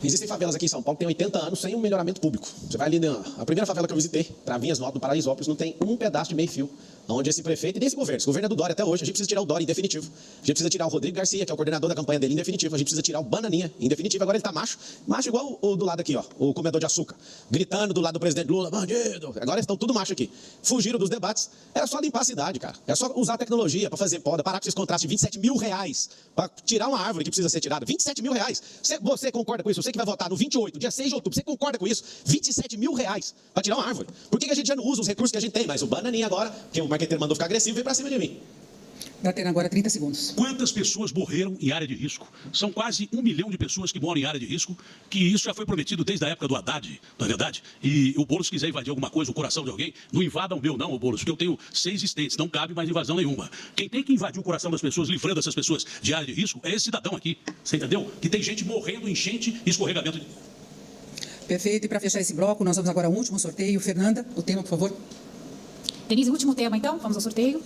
B: Existem favelas aqui em São Paulo que tem 80 anos sem um melhoramento público. Você vai ali a primeira favela que eu visitei, Travinhas Norte, no Paraisópolis, não tem um pedaço de meio-fio. Onde esse prefeito e desse governo, esse governo é do Dória até hoje, a gente precisa tirar o Dória em definitivo. A gente precisa tirar o Rodrigo Garcia, que é o coordenador da campanha dele, em definitivo. A gente precisa tirar o Bananinha, em definitivo. Agora ele tá macho igual o do lado aqui, ó, o comedor de açúcar, gritando do lado do presidente Lula, bandido. Agora eles estão tudo macho aqui. Fugiram dos debates. Era só limpar a cidade, cara. É só usar a tecnologia para fazer poda, parar com esses contratos de 27 mil reais para tirar uma árvore que precisa ser tirada. 27 mil reais. Você concorda com isso? Você que vai votar no 28, dia 6 de outubro, você concorda com isso? 27 mil reais para tirar uma árvore. Por que a gente já não usa os recursos que a gente tem? Mas o Bananinha agora, que o marqueteiro mandou ficar agressivo, veio para cima de mim.
A: Datena, agora 30 segundos.
D: Quantas pessoas morreram em área de risco? São quase 1 milhão de pessoas que moram em área de risco, que isso já foi prometido desde a época do Haddad, não é verdade? E o Boulos quiser invadir alguma coisa, o coração de alguém, não invada o meu não, o Boulos, porque eu tenho 6 estentes, não cabe mais invasão nenhuma. Quem tem que invadir o coração das pessoas, livrando essas pessoas de área de risco, é esse cidadão aqui, você entendeu? Que tem gente morrendo, enchente e escorregamento de...
A: Perfeito, e para fechar esse bloco, nós vamos agora ao último sorteio. Fernanda, o tema, por favor.
L: Denise, último tema, então. Vamos ao sorteio.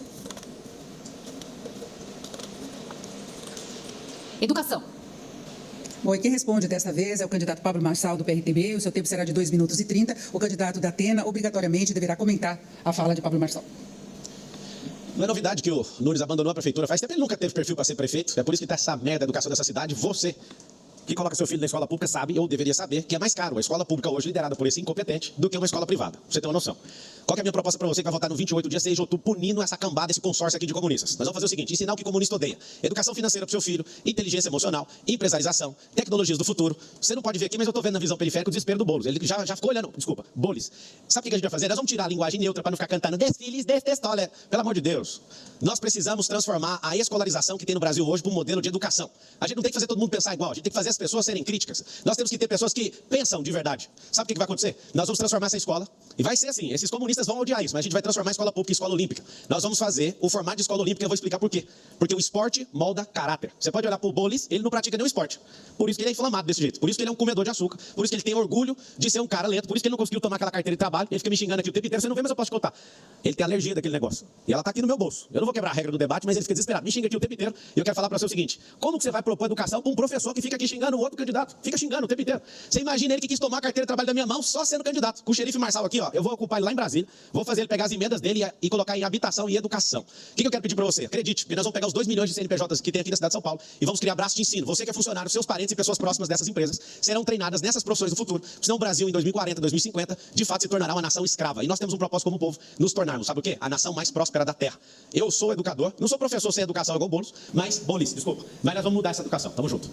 L: Educação.
A: Bom, e quem responde desta vez é o candidato Pablo Marçal, do PRTB. O seu tempo será de 2 minutos e 30. O candidato Datena, obrigatoriamente, deverá comentar a fala de Pablo Marçal.
B: Não é novidade que o Nunes abandonou a prefeitura. Faz tempo ele nunca teve perfil para ser prefeito. É por isso que está essa merda da educação dessa cidade. Você que coloca seu filho na escola pública sabe, ou deveria saber, que é mais caro a escola pública hoje liderada por esse incompetente do que uma escola privada. Pra você ter uma noção. Qual que é a minha proposta para você que vai votar no 28, dia 6 de outubro, punindo essa cambada, esse consórcio aqui de comunistas? Nós vamos fazer o seguinte, ensinar o que comunista odeia. Educação financeira pro seu filho, inteligência emocional, empresarização, tecnologias do futuro. Você não pode ver aqui, mas eu tô vendo na visão periférica o desespero do Boulos. Ele já ficou olhando, desculpa, Boulos. Sabe o que a gente vai fazer? Nós vamos tirar a linguagem neutra para não ficar cantando desfiles, testola. Pelo amor de Deus. Nós precisamos transformar a escolarização que tem no Brasil hoje para um modelo de educação. A gente não tem que fazer todo mundo pensar igual, a gente tem que fazer as pessoas serem críticas. Nós temos que ter pessoas que pensam de verdade. Sabe o que vai acontecer? Nós vamos transformar essa escola, e vai ser assim, esses comunistas vão odiar isso, mas a gente vai transformar a escola pública em escola olímpica. Nós vamos fazer o formato de escola olímpica, eu vou explicar por quê. Porque o esporte molda caráter. Você pode olhar pro Boulos, ele não pratica nenhum esporte. Por isso que ele é inflamado desse jeito, por isso que ele é um comedor de açúcar, por isso que ele tem orgulho de ser um cara lento, por isso que ele não conseguiu tomar aquela carteira de trabalho, ele fica me xingando aqui o tempo inteiro, você não vê, mas eu posso te contar. Ele tem alergia daquele negócio, e ela tá aqui no meu bolso. Eu não vou quebrar a regra do debate, mas ele fica desesperado, me xinga aqui o tempo inteiro, e eu quero falar para você o seguinte, como que você vai propor educação para um professor que fica aqui xingando o outro candidato? Fica xingando o tempo inteiro. Você imagina ele que quis tomar a carteira de trabalho da minha mão só sendo candidato. Com o xerife Marçal aqui, ó, eu vou ocupar ele lá em Brasília, vou fazer ele pegar as emendas dele e colocar em habitação e educação. O que eu quero pedir para você? Acredite, porque nós vamos pegar os 2 milhões de CNPJs que tem aqui na cidade de São Paulo e vamos criar braços de ensino. Você que é funcionário, seus parentes e pessoas próximas dessas empresas serão treinadas nessas profissões do futuro, senão o Brasil em 2040, 2050, de fato se tornará uma nação escrava. E nós temos um propósito como povo, nos tornarmos, sabe o quê? A nação mais próspera da Terra. Eu sou educador, não sou professor sem educação igual Boulos, mas desculpa. Mas nós vamos mudar essa educação. Tamo junto.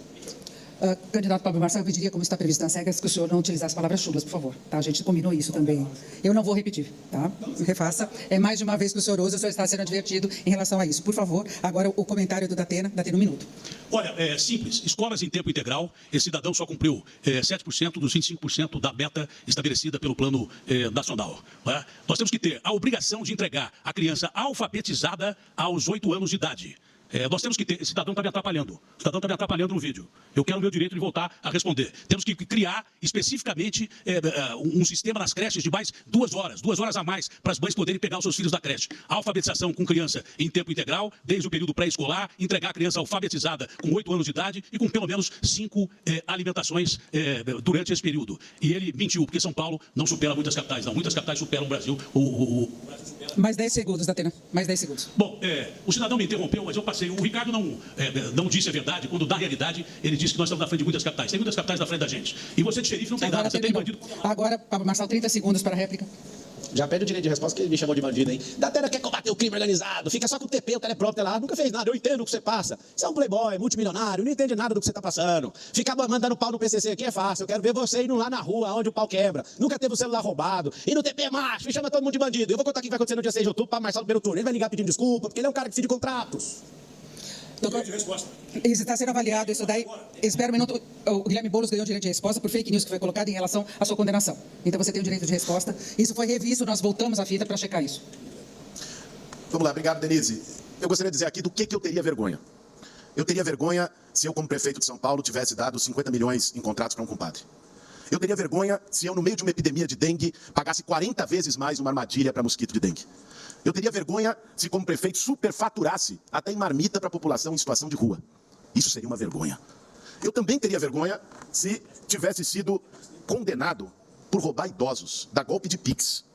A: Candidato Pablo Marçal, eu pediria, como está previsto nas regras, que o senhor não utilizasse palavras chulas, por favor. Tá? A gente combinou isso também. Eu não vou repetir, tá? Refaça. É mais de uma vez que o senhor usa, o senhor está sendo advertido em relação a isso. Por favor, agora o comentário do Datena. Datena, 1 minuto.
D: Olha, é simples. Escolas em tempo integral, esse cidadão só cumpriu 7% dos 25% da meta estabelecida pelo Plano Nacional. Né? Nós temos que ter a obrigação de entregar a criança alfabetizada aos 8 anos de idade. Nós temos que ter... Esse cidadão está me atrapalhando. O cidadão está me atrapalhando no vídeo. Eu quero o meu direito de voltar a responder. Temos que criar especificamente um sistema nas creches de mais 2 horas. 2 horas a mais para as mães poderem pegar os seus filhos da creche. Alfabetização com criança em tempo integral, desde o período pré-escolar, entregar a criança alfabetizada com 8 anos de idade e com pelo menos 5 alimentações durante esse período. E ele mentiu, porque São Paulo não supera muitas capitais. Não, muitas capitais superam o Brasil.
A: Mais 10 segundos, Datena. Mais 10 segundos.
D: Bom, o cidadão me interrompeu, mas eu passei. O Ricardo não disse a verdade, quando, na realidade, ele disse que nós estamos na frente de muitas capitais. Tem muitas capitais na frente da gente. E você de xerife não tem nada, você tem bandido.
A: Agora, Pablo Marçal, 30 segundos para a réplica.
B: Já pede o direito de resposta, que ele me chamou de bandido, hein? Datena quer combater o crime organizado, fica só com o TP, o teleprompter lá, nunca fez nada, eu entendo o que você passa. Você é um playboy, multimilionário, não entende nada do que você está passando. Ficar mandando pau no PCC aqui é fácil, eu quero ver você indo lá na rua, onde o pau quebra. Nunca teve o celular roubado, e no TP macho, e chama todo mundo de bandido. Eu vou contar o que vai acontecer no dia 6 de outubro para Marçal do primeiro turno. Ele vai ligar pedindo desculpa, porque ele é um cara que decide contratos.
D: Direito de resposta.
A: Isso está sendo avaliado, isso daí... Espera um minuto. O Guilherme Boulos ganhou o direito de resposta por fake news que foi colocado em relação à sua condenação. Então você tem o direito de resposta. Isso foi revisto, nós voltamos à fita para checar isso.
C: Vamos lá, obrigado, Denise. Eu gostaria de dizer aqui do que eu teria vergonha. Eu teria vergonha se eu, como prefeito de São Paulo, tivesse dado 50 milhões em contratos para um compadre. Eu teria vergonha se eu, no meio de uma epidemia de dengue, pagasse 40 vezes mais uma armadilha para mosquito de dengue. Eu teria vergonha se, como prefeito, superfaturasse até em marmita para a população em situação de rua. Isso seria uma vergonha. Eu também teria vergonha se tivesse sido condenado por roubar idosos, dar golpe de Pix.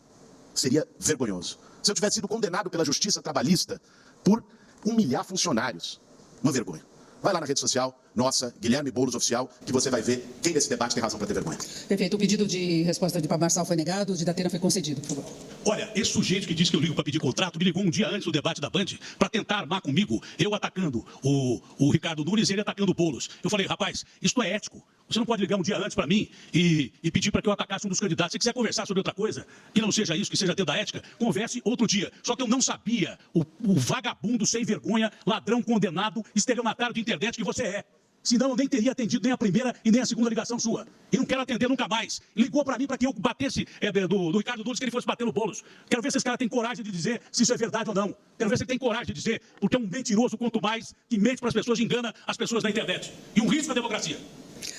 C: Seria vergonhoso. Se eu tivesse sido condenado pela Justiça Trabalhista por humilhar funcionários. Uma vergonha. Vai lá na rede social, nossa, Guilherme Boulos Oficial, que você vai ver quem nesse debate tem razão para ter vergonha.
A: Perfeito. O pedido de resposta de Pablo Marçal foi negado, o de Datena foi concedido, por favor.
D: Olha, esse sujeito que diz que eu ligo para pedir contrato, me ligou um dia antes do debate da Band para tentar armar comigo, eu atacando o Ricardo Nunes e ele atacando o Boulos. Eu falei, rapaz, isso não é ético. Você não pode ligar um dia antes para mim e pedir para que eu atacasse um dos candidatos. Se quiser conversar sobre outra coisa, que não seja isso, que seja dentro da ética, converse outro dia. Só que eu não sabia o vagabundo sem vergonha, ladrão condenado, estelionatário de internet que você é. Senão eu nem teria atendido nem a primeira e nem a segunda ligação sua. E não quero atender nunca mais. Ligou para mim para que eu batesse do Ricardo Nunes, que ele fosse bater no Boulos. Quero ver se esse cara tem coragem de dizer se isso é verdade ou não. Quero ver se ele tem coragem de dizer, porque é um mentiroso quanto mais que mente para as pessoas e engana as pessoas na internet. E um risco à democracia.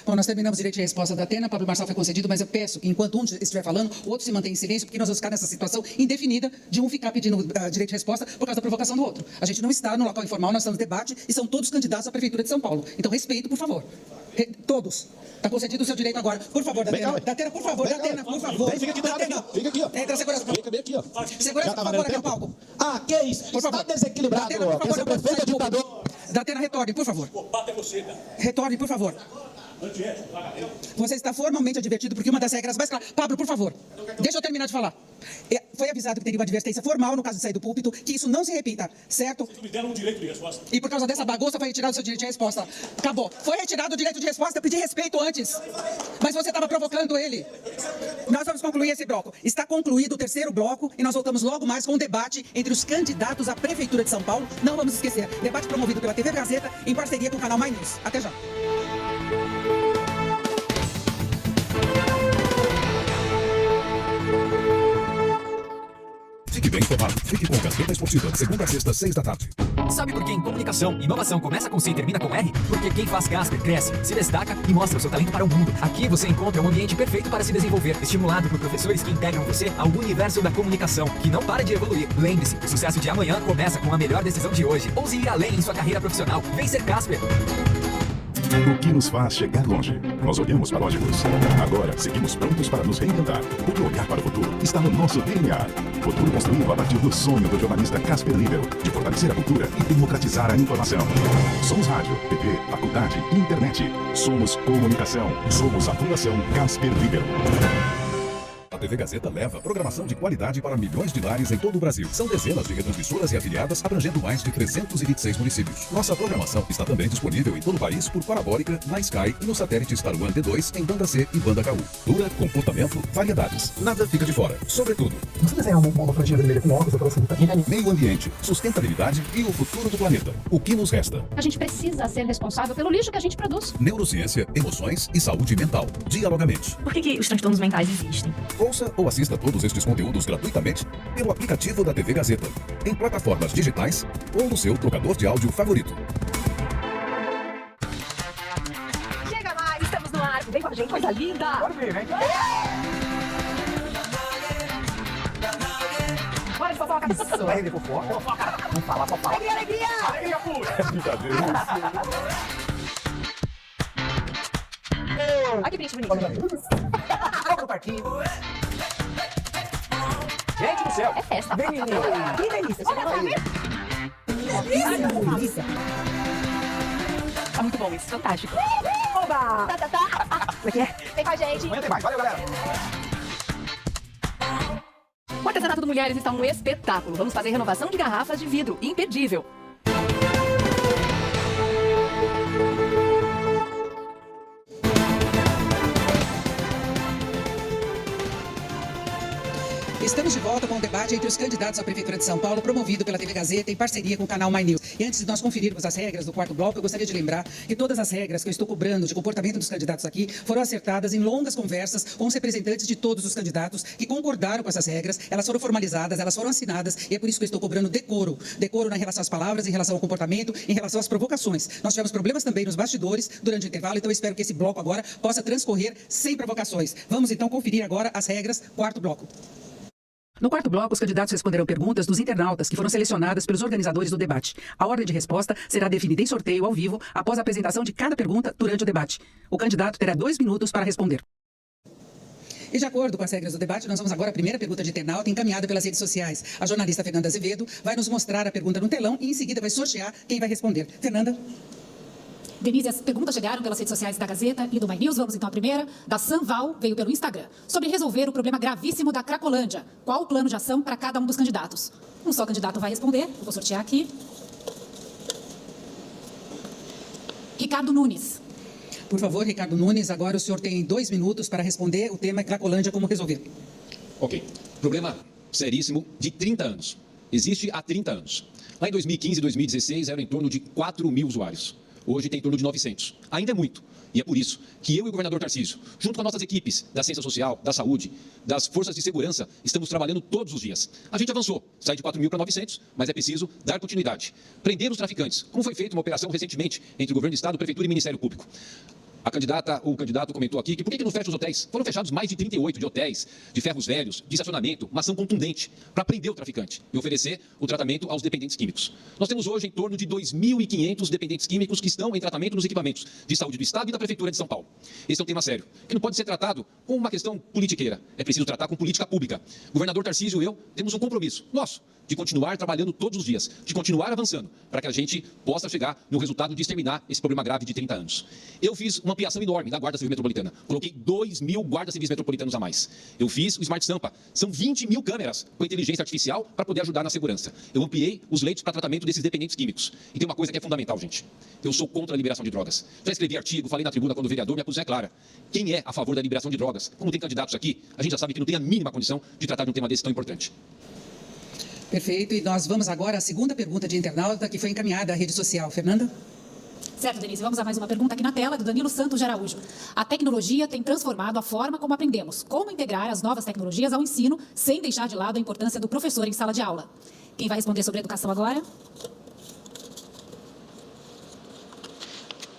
A: Bom, nós terminamos o direito de resposta da Atena, Pablo Marçal foi concedido, mas eu peço que enquanto um estiver falando, o outro se mantenha em silêncio, porque nós vamos ficar nessa situação indefinida de um ficar pedindo direito de resposta por causa da provocação do outro. A gente não está no local informal, nós estamos no debate e são todos candidatos à Prefeitura de São Paulo. Então, respeito, por favor. Todos. Está concedido o seu direito agora. Por favor, Datena. Datena, por favor. Datena, por favor.
B: Fica aqui do lado,
A: Datena.
B: fica aqui, ó.
A: Entra, segurança.
B: Fica bem aqui, ó.
A: Segurança, por favor, aqui no palco.
B: Ah, que isso?
A: Por favor.
B: Está desequilibrado.
A: Datena, por favor,
B: Esse prefeito é ditador.
A: Datena, retorne, por favor.
D: O papo é você, cara.
A: Retorne, por favor. Você está formalmente advertido porque uma das regras mais claras... Pablo, por favor, deixa eu terminar de falar. Foi avisado que teria uma advertência formal no caso de sair do púlpito, que isso não se repita, certo?
D: Vocês não me deram um direito de resposta.
A: E por causa dessa bagunça foi retirado o seu direito de resposta. Acabou. Foi retirado o direito de resposta, eu pedi respeito antes. Mas você estava provocando ele. Nós vamos concluir esse bloco. Está concluído o terceiro bloco e nós voltamos logo mais com um debate entre os candidatos à Prefeitura de São Paulo. Não vamos esquecer, debate promovido pela TV Gazeta em parceria com o canal My News. Até já.
H: Fique bem informado. Fique com a Gazeta Esportiva, de segunda a sexta, 6 da tarde.
J: Sabe por que em comunicação, inovação começa com C e termina com R? Porque quem faz Casper cresce, se destaca e mostra o seu talento para o mundo. Aqui você encontra um ambiente perfeito para se desenvolver, estimulado por professores que integram você ao universo da comunicação, que não para de evoluir. Lembre-se, o sucesso de amanhã começa com a melhor decisão de hoje. Ouse ir além em sua carreira profissional. Vem ser Casper.
G: O que nos faz chegar longe? Nós olhamos para lógicos. Agora, seguimos prontos para nos reinventar. Porque olhar para o futuro está no nosso DNA. Futuro construído a partir do sonho do jornalista Casper Libero, de fortalecer a cultura e democratizar a informação. Somos rádio, TV, faculdade, internet. Somos comunicação. Somos a Fundação Casper Libero.
H: A TV Gazeta leva programação de qualidade para milhões de lares em todo o Brasil. São dezenas de retransmissoras e afiliadas, abrangendo mais de 326 municípios. Nossa programação está também disponível em todo o país por parabólica, na Sky e no satélite Star One T2 em banda C e banda KU. Dura, comportamento, variedades. Nada fica de fora. Sobretudo.
J: Você desenhar uma franjinha vermelha com óculos ou fruta?
H: Meio ambiente, sustentabilidade e o futuro do planeta. O que nos resta?
F: A gente precisa ser responsável pelo lixo que a gente produz.
H: Neurociência, emoções e saúde mental. Dialogamente.
L: Por que os transtornos mentais existem?
H: Ouça ou assista todos estes conteúdos gratuitamente pelo aplicativo da TV Gazeta, em plataformas digitais ou no seu tocador de áudio favorito.
L: Chega mais, estamos no ar. Vem com a gente, coisa linda. Bora ver, vem. Bora de fofoca. Vai render fofoca? Fofoca. Vamos falar fofoca. Alegria, alegria. Alegria pura. É brincadeira. Olha que print bonito. Vamos pro parquinho. Gente do céu! É festa! Vem, menino! Que delícia! Chega aí! Que delícia! Tá muito bom isso, fantástico! Oba! Como é que é? Vem com a gente! Amanhã tem mais, valeu galera! O artesanato do Mulheres está um espetáculo! Vamos fazer renovação de garrafas de vidro, imperdível!
A: Estamos de volta com o debate entre os candidatos à Prefeitura de São Paulo, promovido pela TV Gazeta em parceria com o canal My News. E antes de nós conferirmos as regras do quarto bloco, eu gostaria de lembrar que todas as regras que eu estou cobrando de comportamento dos candidatos aqui foram acertadas em longas conversas com os representantes de todos os candidatos que concordaram com essas regras, elas foram formalizadas, elas foram assinadas e é por isso que eu estou cobrando decoro. Decoro em relação às palavras, em relação ao comportamento, em relação às provocações. Nós tivemos problemas também nos bastidores durante o intervalo, então eu espero que esse bloco agora possa transcorrer sem provocações. Vamos então conferir agora as regras, quarto bloco. No quarto bloco, os candidatos responderão perguntas dos internautas que foram selecionadas pelos organizadores do debate. A ordem de resposta será definida em sorteio ao vivo após a apresentação de cada pergunta durante o debate. O candidato terá 2 minutos para responder. E de acordo com as regras do debate, nós vamos agora à primeira pergunta de internauta encaminhada pelas redes sociais. A jornalista Fernanda Azevedo vai nos mostrar a pergunta no telão e em seguida vai sortear quem vai responder. Fernanda.
N: Denise, as perguntas chegaram pelas redes sociais da Gazeta e do My News. Vamos então à primeira, da Sanval, veio pelo Instagram, sobre resolver o problema gravíssimo da Cracolândia. Qual o plano de ação para cada um dos candidatos? Um só candidato vai responder, vou sortear aqui. Ricardo Nunes.
A: Por favor, Ricardo Nunes, agora o senhor tem 2 minutos para responder. O tema é Cracolândia, como resolver.
E: Ok. Problema seríssimo de 30 anos. Existe há 30 anos. Lá em 2015 e 2016 eram em torno de 4 mil usuários. Hoje tem em torno de 900. Ainda é muito. E é por isso que eu e o governador Tarcísio, junto com as nossas equipes da ciência social, da saúde, das forças de segurança, estamos trabalhando todos os dias. A gente avançou, sai de 4 mil para 900, mas é preciso dar continuidade. Prender os traficantes, como foi feita uma operação recentemente entre o governo do Estado, Prefeitura e Ministério Público. A candidata ou o candidato comentou aqui que por que não fecha os hotéis? Foram fechados mais de 38 de hotéis, de ferros velhos, de estacionamento, uma ação contundente para prender o traficante e oferecer o tratamento aos dependentes químicos. Nós temos hoje em torno de 2.500 dependentes químicos que estão em tratamento nos equipamentos de saúde do Estado e da Prefeitura de São Paulo. Esse é um tema sério, que não pode ser tratado com uma questão politiqueira. É preciso tratar com política pública. O governador Tarcísio e eu temos um compromisso nosso de continuar trabalhando todos os dias, de continuar avançando, para que a gente possa chegar no resultado de exterminar esse problema grave de 30 anos. Eu fiz uma ampliação enorme da Guarda Civil Metropolitana. Coloquei 2.000 guardas civis metropolitanos a mais. Eu fiz o Smart Sampa. São 20 mil câmeras com inteligência artificial para poder ajudar na segurança. Eu ampliei os leitos para tratamento desses dependentes químicos. E tem uma coisa que é fundamental, gente. Eu sou contra a liberação de drogas. Já escrevi artigo, falei na tribuna quando o vereador, minha posição é clara. Quem é a favor da liberação de drogas? Como tem candidatos aqui, a gente já sabe que não tem a mínima condição de tratar de um tema desse tão importante.
A: Perfeito. E nós vamos agora à segunda pergunta de internauta que foi encaminhada à rede social. Fernanda?
N: Certo, Denise. Vamos a mais uma pergunta aqui na tela, do Danilo Santos de Araújo. A tecnologia tem transformado a forma como aprendemos. Como integrar as novas tecnologias ao ensino sem deixar de lado a importância do professor em sala de aula? Quem vai responder sobre educação agora?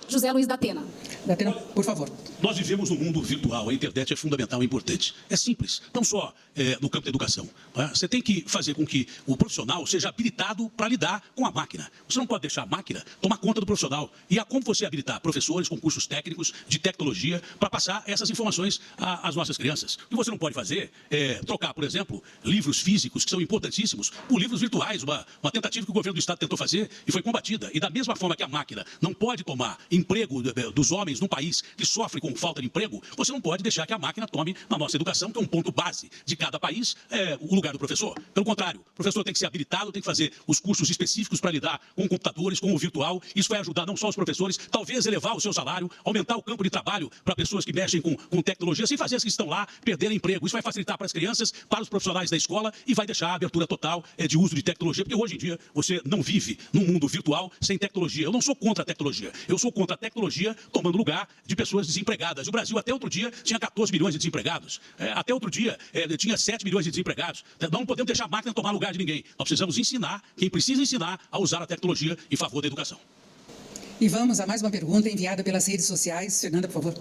N: José Luiz da Atena.
A: Datena, por favor.
D: Nós vivemos num mundo virtual, a internet é fundamental e importante. É simples, não só no campo da educação. Você tem que fazer com que o profissional seja habilitado para lidar com a máquina. Você não pode deixar a máquina tomar conta do profissional. E há como você habilitar professores com cursos técnicos de tecnologia para passar essas informações às nossas crianças. O que você não pode fazer é trocar, por exemplo, livros físicos, que são importantíssimos, por livros virtuais. Uma tentativa que o governo do Estado tentou fazer e foi combatida. E da mesma forma que a máquina não pode tomar emprego dos homens num país que sofre com falta de emprego, você não pode deixar que a máquina tome na nossa educação, que é um ponto base de cada país, o lugar do professor. Pelo contrário, o professor tem que ser habilitado, tem que fazer os cursos específicos para lidar com computadores, com o virtual. Isso vai ajudar não só os professores, talvez elevar o seu salário, aumentar o campo de trabalho para pessoas que mexem com tecnologia, sem fazer as que estão lá perderem emprego. Isso vai facilitar para as crianças, para os profissionais da escola e vai deixar a abertura total de uso de tecnologia, porque hoje em dia você não vive num mundo virtual sem tecnologia. Eu não sou contra a tecnologia, eu sou contra a tecnologia tomando lugar de pessoas desempregadas. O Brasil até outro dia tinha 14 milhões de desempregados. Até outro dia tinha 7 milhões de desempregados. Não podemos deixar a máquina tomar lugar de ninguém. Nós precisamos ensinar quem precisa ensinar a usar a tecnologia em favor da educação.
A: E vamos a mais uma pergunta enviada pelas redes sociais. Fernanda, por favor.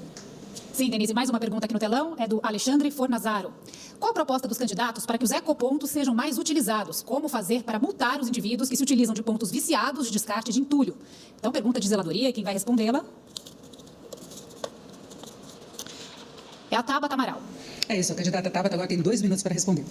N: Sim, Denise, mais uma pergunta aqui no telão é do Alexandre Fornazaro. Qual a proposta dos candidatos para que os ecopontos sejam mais utilizados? Como fazer para multar os indivíduos que se utilizam de pontos viciados de descarte de entulho? Então, pergunta de zeladoria, e quem vai respondê-la é a Tabata Amaral.
A: É isso, a candidata Tabata agora tem 2 minutos para responder.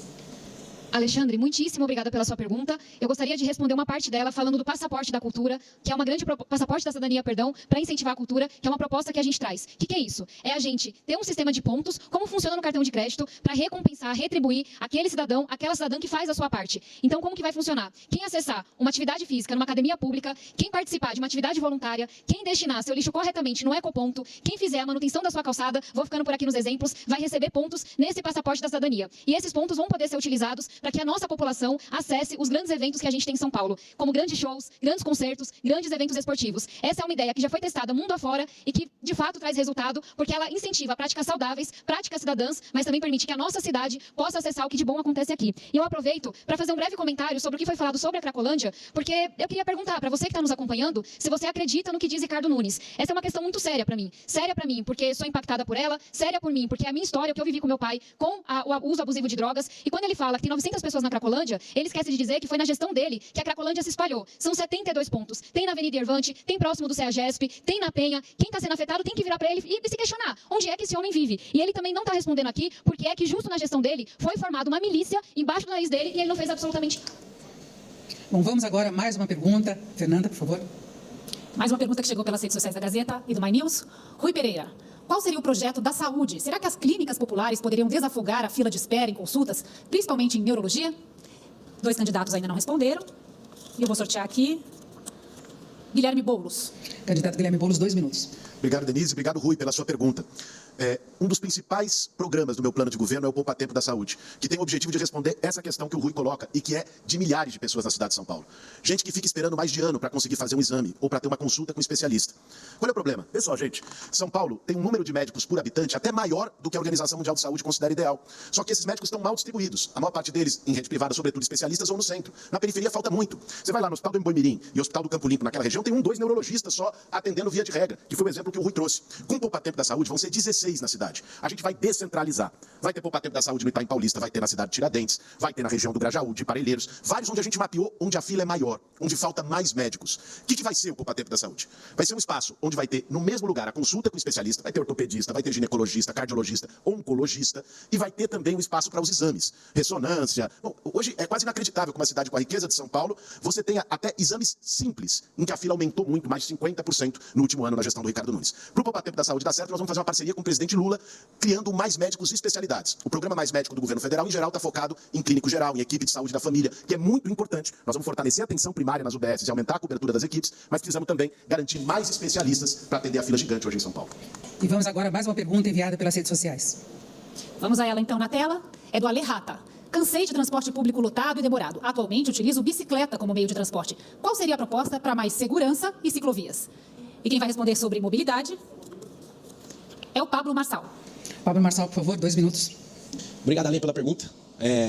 F: Alexandre, muitíssimo obrigada pela sua pergunta. Eu gostaria de responder uma parte dela falando do passaporte da cultura, que é uma grande passaporte da cidadania, perdão, para incentivar a cultura, que é uma proposta que a gente traz. O que é isso? É a gente ter um sistema de pontos, como funciona no cartão de crédito, para recompensar, retribuir aquele cidadão, aquela cidadã que faz a sua parte. Então, como que vai funcionar? Quem acessar uma atividade física numa academia pública, quem participar de uma atividade voluntária, quem destinar seu lixo corretamente no ecoponto, quem fizer a manutenção da sua calçada, vou ficando por aqui nos exemplos, vai receber pontos nesse passaporte da cidadania. E esses pontos vão poder ser utilizados para que a nossa população acesse os grandes eventos que a gente tem em São Paulo, como grandes shows, grandes concertos, grandes eventos esportivos. Essa é uma ideia que já foi testada mundo afora e que, de fato, traz resultado, porque ela incentiva práticas saudáveis, práticas cidadãs, mas também permite que a nossa cidade possa acessar o que de bom acontece aqui. E eu aproveito para fazer um breve comentário sobre o que foi falado sobre a Cracolândia, porque eu queria perguntar para você que está nos acompanhando se você acredita no que diz Ricardo Nunes. Essa é uma questão muito séria para mim. Séria para mim, porque sou impactada por ela, séria por mim, porque é a minha história, o que eu vivi com meu pai, com o uso abusivo de drogas, e quando ele fala que tem 500 pessoas na Cracolândia, ele esquece de dizer que foi na gestão dele que a Cracolândia se espalhou. São 72 pontos. Tem na Avenida Irvante, tem próximo do CEAGESP, tem na Penha. Quem está sendo afetado tem que virar para ele e se questionar onde é que esse homem vive. E ele também não está respondendo aqui porque é que justo na gestão dele foi formada uma milícia embaixo do nariz dele e ele não fez absolutamente nada.
A: Bom, vamos agora a mais uma pergunta. Fernanda, por favor.
N: Mais uma pergunta que chegou pelas redes sociais da Gazeta e do My News. Rui Pereira, qual seria o projeto da saúde? Será que as clínicas populares poderiam desafogar a fila de espera em consultas, principalmente em neurologia? 2 candidatos ainda não responderam. E eu vou sortear aqui. Guilherme Boulos.
A: Candidato Guilherme Boulos, 2 minutos.
C: Obrigado, Denise. Obrigado, Rui, pela sua pergunta. Um dos principais programas do meu plano de governo é o Poupa Tempo da Saúde, que tem o objetivo de responder essa questão que o Rui coloca e que é de milhares de pessoas na cidade de São Paulo. Gente que fica esperando mais de ano para conseguir fazer um exame ou para ter uma consulta com um especialista. Qual é o problema? Pessoal, gente, São Paulo tem um número de médicos por habitante até maior do que a Organização Mundial de Saúde considera ideal. Só que esses médicos estão mal distribuídos. A maior parte deles em rede privada, sobretudo especialistas, ou no centro. Na periferia falta muito. Você vai lá no Hospital do Emboimirim e o Hospital do Campo Limpo, naquela região, tem 2 neurologistas só atendendo via de regra, que foi o exemplo que o Rui trouxe. Com o Poupa Tempo da Saúde vão ser 16 na cidade. A gente vai descentralizar. Vai ter Poupa Tempo da Saúde no Itaim Paulista, vai ter na cidade de Tiradentes, vai ter na região do Grajaú, de Parelheiros, vários onde a gente mapeou, onde a fila é maior, onde falta mais médicos. O que vai ser o Poupa Tempo da Saúde? Vai ser um espaço onde vai ter, no mesmo lugar, a consulta com o especialista, vai ter ortopedista, vai ter ginecologista, cardiologista, oncologista, e vai ter também um espaço para os exames. Ressonância. Bom, hoje é quase inacreditável que uma cidade com a riqueza de São Paulo, você tenha até exames simples, em que a fila aumentou muito, mais de 50% no último ano na gestão do Ricardo Nunes. Para o Poupa Tempo da Saúde dar certo, nós vamos fazer uma parceria com o presidente Lula, criando mais médicos e especialidades. O programa Mais Médico do governo federal, em geral, está focado em clínico geral, em equipe de saúde da família, que é muito importante. Nós vamos fortalecer a atenção primária nas UBSs e aumentar a cobertura das equipes, mas precisamos também garantir mais especialistas para atender a fila gigante hoje em São Paulo.
A: E vamos agora a mais uma pergunta enviada pelas redes sociais.
N: Vamos a ela então na tela. É do Ale Rata. Cansei de transporte público lotado e demorado. Atualmente utilizo bicicleta como meio de transporte. Qual seria a proposta para mais segurança e ciclovias? E quem vai responder sobre mobilidade é o Pablo Marçal.
A: Pablo Marçal, por favor, 2 minutos.
B: Obrigado, Ale, pela pergunta.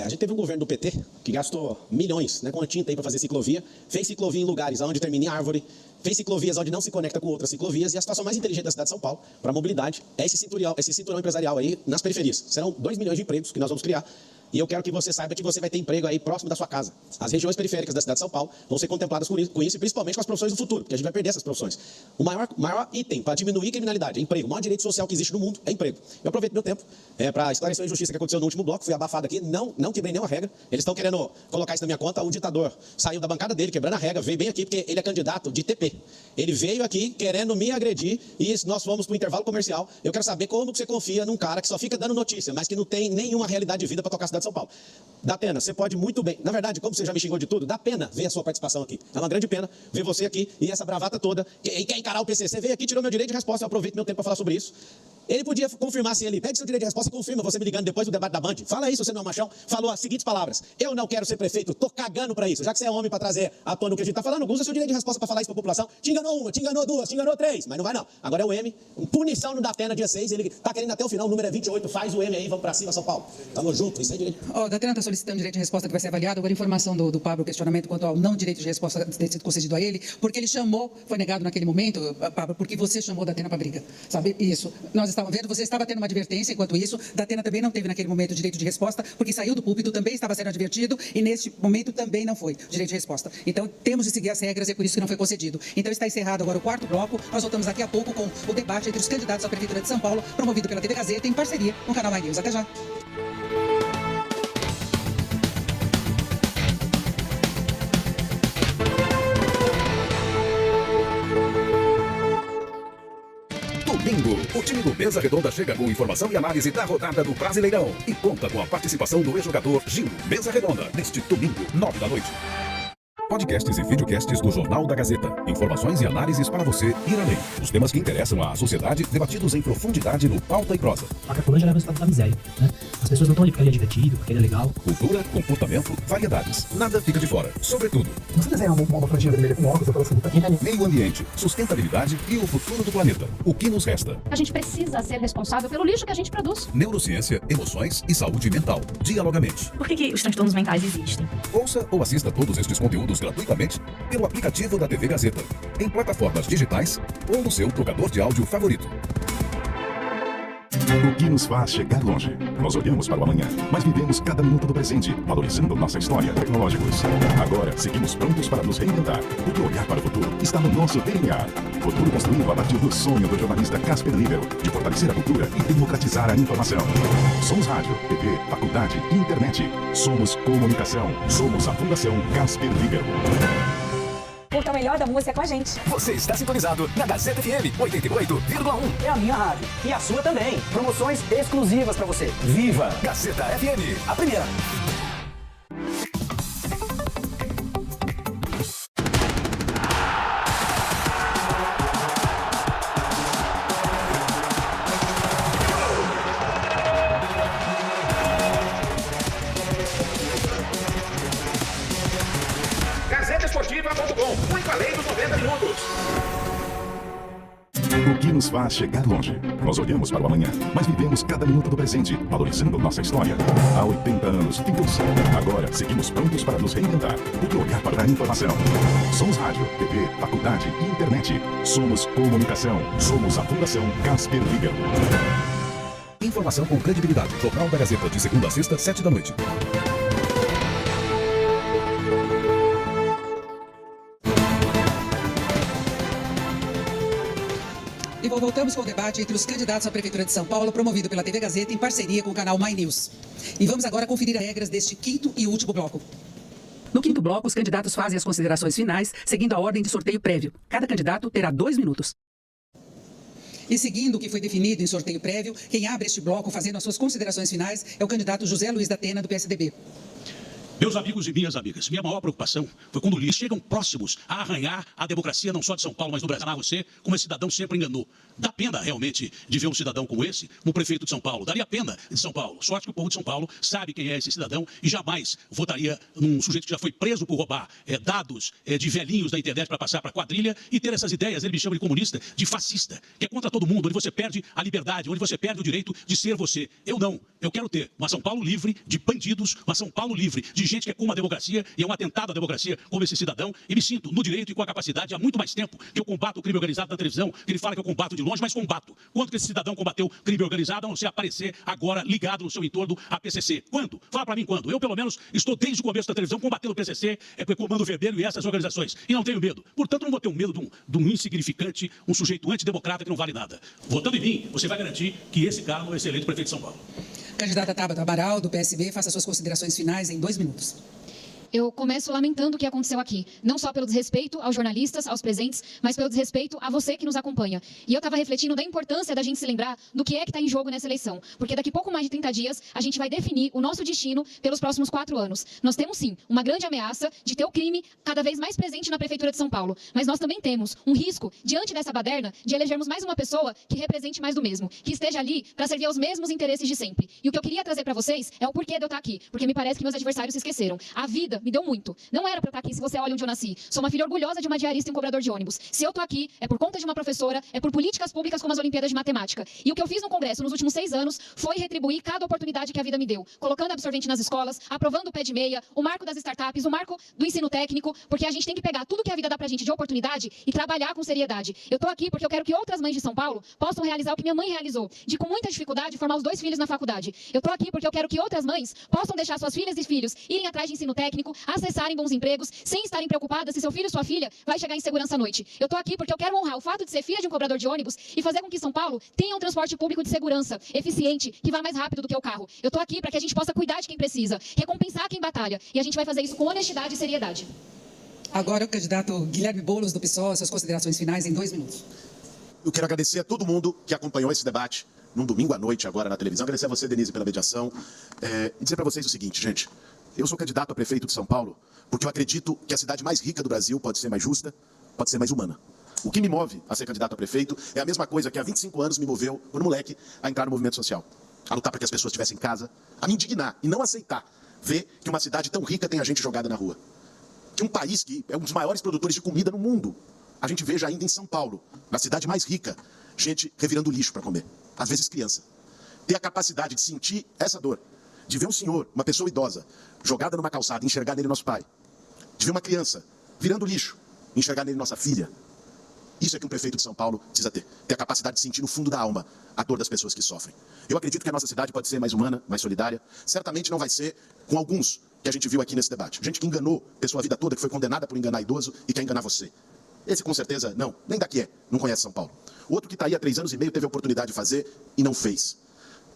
B: A gente teve um governo do PT que gastou milhões, né, com a tinta aí para fazer ciclovia, fez ciclovia em lugares onde termina em árvore, fez ciclovias onde não se conecta com outras ciclovias, e a situação mais inteligente da cidade de São Paulo para a mobilidade é esse cinturão empresarial aí nas periferias. Serão 2 milhões de empregos que nós vamos criar. E eu quero que você saiba que você vai ter emprego aí próximo da sua casa. As regiões periféricas da cidade de São Paulo vão ser contempladas com isso e principalmente com as profissões do futuro, porque a gente vai perder essas profissões. O maior item para diminuir criminalidade é emprego. O maior direito social que existe no mundo é emprego. Eu aproveito meu tempo para esclarecer a injustiça que aconteceu no último bloco, fui abafado aqui, não quebrei nenhuma regra. Eles estão querendo colocar isso na minha conta. O ditador saiu da bancada dele, quebrando a regra, veio bem aqui porque ele é candidato de TP. Ele veio aqui querendo me agredir e nós fomos para o intervalo comercial. Eu quero saber como que você confia num cara que só fica dando notícia, mas que não tem nenhuma realidade de vida para tocar a cidade de São Paulo. Dá pena, você pode muito bem. Na verdade, como você já me xingou de tudo, dá pena ver a sua participação aqui. É uma grande pena ver você aqui e essa bravata toda. E quer encarar o PCC, veio aqui, tirou meu direito de resposta, eu aproveito meu tempo para falar sobre isso. Ele podia confirmar se ele pede seu direito de resposta, confirma você me ligando depois do debate da Band. Fala isso, você não é machão. Falou as seguintes palavras: eu não quero ser prefeito, tô cagando pra isso. Já que você é homem pra trazer à tona o que a gente tá falando, usa seu direito de resposta pra falar isso pra população. Te enganou 1, te enganou 2, te enganou 3, mas não vai não. Agora é o M, punição no Datena dia 6, ele tá querendo até o final, o número é 28, faz o M aí, vamos pra cima, São Paulo. Tamo junto, isso é direito.
A: O Datena tá solicitando direito de resposta que vai ser avaliado. Agora informação do Pablo, questionamento quanto ao não direito de resposta ter sido concedido a ele, porque ele chamou, foi negado naquele momento, Pablo, porque você chamou o Datena pra briga. Sabe isso? Nós estávamos vendo, você estava tendo uma advertência, enquanto isso, Datena também não teve naquele momento direito de resposta, porque saiu do púlpito, também estava sendo advertido, e neste momento também não foi direito de resposta. Então, temos de seguir as regras, e é por isso que não foi concedido. Então, está encerrado agora o 4º bloco. Nós voltamos daqui a pouco com o debate entre os candidatos à Prefeitura de São Paulo, promovido pela TV Gazeta, em parceria com o canal My News. Até já.
H: Domingo, o time do Mesa Redonda chega com informação e análise da rodada do Brasileirão e conta com a participação do ex-jogador Gil. Mesa Redonda, neste domingo, 9 da noite. Podcasts e videocasts do Jornal da Gazeta. Informações e análises para você ir além. Os temas que interessam à sociedade, debatidos em profundidade no Pauta e Prosa.
O: A Cracolândia leva o estado da miséria, né? As pessoas não estão ali porque ele é divertido, porque ele é legal.
H: Cultura, comportamento, variedades. Nada fica de fora. Sobretudo.
O: Você desenha uma plantinha vermelha com óculos, eu falo assim,
H: meio ambiente, sustentabilidade e o futuro do planeta. O que nos resta?
F: A gente precisa ser responsável pelo lixo que a gente produz.
H: Neurociência, emoções e saúde mental. Dialogamente.
L: Por que os transtornos mentais existem?
H: Ouça ou assista todos estes conteúdos gratuitamente pelo aplicativo da TV Gazeta, em plataformas digitais ou no seu tocador de áudio favorito.
G: O que nos faz chegar longe? Nós olhamos para o amanhã, mas vivemos cada minuto do presente, valorizando nossa história. Tecnológicos. Agora, seguimos prontos para nos reinventar, porque olhar para o futuro está no nosso DNA. Futuro construído a partir do sonho do jornalista Casper Libero, de fortalecer a cultura e democratizar a informação. Somos rádio, TV, faculdade e internet. Somos comunicação. Somos a Fundação Casper Libero.
L: Curta o melhor da música com a gente.
H: Você está sintonizado na Gazeta FM 88,1.
J: É a minha rádio. E a sua também. Promoções exclusivas pra você.
H: Viva Gazeta FM, a primeira.
G: GazetaEsportiva.com, muito além dos 90 minutos. O que nos faz chegar longe? Nós olhamos para o amanhã, mas vivemos cada minuto do presente, valorizando nossa história. Há 80 anos, ficamos. Agora, seguimos prontos para nos reinventar, porque olhar para a informação. Somos rádio, TV, faculdade e internet. Somos comunicação. Somos a Fundação Casper Libero.
H: Informação com credibilidade. Jornal da Gazeta, de segunda a sexta, 7 da noite.
A: E voltamos com o debate entre os candidatos à Prefeitura de São Paulo, promovido pela TV Gazeta em parceria com o canal My News. E vamos agora conferir as regras deste quinto e último bloco. No quinto bloco, os candidatos fazem as considerações finais, seguindo a ordem de sorteio prévio. Cada candidato terá 2 minutos. E seguindo o que foi definido em sorteio prévio, quem abre este bloco fazendo as suas considerações finais é o candidato José Luiz da Atena, do PSDB.
D: Meus amigos e minhas amigas, minha maior preocupação foi quando eles chegam próximos a arranhar a democracia não só de São Paulo, mas do Brasil. Você, como esse cidadão, sempre enganou. Dá pena, realmente, de ver um cidadão como esse, como prefeito de São Paulo. Daria pena de São Paulo. Sorte que o povo de São Paulo sabe quem é esse cidadão e jamais votaria num sujeito que já foi preso por roubar dados de velhinhos da internet para passar para quadrilha e ter essas ideias. Ele me chama de comunista, de fascista, que é contra todo mundo, onde você perde a liberdade, onde você perde o direito de ser você. Eu não. Eu quero ter uma São Paulo livre de bandidos, uma São Paulo livre de gente que é como a democracia e é um atentado à democracia como esse cidadão, e me sinto no direito e com a capacidade há muito mais tempo que eu combato o crime organizado na televisão, que ele fala que eu combato de longe, mas combato. Quando que esse cidadão combateu crime organizado, a não ser aparecer agora ligado no seu entorno a PCC? Quando? Fala pra mim quando. Eu, pelo menos, estou desde o começo da televisão combatendo o PCC, Comando Vermelho e essas organizações, e não tenho medo. Portanto, não vou ter um medo de um insignificante, um sujeito antidemocrata que não vale nada. Votando em mim, você vai garantir que esse cara não vai ser eleito prefeito de São Paulo.
A: Candidata Tabata Amaral, do PSB, faça suas considerações finais em 2 minutos.
F: Eu começo lamentando o que aconteceu aqui, não só pelo desrespeito aos jornalistas, aos presentes, mas pelo desrespeito a você que nos acompanha. E eu estava refletindo da importância da gente se lembrar do que é que está em jogo nessa eleição, porque daqui pouco mais de 30 dias a gente vai definir o nosso destino pelos próximos 4 anos. Nós temos sim uma grande ameaça de ter o crime cada vez mais presente na Prefeitura de São Paulo, mas nós também temos um risco, diante dessa baderna, de elegermos mais uma pessoa que represente mais do mesmo, que esteja ali para servir aos mesmos interesses de sempre. E o que eu queria trazer para vocês é o porquê de eu estar aqui, porque me parece que meus adversários se esqueceram. A vida me deu muito. Não era para eu estar aqui se você olha onde eu nasci. Sou uma filha orgulhosa de uma diarista e um cobrador de ônibus. Se eu estou aqui, é por conta de uma professora, é por políticas públicas como as Olimpíadas de Matemática. E o que eu fiz no Congresso nos últimos 6 anos foi retribuir cada oportunidade que a vida me deu. Colocando absorvente nas escolas, aprovando o pé de meia, o marco das startups, o marco do ensino técnico, porque a gente tem que pegar tudo que a vida dá pra gente de oportunidade e trabalhar com seriedade. Eu estou aqui porque eu quero que outras mães de São Paulo possam realizar o que minha mãe realizou, de com muita dificuldade formar os 2 filhos na faculdade. Eu estou aqui porque eu quero que outras mães possam deixar suas filhas e filhos irem atrás de ensino técnico, acessarem bons empregos, sem estarem preocupadas se seu filho ou sua filha vai chegar em segurança à noite. Eu estou aqui porque eu quero honrar o fato de ser filha de um cobrador de ônibus e fazer com que São Paulo tenha um transporte público de segurança, eficiente, que vá mais rápido do que o carro. Eu estou aqui para que a gente possa cuidar de quem precisa, recompensar quem batalha, e a gente vai fazer isso com honestidade e seriedade.
A: Agora o candidato Guilherme Boulos, do PSOL, suas considerações finais em 2 minutos.
C: Eu quero agradecer a todo mundo que acompanhou esse debate num domingo à noite agora na televisão. Agradecer a você, Denise, pela mediação. E dizer para vocês o seguinte, gente. Eu sou candidato a prefeito de São Paulo porque eu acredito que a cidade mais rica do Brasil pode ser mais justa, pode ser mais humana. O que me move a ser candidato a prefeito é a mesma coisa que há 25 anos me moveu, quando moleque, a entrar no movimento social. A lutar para que as pessoas tivessem casa, a me indignar e não aceitar ver que uma cidade tão rica tem a gente jogada na rua. Que um país que é um dos maiores produtores de comida no mundo, a gente veja ainda em São Paulo, na cidade mais rica, gente revirando lixo para comer, às vezes criança. Ter a capacidade de sentir essa dor, de ver um senhor, uma pessoa idosa, jogada numa calçada e enxergar nele nosso pai. De ver uma criança virando lixo, enxergar nele nossa filha. Isso é que um prefeito de São Paulo precisa ter a capacidade de sentir no fundo da alma a dor das pessoas que sofrem. Eu acredito que a nossa cidade pode ser mais humana, mais solidária. Certamente não vai ser com alguns que a gente viu aqui nesse debate. Gente que enganou pessoa a vida toda, que foi condenada por enganar idoso e quer enganar você. Esse com certeza não, nem daqui não conhece São Paulo. O outro que está aí há 3 anos e meio teve a oportunidade de fazer e não fez.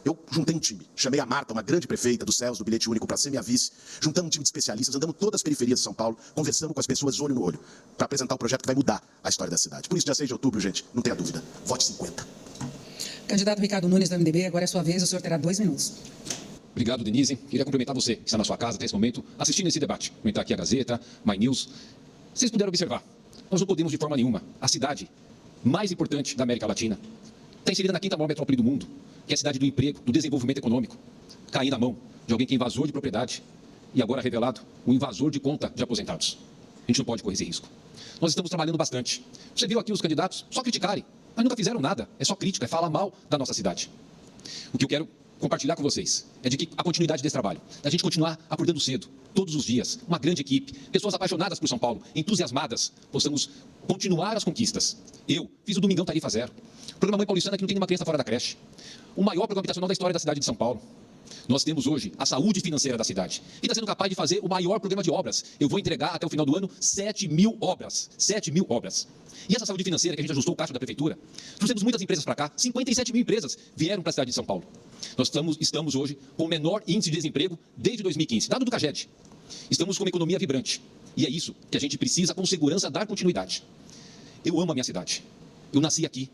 C: Eu juntei um time, chamei a Marta, uma grande prefeita dos céus, do bilhete único, para ser minha vice, juntamos um time de especialistas, andamos todas as periferias de São Paulo, conversamos com as pessoas olho no olho, para apresentar um projeto que vai mudar a história da cidade. Por isso, dia 6 de outubro, gente, não tenha dúvida, vote 50.
A: Candidato Ricardo Nunes, do MDB, agora é sua vez, o senhor terá 2 minutos.
E: Obrigado, Denise. Queria cumprimentar você, que está na sua casa até esse momento, assistindo esse debate. Comentar aqui a Gazeta, My News. Vocês puderam observar, nós não podemos de forma nenhuma, a cidade mais importante da América Latina, está inserida na 5ª maior metrópole do mundo, que é a cidade do emprego, do desenvolvimento econômico, cair na mão de alguém que é invasor de propriedade e agora revelado o invasor de conta de aposentados. A gente não pode correr esse risco. Nós estamos trabalhando bastante. Você viu aqui os candidatos só criticarem, mas nunca fizeram nada. É só crítica, é falar mal da nossa cidade. O que eu quero compartilhar com vocês é de que a continuidade desse trabalho, da gente continuar acordando cedo, todos os dias, uma grande equipe, pessoas apaixonadas por São Paulo, entusiasmadas, possamos continuar as conquistas. Eu fiz o Domingão Tarifa Zero, programa Mãe Paulistana que não tem nenhuma criança fora da creche, o maior programa habitacional da história da cidade de São Paulo. Nós temos hoje a saúde financeira da cidade, que está sendo capaz de fazer o maior programa de obras. Eu vou entregar até o final do ano 7.000 obras. 7.000 obras. E essa saúde financeira que a gente ajustou o caixa da prefeitura, trouxemos muitas empresas para cá, 57 mil empresas vieram para a cidade de São Paulo. Nós estamos hoje com o menor índice de desemprego desde 2015, dado do CAGED. Estamos com uma economia vibrante. E é isso que a gente precisa, com segurança, dar continuidade. Eu amo a minha cidade. Eu nasci aqui.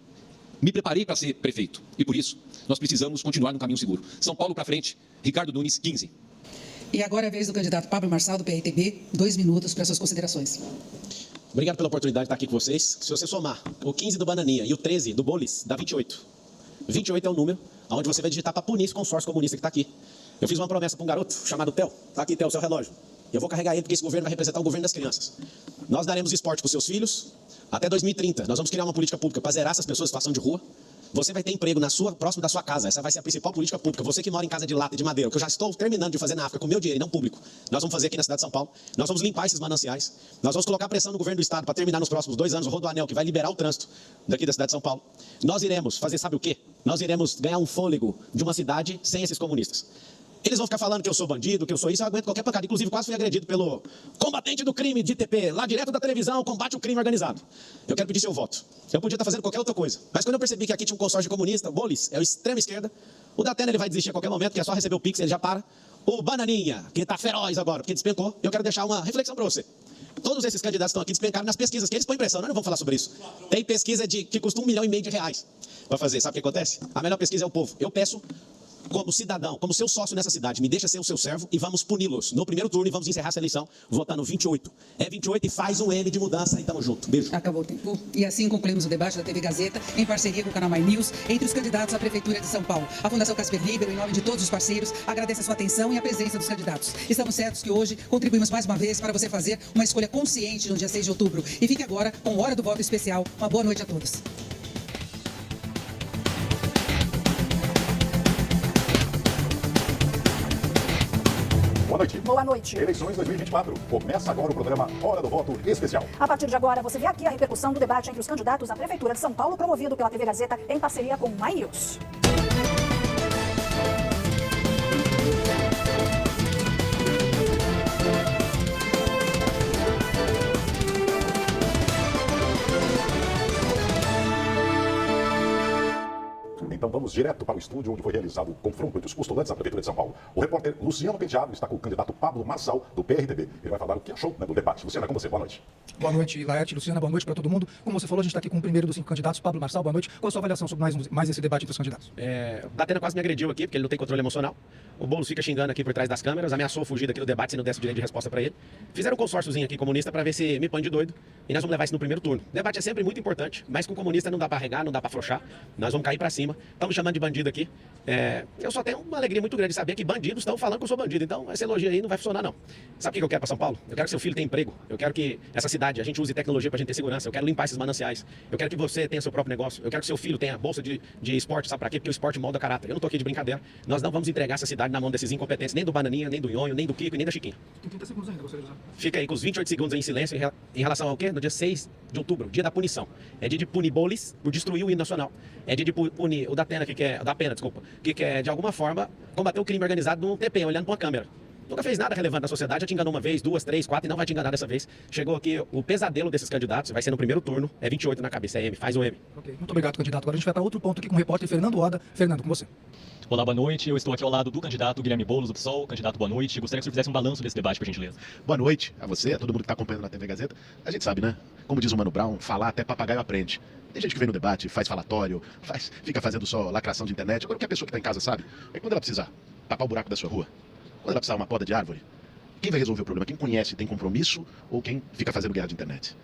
E: Me preparei para ser prefeito. E por isso, nós precisamos continuar no caminho seguro. São Paulo para frente, Ricardo Nunes, 15.
A: E agora é a vez do candidato Pablo Marçal, do PRTB. 2 minutos para suas considerações.
B: Obrigado pela oportunidade de estar aqui com vocês. Se você somar o 15 do Bananinha e o 13 do Bolis, dá 28. 28 é o número onde você vai digitar para punir esse consórcio comunista que está aqui. Eu fiz uma promessa para um garoto chamado Theo. Está aqui, Theo, seu relógio. Eu vou carregar ele porque esse governo vai representar o governo das crianças. Nós daremos esporte para os seus filhos até 2030. Nós vamos criar uma política pública para zerar essas pessoas em situação de rua. Você vai ter emprego próximo da sua casa. Essa vai ser a principal política pública. Você que mora em casa de lata e de madeira, que eu já estou terminando de fazer na África com meu dinheiro e não público. Nós vamos fazer aqui na cidade de São Paulo. Nós vamos limpar esses mananciais. Nós vamos colocar pressão no governo do estado para terminar nos próximos 2 anos o Rodoanel, que vai liberar o trânsito daqui da cidade de São Paulo. Nós iremos fazer, sabe o quê? Nós iremos ganhar um fôlego de uma cidade sem esses comunistas. Eles vão ficar falando que eu sou bandido, que eu sou isso, eu aguento qualquer pancada. Inclusive, quase fui agredido pelo combatente do crime de ITP, lá direto da televisão, combate o crime organizado. Eu quero pedir seu voto. Eu podia estar fazendo qualquer outra coisa. Mas quando eu percebi que aqui tinha um consórcio comunista, o Bolis é o extrema esquerda, o Datena ele vai desistir a qualquer momento, que é só receber o Pix, ele já para. O Bananinha, que está feroz agora, porque despencou, eu quero deixar uma reflexão para você. Todos esses candidatos estão aqui despencaram nas pesquisas, que eles põem pressão, nós não vamos falar sobre isso. Tem pesquisa que custa R$1,5 milhão para fazer. Sabe o que acontece? A melhor pesquisa é o povo. Eu peço, como cidadão, como seu sócio nessa cidade, me deixa ser o seu servo e vamos puni-los no primeiro turno e vamos encerrar essa eleição votando 28. É 28 e faz um M de mudança e tamo junto. Beijo.
A: Acabou o tempo. E assim concluímos o debate da TV Gazeta, em parceria com o canal My News, entre os candidatos à Prefeitura de São Paulo. A Fundação Casper Libero, em nome de todos os parceiros, agradece a sua atenção e a presença dos candidatos. Estamos certos que hoje contribuímos mais uma vez para você fazer uma escolha consciente no dia 6 de outubro. E fique agora com Hora do Voto Especial. Uma boa noite a todos.
G: Boa noite.
L: Boa noite.
G: Eleições 2024. Começa agora o programa Hora do Voto Especial.
L: A partir de agora, você vê aqui a repercussão do debate entre os candidatos à Prefeitura de São Paulo, promovido pela TV Gazeta em parceria com My News.
G: Então vamos direto para o estúdio onde foi realizado o confronto entre os postulantes da Prefeitura de São Paulo. O repórter Luciano Penteado está com o candidato Pablo Marçal, do PRTB. Ele vai falar o que achou do debate. Luciano, é com você. Boa noite.
P: Boa noite, Laerte. Luciana, boa noite para todo mundo. Como você falou, a gente está aqui com o primeiro dos 5 candidatos, Pablo Marçal. Boa noite. Qual a sua avaliação sobre mais esse debate entre os candidatos?
B: O Datena quase me agrediu aqui, porque ele não tem controle emocional. O Boulos fica xingando aqui por trás das câmeras, ameaçou fugir daqui do debate se não desse direito de resposta para ele. Fizeram um consórciozinho aqui comunista para ver se me põe de doido. E nós vamos levar isso no primeiro turno. O debate é sempre muito importante, mas com comunista não dá para regar, não dá para afrouxar. Nós vamos cair para cima. Estão me chamando de bandido aqui. Eu só tenho uma alegria muito grande de saber que bandidos estão falando que eu sou bandido. Então, essa elogio aí não vai funcionar, não. Sabe o que eu quero para São Paulo? Eu quero que seu filho tenha emprego. Eu quero que essa cidade, a gente use tecnologia para a gente ter segurança. Eu quero limpar esses mananciais. Eu quero que você tenha seu próprio negócio. Eu quero que seu filho tenha bolsa de esporte. Sabe para quê? Porque o esporte molda caráter. Eu não tô aqui de brincadeira. Nós não vamos entregar essa cidade na mão desses incompetentes, nem do Bananinha, nem do Nhonho, nem do Kiko e nem da Chiquinha.
P: Tem 30 segundos ainda, gostaria de usar.
B: Fica aí com os 28 segundos aí em silêncio em relação ao quê? No dia 6 de outubro, dia da punição. É dia de punir Bolis por destruir o hino nacional. É dia de punir o Datena, que quer, de alguma forma, combater o crime organizado no TP, olhando para uma câmera. Nunca fez nada relevante na sociedade, já te enganou uma vez, 2, 3, 4 e não vai te enganar dessa vez. Chegou aqui o pesadelo desses candidatos, vai ser no primeiro turno, é 28 na cabeça, é M, faz o M.
P: Ok, muito obrigado, candidato. Agora a gente vai para outro ponto aqui com o repórter Fernando Oda. Fernando, com você.
Q: Olá, boa noite. Eu estou aqui ao lado do candidato Guilherme Boulos, do PSOL. Candidato, boa noite. Gostaria que o senhor fizesse um balanço desse debate, por gentileza.
C: Boa noite a você, a todo mundo que está acompanhando na TV Gazeta. A gente sabe, né? Como diz o Mano Brown, falar até papagaio aprende. Tem gente que vem no debate, faz falatório, fica fazendo só lacração de internet. Agora, o que a pessoa que está em casa sabe é quando ela precisar tapar o buraco da sua rua, quando ela precisar uma poda de árvore, quem vai resolver o problema? Quem conhece, tem compromisso ou quem fica fazendo guerra de internet?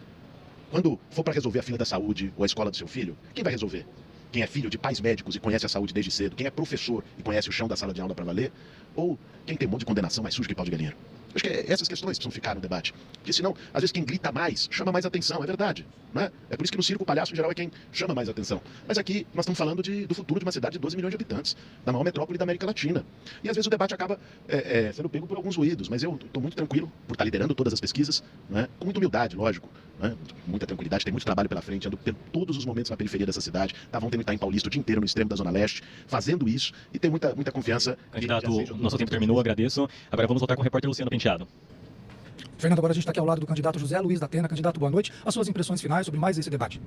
C: Quando for para resolver a fila da saúde ou a escola do seu filho, quem vai resolver? Quem é filho de pais médicos e conhece a saúde desde cedo? Quem é professor e conhece o chão da sala de aula para valer? Ou quem tem um monte de condenação mais sujo que pau de galinheiro? Acho que essas questões precisam ficar no debate. Porque senão, às vezes quem grita mais chama mais atenção, é verdade. Não é? É por isso que no circo o palhaço em geral é quem chama mais atenção. Mas aqui nós estamos falando do futuro de uma cidade de 12 milhões de habitantes, da maior metrópole da América Latina. E às vezes o debate acaba sendo pego por alguns ruídos, mas eu estou muito tranquilo por estar liderando todas as pesquisas, não é? Com muita humildade, lógico. Né? Muita tranquilidade, tem muito trabalho pela frente, ando por todos os momentos na periferia dessa cidade. Vão ter que estar em Paulista o dia inteiro no extremo da Zona Leste, fazendo isso e tem muita confiança.
Q: Candidato, nosso tempo terminou, agradeço. Agora vamos voltar com o repórter Luciano Penteado.
P: Fernando, agora a gente está aqui ao lado do candidato José Luiz Datena. Candidato, boa noite. As suas impressões finais sobre mais esse debate.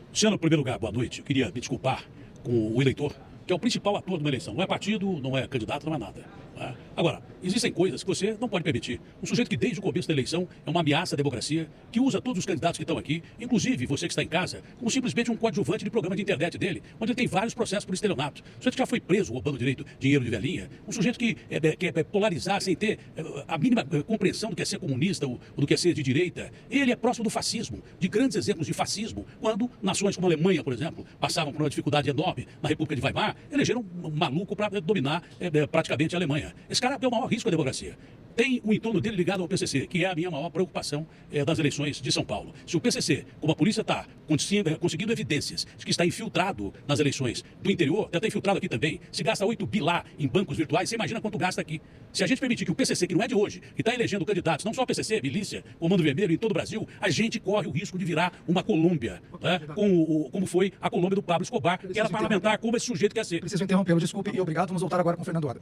D: Luciano, em primeiro lugar, boa noite. Eu queria me desculpar com o eleitor, que é o principal ator de uma eleição. Não é partido, não é candidato, não é nada. Né? Agora, existem coisas que você não pode permitir. Um sujeito que desde o começo da eleição é uma ameaça à democracia, que usa todos os candidatos que estão aqui, inclusive você que está em casa, como simplesmente um coadjuvante de programa de internet dele, onde ele tem vários processos por estelionato. Um sujeito que já foi preso roubando dinheiro de velhinha. Um sujeito que quer polarizar sem ter a mínima compreensão do que é ser comunista ou do que é ser de direita. Ele é próximo do fascismo, de grandes exemplos de fascismo, quando nações como a Alemanha, por exemplo, passavam por uma dificuldade enorme na República de Weimar, elegeram um maluco para dominar praticamente a Alemanha. Esse cara deu o maior risco à democracia. Tem o entorno dele ligado ao PCC, que é a minha maior preocupação das eleições de São Paulo. Se o PCC, como a polícia está conseguindo evidências de que está infiltrado nas eleições do interior, já está infiltrado aqui também, se gasta 8 bi lá em bancos virtuais, você imagina quanto gasta aqui. Se a gente permitir que o PCC, que não é de hoje, que está elegendo candidatos, não só o PCC, milícia, Comando Vermelho em todo o Brasil, a gente corre o risco de virar uma Colômbia, né? Como foi a Colômbia do Pablo Escobar, que era parlamentar, como esse sujeito quer ser.
P: Preciso interrompê-lo, desculpe e obrigado. Vamos voltar agora com o Fernando Oda.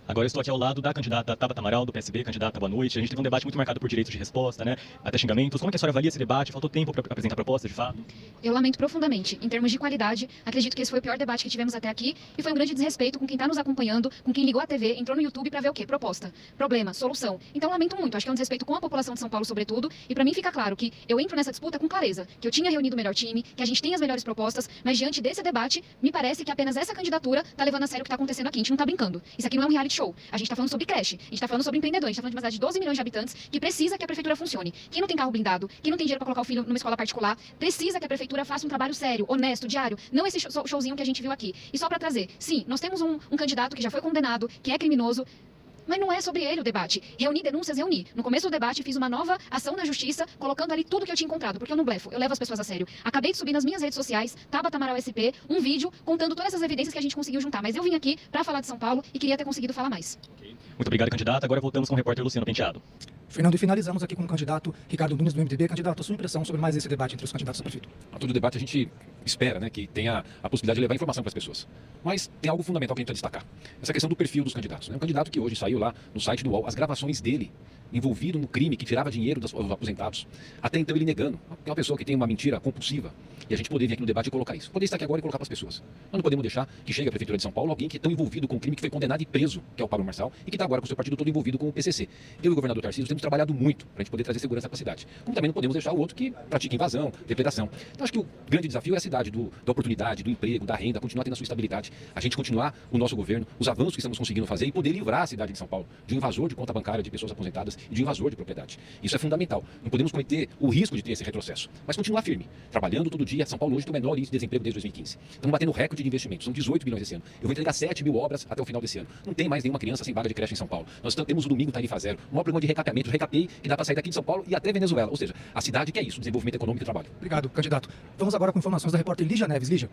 Q: Agora eu estou aqui ao lado da candidata Tabata Amaral, do PSB. Candidata, boa noite. A gente teve um debate muito marcado por direitos de resposta, né? Até xingamentos. Como é que a senhora avalia esse debate? Faltou tempo para apresentar propostas, de fato?
F: Eu lamento profundamente. Em termos de qualidade, acredito que esse foi o pior debate que tivemos até aqui e foi um grande desrespeito com quem está nos acompanhando, com quem ligou a TV, entrou no YouTube para ver o quê? Proposta, problema, solução. Então lamento muito. Acho que é um desrespeito com a população de São Paulo, sobretudo. E para mim fica claro que eu entro nessa disputa com clareza, que eu tinha reunido o melhor time, que a gente tem as melhores propostas, mas diante desse debate, me parece que apenas essa candidatura está levando a sério o que está acontecendo aqui. A gente não está brincando. Isso aqui não é um reality show. A gente está falando sobre creche, a gente está falando sobre empreendedores, a gente está falando de uma cidade de 12 milhões de habitantes que precisa que a prefeitura funcione. Quem não tem carro blindado, quem não tem dinheiro para colocar o filho numa escola particular, precisa que a prefeitura faça um trabalho sério, honesto, diário, não esse showzinho que a gente viu aqui. E só para trazer, sim, nós temos um candidato que já foi condenado, que é criminoso, mas não é sobre ele o debate. Reunir denúncias, reunir. No começo do debate, fiz uma nova ação na justiça, colocando ali tudo que eu tinha encontrado, porque eu não blefo, eu levo as pessoas a sério. Acabei de subir nas minhas redes sociais, Tabata Amaral SP, um vídeo contando todas essas evidências que a gente conseguiu juntar. Mas eu vim aqui para falar de São Paulo e queria ter conseguido falar mais.
Q: Muito obrigado, candidata. Agora voltamos com o repórter Luciano Penteado.
P: Fernando, e finalizamos aqui com o candidato Ricardo Nunes, do MDB. Candidato, a sua impressão sobre mais esse debate entre os candidatos a prefeito?
E: A todo debate a gente espera, né, que tenha a possibilidade de levar informação para as pessoas. Mas tem algo fundamental que a gente precisa destacar. Essa questão do perfil dos candidatos. Né? Um candidato que hoje saiu lá no site do UOL, as gravações dele envolvido no crime que tirava dinheiro dos aposentados. Até então ele negando. É uma pessoa que tem uma mentira compulsiva. E a gente poder vir aqui no debate e colocar isso. Poder estar aqui agora e colocar para as pessoas. Nós não podemos deixar que chegue à Prefeitura de São Paulo alguém que é tão envolvido com o crime que foi condenado e preso, que é o Pablo Marçal, e que está agora com o seu partido todo envolvido com o PCC. Eu e o governador Tarcísio temos trabalhado muito para a gente poder trazer segurança para a cidade. Como também não podemos deixar o outro que pratica invasão, depredação. Então acho que o grande desafio é a cidade da oportunidade, do emprego, da renda, continuar tendo a sua estabilidade, a gente continuar o nosso governo, os avanços que estamos conseguindo fazer e poder livrar a cidade de São Paulo de um invasor de conta bancária de pessoas aposentadas e de um invasor de propriedade. Isso é fundamental. Não podemos cometer o risco de ter esse retrocesso, mas continuar firme, trabalhando todo dia. São Paulo hoje tem o menor índice de desemprego desde 2015. Estamos batendo recorde de investimentos, são 18 bilhões esse ano. Eu vou entregar 7 mil obras até o final desse ano. Não tem mais nenhuma criança sem vaga de creche em São Paulo. Nós temos o domingo tarifa zero, o maior programa de recapeamento, recapei, que dá para sair daqui de São Paulo e até Venezuela. Ou seja, a cidade quer isso, desenvolvimento econômico e trabalho.
P: Obrigado, candidato. Vamos agora com informações da repórter Lígia Neves. Lígia.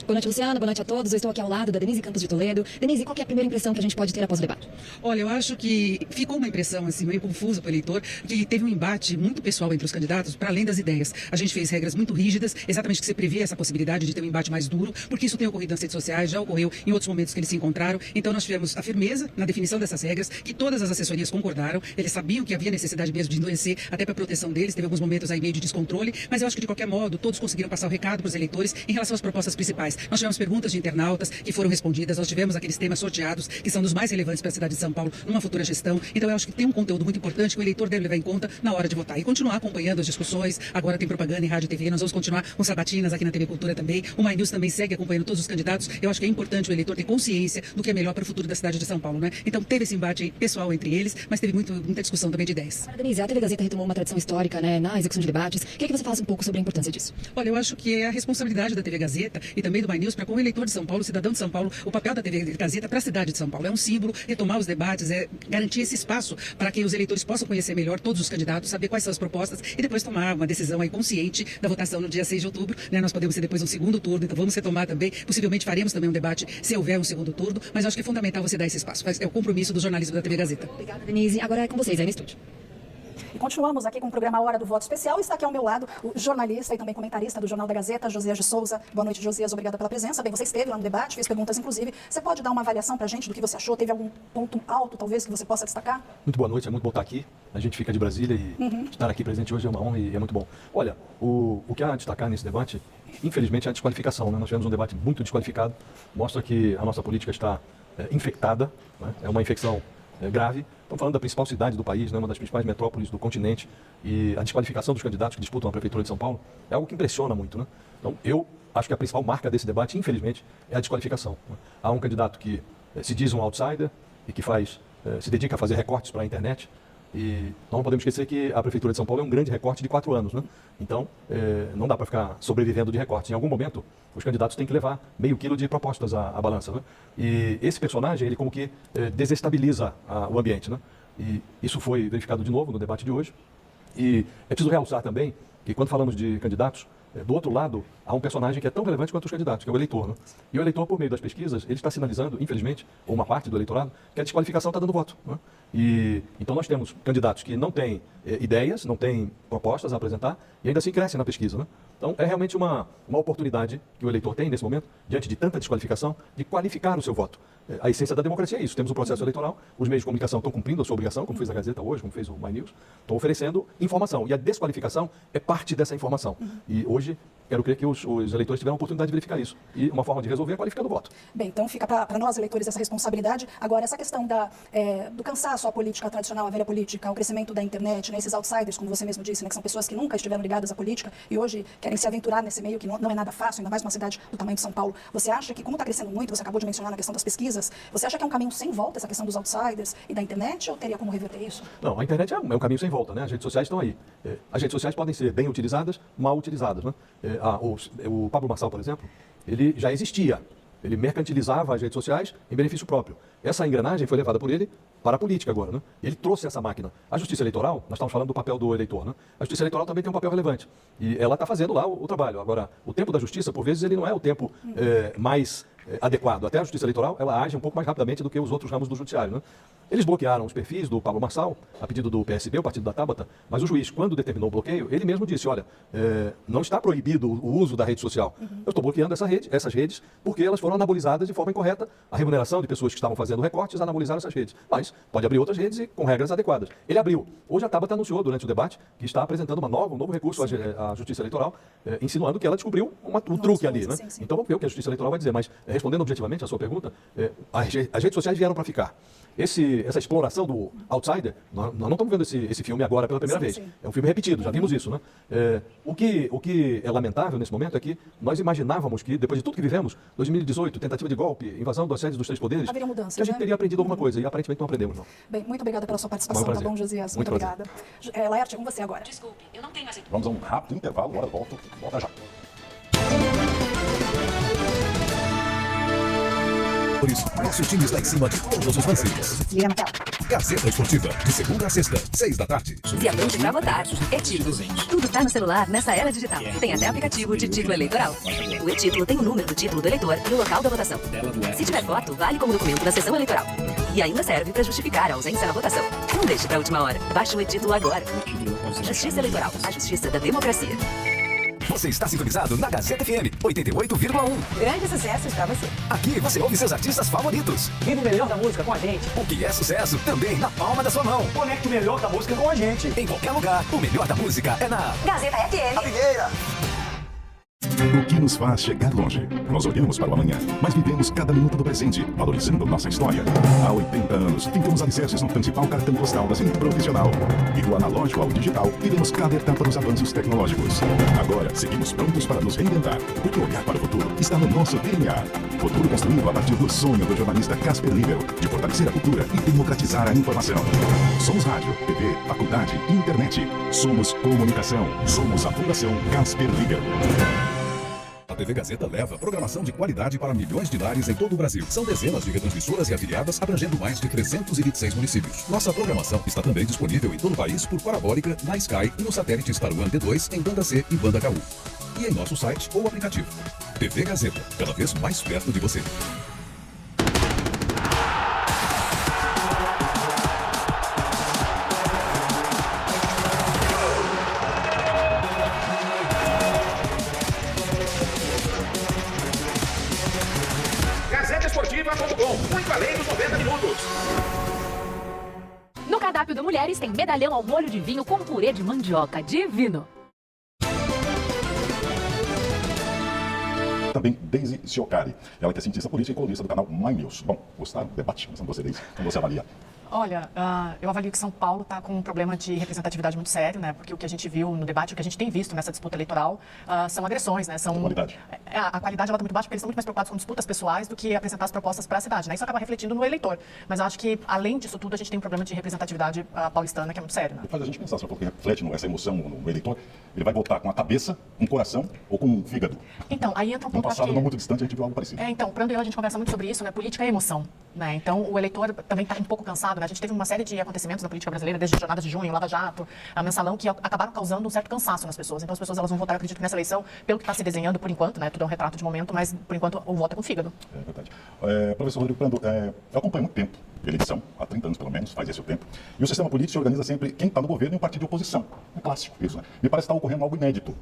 R: Boa noite, Luciana. Boa noite a todos. Eu estou aqui ao lado da Denise Campos de Toledo. Denise, qual que é a primeira impressão que a gente pode ter após o debate?
A: Olha, eu acho que ficou uma impressão assim, meio confusa para o eleitor, que teve um embate muito pessoal entre os candidatos, para além das ideias. A gente fez regras muito rígidas, exatamente que você previa essa possibilidade de ter um embate mais duro, porque isso tem ocorrido nas redes sociais, já ocorreu em outros momentos que eles se encontraram. Então nós tivemos a firmeza na definição dessas regras, que todas as assessorias concordaram, eles sabiam que havia necessidade mesmo de endurecer, até para a proteção deles, teve alguns momentos aí meio de descontrole, mas eu acho que de qualquer modo todos conseguiram passar o recado para os eleitores em relação às propostas principais. Nós tivemos perguntas de internautas que foram respondidas, nós tivemos aqueles temas sorteados que são dos mais relevantes para a cidade de São Paulo numa futura gestão. Então eu acho que tem um conteúdo muito importante que o eleitor deve levar em conta na hora de votar e continuar acompanhando as discussões. Agora tem propaganda em rádio e TV, nós vamos continuar com sabatinas aqui na TV Cultura também. O My News também segue acompanhando todos os candidatos. Eu acho que é importante o eleitor ter consciência do que é melhor para o futuro da cidade de São Paulo, né? Então teve esse embate aí pessoal entre eles, mas teve muita discussão também de ideias.
R: Denise, a TV Gazeta retomou uma tradição histórica, né, na execução de debates. Queria que você falasse um pouco sobre a importância disso.
A: Olha, eu acho que é a responsabilidade da TV Gazeta e também do My News para com o eleitor de São Paulo, o cidadão de São Paulo, o papel da TV Gazeta para a cidade de São Paulo. É um símbolo, retomar os debates, é garantir esse espaço para que os eleitores possam conhecer melhor todos os candidatos, saber quais são as propostas e depois tomar uma decisão aí consciente da votação no dia 6 de outubro. Né? Nós podemos ter depois um segundo turno, então vamos retomar também. Possivelmente faremos também um debate se houver um segundo turno, mas acho que é fundamental você dar esse espaço. É o compromisso do jornalismo da TV Gazeta.
R: Obrigada, Denise. Agora é com vocês aí no estúdio.
L: E continuamos aqui com o programa Hora do Voto Especial. Está aqui ao meu lado o jornalista e também comentarista do Jornal da Gazeta, Josias de Souza. Boa noite, Josias. Obrigada pela presença. Bem, você esteve lá no debate, fez perguntas, inclusive. Você pode dar uma avaliação para a gente do que você achou? Teve algum ponto alto, talvez, que você possa destacar?
M: Muito boa noite, é muito bom estar aqui. A gente fica de Brasília e estar aqui presente hoje é uma honra e é muito bom. Olha, o que há a destacar nesse debate, infelizmente, é a desqualificação. Né? Nós tivemos um debate muito desqualificado. Mostra que a nossa política está infectada, né? É uma infecção grave. Estamos falando da principal cidade do país, né, uma das principais metrópoles do continente, e a desqualificação dos candidatos que disputam a Prefeitura de São Paulo é algo que impressiona muito. Né? Então, eu acho que a principal marca desse debate, infelizmente, é a desqualificação. Né? Há um candidato que se diz um outsider e que se dedica a fazer recortes para a internet, e não podemos esquecer que a Prefeitura de São Paulo é um grande recorte de 4 anos. Né? Então, não dá para ficar sobrevivendo de recortes. Em algum momento, os candidatos têm que levar meio quilo de propostas à balança. Né? E esse personagem, ele como que desestabiliza o ambiente. Né? E isso foi verificado de novo no debate de hoje. E é preciso realçar também que quando falamos de candidatos, do outro lado, há um personagem que é tão relevante quanto os candidatos, que é o eleitor. Né? E o eleitor, por meio das pesquisas, ele está sinalizando, infelizmente, ou uma parte do eleitorado, que a desqualificação está dando voto. Né? E então nós temos candidatos que não têm ideias, não têm propostas a apresentar, e ainda assim crescem na pesquisa. Né? Então é realmente uma oportunidade que o eleitor tem nesse momento, diante de tanta desqualificação, de qualificar o seu voto. A essência da democracia é isso. Temos um processo eleitoral, os meios de comunicação estão cumprindo a sua obrigação, como fez a Gazeta hoje, como fez o My News, estão oferecendo informação. E a desqualificação é parte dessa informação. E hoje, quero crer que os eleitores tiveram a oportunidade de verificar isso. E uma forma de resolver é qualificando o voto.
L: Bem, então fica para nós, eleitores, essa responsabilidade. Agora, essa questão do cansaço à política tradicional, à velha política, ao crescimento da internet, né, esses outsiders, como você mesmo disse, né, que são pessoas que nunca estiveram ligadas à política e hoje querem se aventurar nesse meio que não é nada fácil, ainda mais uma cidade do tamanho de São Paulo. Você acha que, como está crescendo muito, você acabou de mencionar na questão das pesquisas, você acha que é um caminho sem volta essa questão dos outsiders e da internet, ou teria como reverter isso?
M: Não, a internet é um caminho sem volta, né? As redes sociais estão aí. As redes sociais podem ser bem utilizadas, mal utilizadas, né? O Pablo Marçal, por exemplo, ele já existia. Ele mercantilizava as redes sociais em benefício próprio. Essa engrenagem foi levada por ele para a política agora. Né? Ele trouxe essa máquina. A justiça eleitoral, nós estamos falando do papel do eleitor, né? A justiça eleitoral também tem um papel relevante. E ela está fazendo lá o trabalho. Agora, o tempo da justiça, por vezes, ele não é o tempo mais adequado. Até a justiça eleitoral, ela age um pouco mais rapidamente do que os outros ramos do judiciário. Né? Eles bloquearam os perfis do Pablo Marçal, a pedido do PSB, o partido da Tabata, mas o juiz, quando determinou o bloqueio, ele mesmo disse, olha, não está proibido o uso da rede social. Eu estou bloqueando essas redes porque elas foram anabolizadas de forma incorreta. A remuneração de pessoas que estavam fazendo recortes anabolizaram essas redes. Mas pode abrir outras redes e com regras adequadas. Ele abriu. Hoje a Tabata anunciou durante o debate que está apresentando um novo recurso à Justiça Eleitoral, insinuando que ela descobriu um truque ali. Né? Então vamos ver o que a Justiça Eleitoral vai dizer. Mas respondendo objetivamente a sua pergunta, as redes sociais vieram para ficar. Essa exploração do outsider, nós não estamos vendo esse filme agora pela primeira vez. É um filme repetido, já vimos isso. Né? O que é lamentável nesse momento é que nós imaginávamos que, depois de tudo que vivemos, 2018, tentativa de golpe, invasão das sedes dos 3 poderes,
L: haveria mudanças,
M: que a gente teria aprendido alguma coisa, e aparentemente não aprendemos. Não.
L: Bem, muito obrigada pela sua participação, tá bom, Josias? Muito obrigada. Laerte, com você agora.
F: Desculpe, eu não tenho mais...
C: Vamos a um rápido intervalo, agora volta já.
H: Por isso, nosso time está em cima de todos os lances.
L: Liga na tela.
H: Gazeta Esportiva, de segunda a sexta, 6 da tarde.
S: Se aponte pra votar, é título. Tudo tá no celular nessa era digital. Tem até aplicativo de título eleitoral. O e-título tem o número do título do eleitor e o local da votação. Se tiver foto, vale como documento da sessão eleitoral. E ainda serve para justificar a ausência na votação. Não deixe pra última hora. Baixe o e-título agora. Justiça Eleitoral, a justiça da democracia.
H: Você está sintonizado na Gazeta FM 88,1.
L: Grande sucesso para você.
H: Aqui você ouve seus artistas favoritos.
J: Viva o melhor da música com a gente.
H: O que é sucesso também na palma da sua mão.
J: Conecte o melhor da música com a gente.
H: Em qualquer lugar, o melhor da música é na
L: Gazeta FM.
J: A primeira.
G: O que nos faz chegar longe? Nós olhamos para o amanhã, mas vivemos cada minuto do presente, valorizando nossa história. Há 80 anos, fincamos alicerces no principal cartão postal da elite profissional. E do analógico ao digital, vivemos cada etapa dos avanços tecnológicos. Agora, seguimos prontos para nos reinventar, porque olhar para o futuro está no nosso DNA. Futuro construído a partir do sonho do jornalista Casper Libero, de fortalecer a cultura e democratizar a informação. Somos rádio, TV, faculdade e internet. Somos comunicação. Somos a Fundação Casper Libero.
H: A TV Gazeta leva programação de qualidade para milhões de lares em todo o Brasil. São dezenas de retransmissoras e afiliadas, abrangendo mais de 326 municípios. Nossa programação está também disponível em todo o país por parabólica, na Sky e no satélite Star One D2 em banda C e banda KU. E em nosso site ou aplicativo. TV Gazeta, cada vez mais perto de você.
C: Muito além dos 90 minutos.
T: No cardápio do Mulheres tem medalhão ao molho de vinho com purê de mandioca. Divino!
U: Também Daisy Ciocari, ela que é cientista política e colunista do canal My News. Bom, gostaram do debate? Começando você, Daisy, como você avalia?
V: Olha, eu avalio que São Paulo está com um problema de representatividade muito sério, né? Porque o que a gente viu no debate, o que a gente tem visto nessa disputa eleitoral, são agressões, né? São
U: qualidade.
V: A qualidade ela está muito baixa porque eles estão muito mais preocupados com disputas pessoais do que apresentar as propostas para a cidade, né? Isso acaba refletindo no eleitor. Mas eu acho que, além disso tudo, a gente tem um problema de representatividade paulistana que é muito sério, né?
U: E faz a gente pensar, só porque reflete essa emoção no eleitor, ele vai votar com a cabeça, com o coração ou com o fígado?
V: Então, aí entra um
U: No
V: pouco
U: passado, não muito distante, a gente viu algo parecido.
V: Então, para a gente conversa muito sobre isso, né? Política é emoção, né? Então, o eleitor também está um pouco cansado, né? A gente teve uma série de acontecimentos na política brasileira, desde a jornada de junho, Lava Jato, a Mensalão, que acabaram causando um certo cansaço nas pessoas. Então as pessoas elas vão votar, eu acredito que nessa eleição, pelo que está se desenhando por enquanto, né, tudo é um retrato de momento, mas por enquanto o voto é com o fígado.
U: É verdade. Professor Rodrigo Prando, eu acompanho há muito tempo eleição, há 30 anos pelo menos, faz esse o tempo, e o sistema político se organiza sempre quem está no governo e um partido de oposição. É clássico isso, né? Me parece que está ocorrendo algo inédito.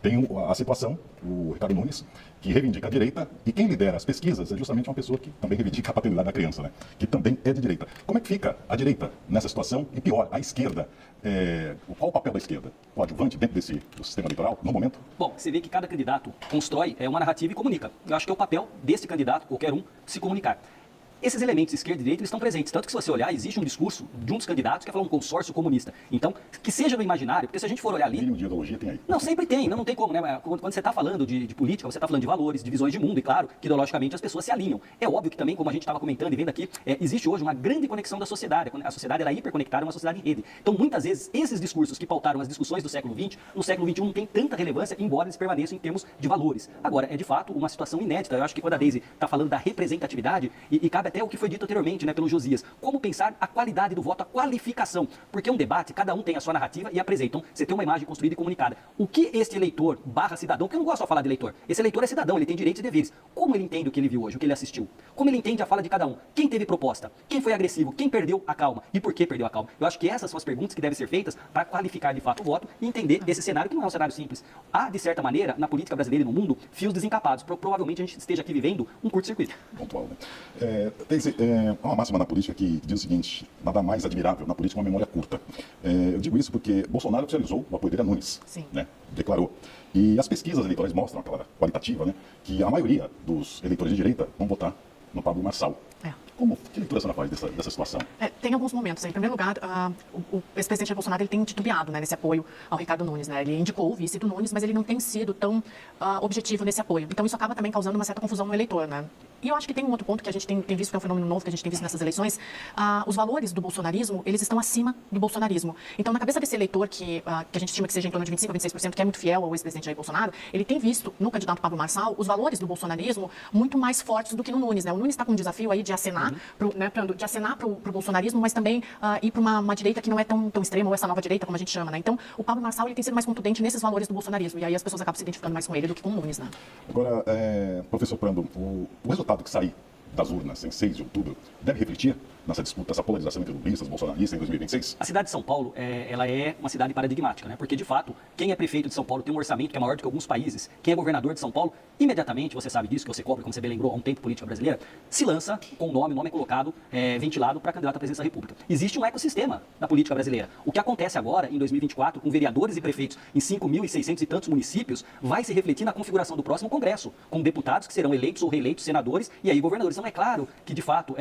U: Tem a situação, o Ricardo Nunes, que reivindica a direita, e quem lidera as pesquisas é justamente uma pessoa que também reivindica a paternidade da criança, né? Que também é de direita. Como é que fica a direita nessa situação? E pior, a esquerda. Qual o papel da esquerda? Coadjuvante dentro do sistema eleitoral, no momento?
W: Bom, você vê que cada candidato constrói uma narrativa e comunica. Eu acho que é o papel desse candidato, qualquer um, se comunicar. Esses elementos, esquerda e direita, eles estão presentes. Tanto que, se você olhar, existe um discurso de um dos candidatos que é falar um consórcio comunista. Então, que seja no imaginário, porque se a gente for olhar ali...
U: mínimo de ideologia tem aí.
W: Não, sempre tem. Não tem como, né? Quando você está falando de política, você está falando de valores, de visões de mundo, e claro, que ideologicamente as pessoas se alinham. É óbvio que também, como a gente estava comentando e vendo aqui, existe hoje uma grande conexão da sociedade. A sociedade era hiperconectada, é uma sociedade em rede. Então, muitas vezes, esses discursos que pautaram as discussões do século XX, no século XXI não tem tanta relevância, embora eles permaneçam em termos de valores. Agora, é de fato uma situação inédita. Eu acho que quando a Daisy está falando da representatividade, e cabe até o que foi dito anteriormente, né, pelo Josias, como pensar a qualidade do voto, a qualificação, porque um debate, cada um tem a sua narrativa e apresenta, então você tem uma imagem construída e comunicada. O que este eleitor / cidadão, porque eu não gosto só de falar de eleitor, esse eleitor é cidadão, ele tem direitos e deveres, como ele entende o que ele viu hoje, o que ele assistiu, como ele entende a fala de cada um, quem teve proposta, quem foi agressivo, quem perdeu a calma e por que perdeu a calma. Eu acho que essas são as perguntas que devem ser feitas para qualificar de fato o voto e entender esse cenário, que não é um cenário simples. Há, de certa maneira, na política brasileira e no mundo, fios desencapados. Provavelmente a gente esteja aqui vivendo um curto-circuito.
U: Pontual, né? Daisy, há uma máxima na política que diz o seguinte: nada mais admirável na política uma memória curta. Eu digo isso porque Bolsonaro oficializou o apoio dele a Nunes, né? Declarou. E as pesquisas eleitorais mostram, aquela qualitativa, né, que a maioria dos eleitores de direita vão votar no Pablo Marçal. Que leitura a senhora faz dessa situação?
V: Tem alguns momentos. Em primeiro lugar, o ex-presidente Jair Bolsonaro ele tem titubeado, né, nesse apoio ao Ricardo Nunes. Né? Ele indicou o vice do Nunes, mas ele não tem sido tão objetivo nesse apoio. Então isso acaba também causando uma certa confusão no eleitor. Né? E eu acho que tem um outro ponto que a gente tem visto, que é um fenômeno novo que a gente tem visto nessas eleições. Os valores do bolsonarismo, eles estão acima do bolsonarismo. Então, na cabeça desse eleitor que a gente estima que seja em torno de 25% a 26%, que é muito fiel ao ex-presidente Jair Bolsonaro, ele tem visto no candidato Pablo Marçal os valores do bolsonarismo muito mais fortes do que no Nunes, né? O Nunes está com um desafio aí de acenar pro bolsonarismo, mas também ir para uma direita que não é tão extrema, ou essa nova direita, como a gente chama, né? Então, o Pablo Marçal, ele tem sido mais contundente nesses valores do bolsonarismo, e aí as pessoas acabam se identificando mais com ele do que com o Nunes, né?
U: Agora, professor Prando, o resultado que sair das urnas em 6 de outubro deve refletir nessa disputa, essa polarização entre lulistas e bolsonaristas em 2026?
W: A cidade de São Paulo, ela é uma cidade paradigmática, né? Porque, de fato, quem é prefeito de São Paulo tem um orçamento que é maior do que alguns países. Quem é governador de São Paulo, imediatamente, você sabe disso, que você cobre, como você bem lembrou, há um tempo política brasileira, se lança com o nome é colocado, ventilado para candidato à presidência da República. Existe um ecossistema da política brasileira. O que acontece agora, em 2024, com vereadores e prefeitos em 5.600 e tantos municípios, vai se refletir na configuração do próximo Congresso, com deputados que serão eleitos ou reeleitos, senadores e aí governadores. Então, é claro que, de fato,